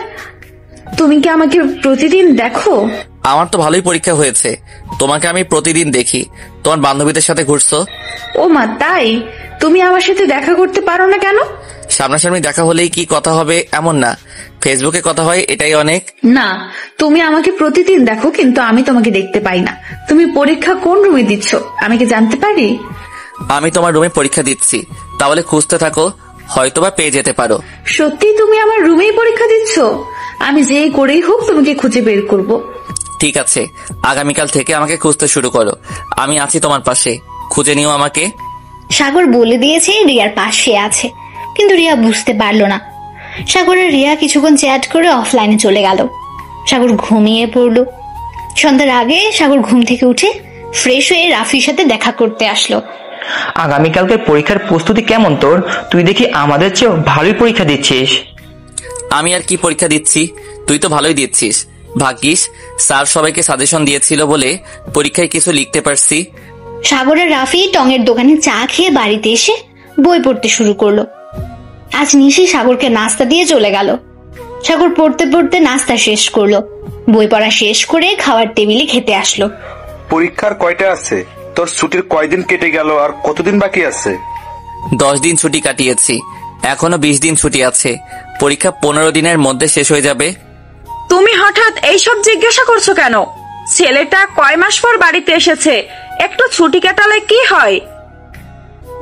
G: তুমি কি আমাকে প্রতিদিন দেখো?
D: আমার তো ভালোই পরীক্ষা হয়েছে, তোমাকে আমি প্রতিদিন দেখি। তোমার বান্ধবীদের সাথে ঘুরছো।
G: ও মা, তাই? তুমি আমার সাথে দেখা করতে পারো না কেন?
D: সামনাসামনি দেখা হলেই কি কথা হবে এমন না, ফেসবুকে কথা হয়, এটাই অনেক।
G: না, তুমি আমাকে প্রতিদিন দেখো, কিন্তু আমি তোমাকে দেখতে পাই না। তুমি পরীক্ষা কোন রুমে দিচ্ছ আমি কি জানতে পারি?
D: আমি তোমার রুমে পরীক্ষা দিচ্ছি, তাহলে খুঁজতে থাকো, হয়তোবা পেয়ে যেতে পারো।
G: সত্যি তুমি আমার রুমেই পরীক্ষা দিচ্ছ? আমি যেই করেই হোক তোমাকে খুঁজে বের করব।
D: ঠিক আছে, আগামীকাল থেকে আমাকে খুঁজতে শুরু করো, আমি আছি তোমার পাশে, খুঁজে নিও আমাকে।
B: সাগর বলে দিয়েছে রিয়ার পাশে আছে, কিন্তু রিয়া বুঝতে পারলো না। সাগরের রিয়া কিছুক্ষণ চ্যাট করে অফলাইনে চলে গেল। সাগর ঘুমিয়ে পড়ল। সন্ধ্যার আগে সাগর ঘুম থেকে উঠে ফ্রেশ হয়ে রাফির সাথে দেখা করতে আসলো।
F: আগামীকালকে পরীক্ষার প্রস্তুতি কেমন তোর? তুই দেখি আমাদের চেয়েও ভালোই পরীক্ষা দিচ্ছিস।
D: আমি আর কি পরীক্ষা দিচ্ছি, তুই তো ভালোই দিচ্ছিস। ভাগ্যিস স্যার সবাইকে সাজেশন দিয়েছিল বলে পরীক্ষায় কিছু লিখতে পারছি।
B: সাগরের রাফি টঙের দোকানে চা খেয়ে বাড়িতে এসে বই পড়তে শুরু করলো। আজ নিশি সাগরকে নাস্তা দিয়ে চলে গেল। সাগর পড়তে পড়তে নাস্তা শেষ করলো, বই পড়া শেষ করে খাওয়ার টেবিলে খেতে আসলো।
C: পরীক্ষার কয়টা আছে? তোর ছুটির কয়দিন কেটে গেল আর কতদিন বাকি আছে?
D: 10 দিন ছুটি কাটিয়েছি, এখনো 20 দিন ছুটি আছে। পরীক্ষা 15 দিনের মধ্যে শেষ হয়ে যাবে।
E: তুমি হঠাৎ এইসব জিজ্ঞাসা করছো কেন? ছেলেটা কয় মাস পর বাড়িতে এসেছে, একটু ছুটি কাটালে কি হয়?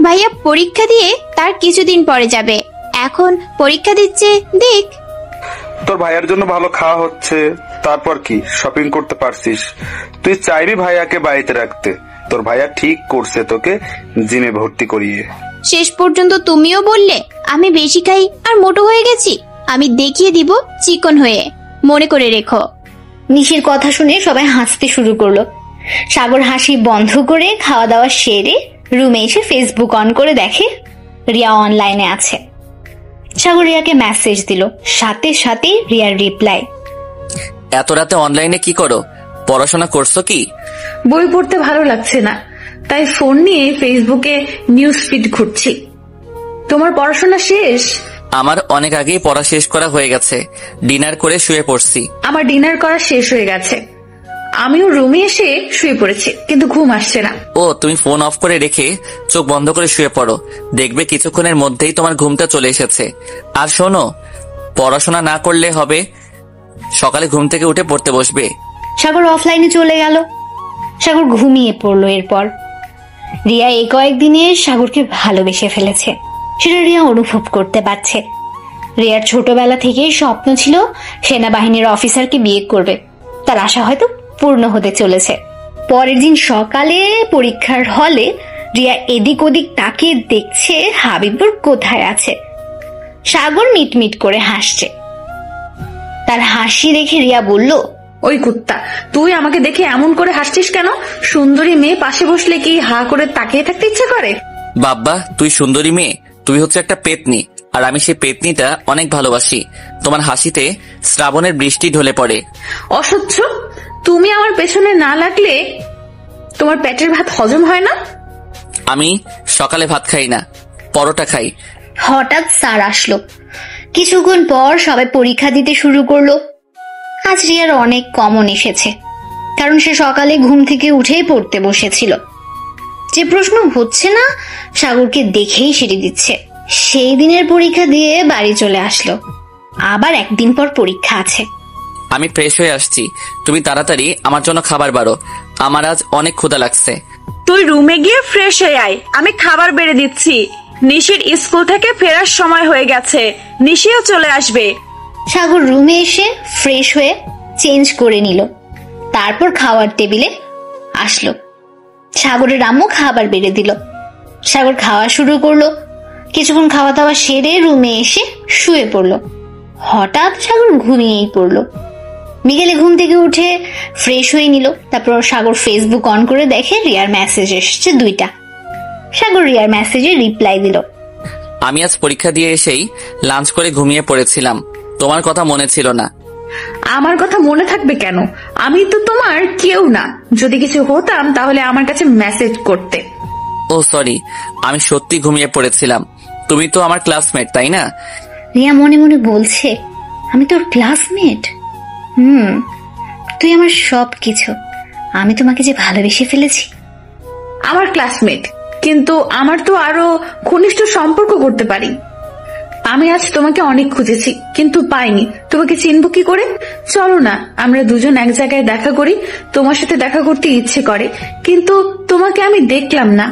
A: ভাইয়া পরীক্ষা দিয়ে তার কিছুদিন পরে যাবে, এখন পরীক্ষা দিচ্ছে দেখ।
C: তোর ভাইয়ার জন্য ভালো খাওয়া হচ্ছে, তারপর কি শপিং করতে পারছিস। তুই চাইবি ভাইয়াকে বাড়িতে রাখতে, তোর ভাইয়া ঠিক করছে তোকে জিমে ভর্তি করিয়ে।
A: শেষ পর্যন্ত তুমিও বললে আমি বেশি খাই আর মোটো হয়ে গেছি। আমি দেখিয়ে দিব চিকন হয়ে, মনে করে রেখো।
B: নিশির কথা শুনে সবাই হাসতে শুরু করলো। সাগর হাসি বন্ধ করে খাওয়া দাওয়া সেরে রুমে এসে ফেসবুক অন করে দেখে রিয়া অনলাইনে আছে। সাগর রিয়াকে মেসেজ দিল, সাথে সাথে রিয়ার রিপ্লাই।
D: এত রাতে অনলাইনে কি করো? পড়াশোনা করছো কি?
G: বই পড়তে ভালো লাগছে না, তাই ফোন নিয়ে ফেসবুকে নিউজ ফিড ঘুরছি। তোমার পড়াশোনা শেষ?
D: আমার অনেক আগেই পড়া শেষ করা হয়ে গেছে, ডিনার করে শুয়ে পড়ছি।
G: আমার ডিনার করা শেষ হয়ে গেছে, আমিও রুমে এসে শুয়ে পড়েছি, কিন্তু ঘুম আসছে না।
D: ও, তুমি ফোন অফ করে রেখে চোখ বন্ধ করে শুয়ে পড়ো, দেখবে কিছুক্ষণের মধ্যেই তোমার ঘুমটা চলে এসেছে। আর শোনো, পড়াশোনা না করলে হবে, সকালে ঘুম থেকে উঠে পড়তে বসবে।
B: সাগর অফলাইনে চলে গেল। সাগর ঘুমিয়ে পড়লো। এরপর রিয়া এই কয়েকদিনে সাগরকে ভালোবেসে ফেলেছে, সেটা রিয়া অনুভব করতে পারছে। রিয়ার ছোটবেলা থেকেই স্বপ্ন ছিল সেনাবাহিনীর অফিসারকে বিয়ে করবে, তার আশা হয়তো পূর্ণ হতে চলেছে। পরের দিন সকালে পরীক্ষার হলে রিয়া এদিক ওদিক তাকিয়ে দেখছে হাবিবুর কোথায় আছে। সাগর মিটমিট করে হাসছে। তার হাসি দেখে রিয়া বলল,
G: ওই কুত্তা, তুই আমাকে দেখে এমন করে হাসছিস কেন? সুন্দরী মেয়ে পাশে বসলে কি হা করে তাকিয়ে থাকতে ইচ্ছে করে?
D: বাব্বা, তুই সুন্দরী মেয়ে, তুই হচ্ছে একটা পেতনি, আর আমি সেই পেতনিটা অনেক ভালোবাসি। তোমার হাসিতে শ্রাবণের বৃষ্টি ঢলে পড়ে।
G: অসহ্য, তুমি আমার পেছনে না লাগলে তোমার পেটের ভাত হজম হয় না?
D: আমি সকালে ভাত খাই না, পরোটা খাই।
B: হঠাৎ স্যার আসলো। কিছুক্ষণ পর সবাই পরীক্ষা দিতে শুরু করলো। আজ রিয়ার অনেক কমন এসেছে, কারণ সে সকালে ঘুম থেকে উঠেই পড়তে বসেছিল। যে প্রশ্ন হচ্ছে না সাগরকে দেখেই সেটি দিচ্ছে। সেই দিনের পরীক্ষা দিয়ে বাড়ি চলে আসলো। আবার একদিন পর পরীক্ষা আছে।
D: আমি ফ্রেশ হয়ে আসছি, তুমি তাড়াতাড়ি আমার জন্য খাবার বাড়ো, আমার আজ অনেক ক্ষুধা লাগছে।
E: তুই রুমে গিয়ে ফ্রেশ হয়ে আয়, আমি খাবার বেড়ে দিচ্ছি। নিশির স্কুল থেকে ফেরার সময় হয়ে গেছে, নিশিও চলে আসবে।
B: সাগর রুমে এসে ফ্রেশ হয়ে চেঞ্জ করে নিল, তারপর খাওয়ার টেবিলে আসলো। সাগরের আম্মু খাবার বেড়ে দিল। সাগর খাওয়া শুরু করলো। কিছুক্ষণ খাওয়া দাওয়া সেরে রুমে এসে শুয়ে পড়লো। হঠাৎ সাগর ঘুমিয়েই পড়লো। বিকেলে ঘুম থেকে উঠে ফ্রেশ হয়ে নিল। তারপর সাগর ফেসবুক অন করে দেখে রিয়ার মেসেজ এসেছে 2টা। সাগর রিয়ার মেসেজে রিপ্লাই দিল,
D: আমি আজ পরীক্ষা দিয়ে এসেই লাঞ্চ করে ঘুমিয়ে পড়েছিলাম, তোমার কথা মনে ছিল না।
G: আমার কথা মনে থাকবে কেন? আমি তো তোমার কেউ না, যদি কিছু হতাম তাহলে আমার কাছে মেসেজ করতে।
D: ও সরি, আমি সত্যি ঘুমিয়ে পড়েছিলাম। তুমি তো আমার ক্লাসমেট, তাই না?
B: রিয়া মনে মনে বলছে, আমি তোর ক্লাসমেট? তুই আমার সব কিছু। আমি তোমাকে যে ভালোবেসে ফেলেছি।
G: আমার ক্লাসমেট, কিন্তু আমার তো আরো ঘনিষ্ঠ সম্পর্ক করতে পারি। আমি আজ তোমাকে অনেক খুঁজেছি কিন্তু পাইনি। তোমাকে চিনব কি করে? চলো না আমরা দুজন এক জায়গায় দেখা করি। তোমার সাথে দেখা করতে ইচ্ছে করে, কিন্তু তোমাকে আমি দেখলাম না।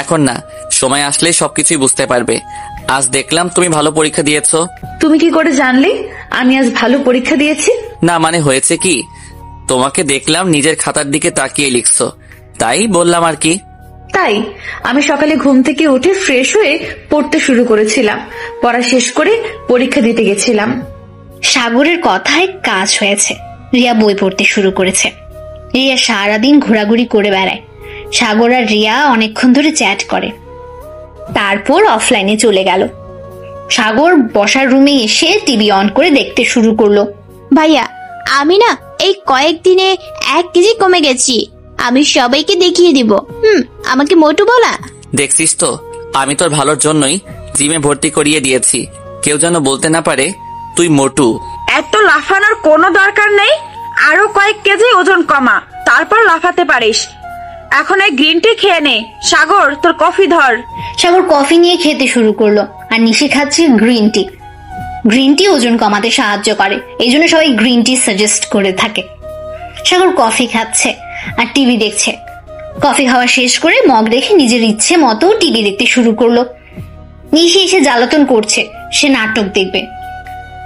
D: এখন না, সময় আসলেই সবকিছুই বুঝতে পারবে। আজ দেখলাম তুমি ভালো পরীক্ষা দিয়েছো।
G: তুমি কি করে জানলে আমি আজ ভালো পরীক্ষা দিয়েছি?
D: না মানে হয়েছে কি, তোমাকে দেখলাম নিজের খাতার দিকে তাকিয়ে লিখছো, তাই বললাম আর কি।
G: তাই আমি সকালে ঘুম থেকে উঠে ফ্রেশ হয়ে পড়তে শুরু করেছিলাম। পড়া শেষ করে পরীক্ষা দিতে গেছিলাম।
B: সাগরের কথায় কাজ হয়েছে। রিয়া বই পড়তে শুরু করেছে। রিয়া সারাদিন ঘোরাঘুরি করে বেড়ায়। সাগর আর রিয়া অনেকক্ষণ ধরে চ্যাট করে, তারপর অফলাইনে চলে গেল। সাগর বসার রুমে এসে টিভি অন করে দেখতে শুরু করলো।
A: ভাইয়া, আমি না এই কয়েকদিনে 1 কেজি কমে গেছি। আমি সবাইকে দেখিয়ে দিব। আমাকে মোটু বলা।
D: দেখছিস তো, আমি তোর ভালোর জন্যই জিমে ভর্তি করিয়ে দিয়েছি, কেউ যেন বলতে না পারে তুই মোটু।
E: এত লাফানোর কোনো দরকার নেই। আরো কয়েক কেজি ওজন কমা, তারপর লাফাতে পারিস। এখন এই গ্রিন টি খেয়ে নে। সাগর, তোর কফি ধর।
B: সাগর কফি নিয়ে খেতে শুরু করলো, আর নিশি খাচ্ছে গ্রিন টি। গ্রিন টি ওজন কমাতে সাহায্য করে, এই জন্য সবাই গ্রিন টি সাজেস্ট করে থাকে। সাগর কফি খাচ্ছে আর টিভি দেখছে। কফি খাওয়া শেষ করে মগ রেখে নিজের ইচ্ছে মতো টিভি দেখতে শুরু করলো। নিশি এসে জ্বালাতন করছে, সে নাটক দেখবে,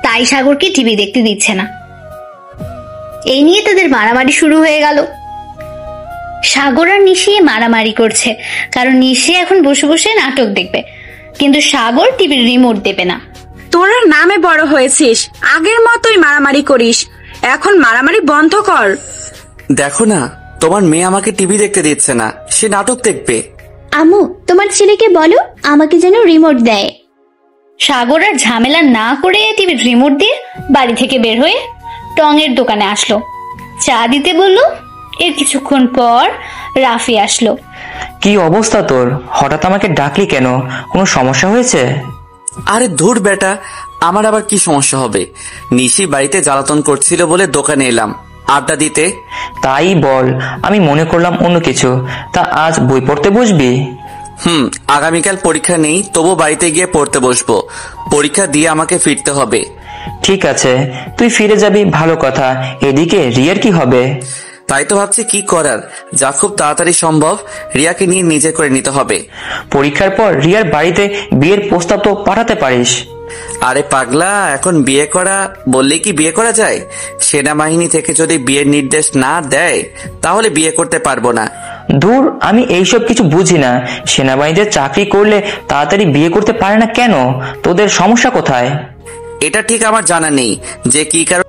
B: তাই সাগরকে টিভি দেখতে দিচ্ছে না। এই নিয়ে তাদের মারামারি শুরু হয়ে গেল। সাগর আর নিশি মারামারি করছে, কারণ নিশি এখন বসে বসে নাটক দেখবে, কিন্তু সাগর টিভির রিমোট দেবে না।
E: তোরা নামে বড় হয়েছিস, আগের মতোই মারামারি করিস। এখন মারামারি বন্ধ কর।
D: দেখো না, তোমার মেয়ে আমাকে টিভি দেখতে দিচ্ছে না, সে নাটক দেখবে।
A: আম্মু, তোমার ছেলেকে বলো আমাকে যেন রিমোট দেয়।
B: সাগর আর ঝামেলা না করে টিভির রিমোট দিয়ে বাড়ি থেকে বের হয়ে টঙের দোকানে আসলো। চা দিতে বললো। এর কিছুক্ষণ পর রাফি আসলো।
F: কি অবস্থা তোর? হঠাৎ আমাকে ডাকলি কেন? কোনো সমস্যা হয়েছে?
D: আরে ধুর বেটা, আমার আবার কি সমস্যা হবে? নিশি বাড়িতে জ্বালাতন করছিল বলে দোকানে এলাম আড্ডা দিতে।
F: তাই বল, আমি মনে করলাম অন্য কিছু। তা আজ বই পড়তে বসবি?
D: আগামীকাল পরীক্ষা নেই, তবু বাড়িতে গিয়ে পড়তে বসবো। পরীক্ষা দিয়ে আমাকে ফিরতে হবে।
F: ঠিক আছে, তুই ফিরে যাবি, ভালো কথা। এদিকে রিয়ার কি হবে?
D: তাই তো ভাবছি কি করার। যা খুব তাড়াতাড়ি সম্ভব রিয়াকে নিয়ে নিজে করে নিতে হবে।
F: পরীক্ষার পর রিয়ার বাড়িতে বিয়ের প্রস্তাব তো পাঠাতে পারিস।
D: আরে পাগলা, এখন বিয়ে করা বললে কি বিয়ে করা যায়? সেনাবাহিনী থেকে যদি বিয়ের নির্দেশ না দেয় তাহলে বিয়ে করতে পারবো না।
F: দূর, আমি এইসব কিছু বুঝি না। সেনাবাহিনীতে চাকরি করলে তাড়াতাড়ি বিয়ে করতে পারে না কেন? তোদের সমস্যা কোথায়?
D: এটা ঠিক আমার জানা নেই যে কি কারণ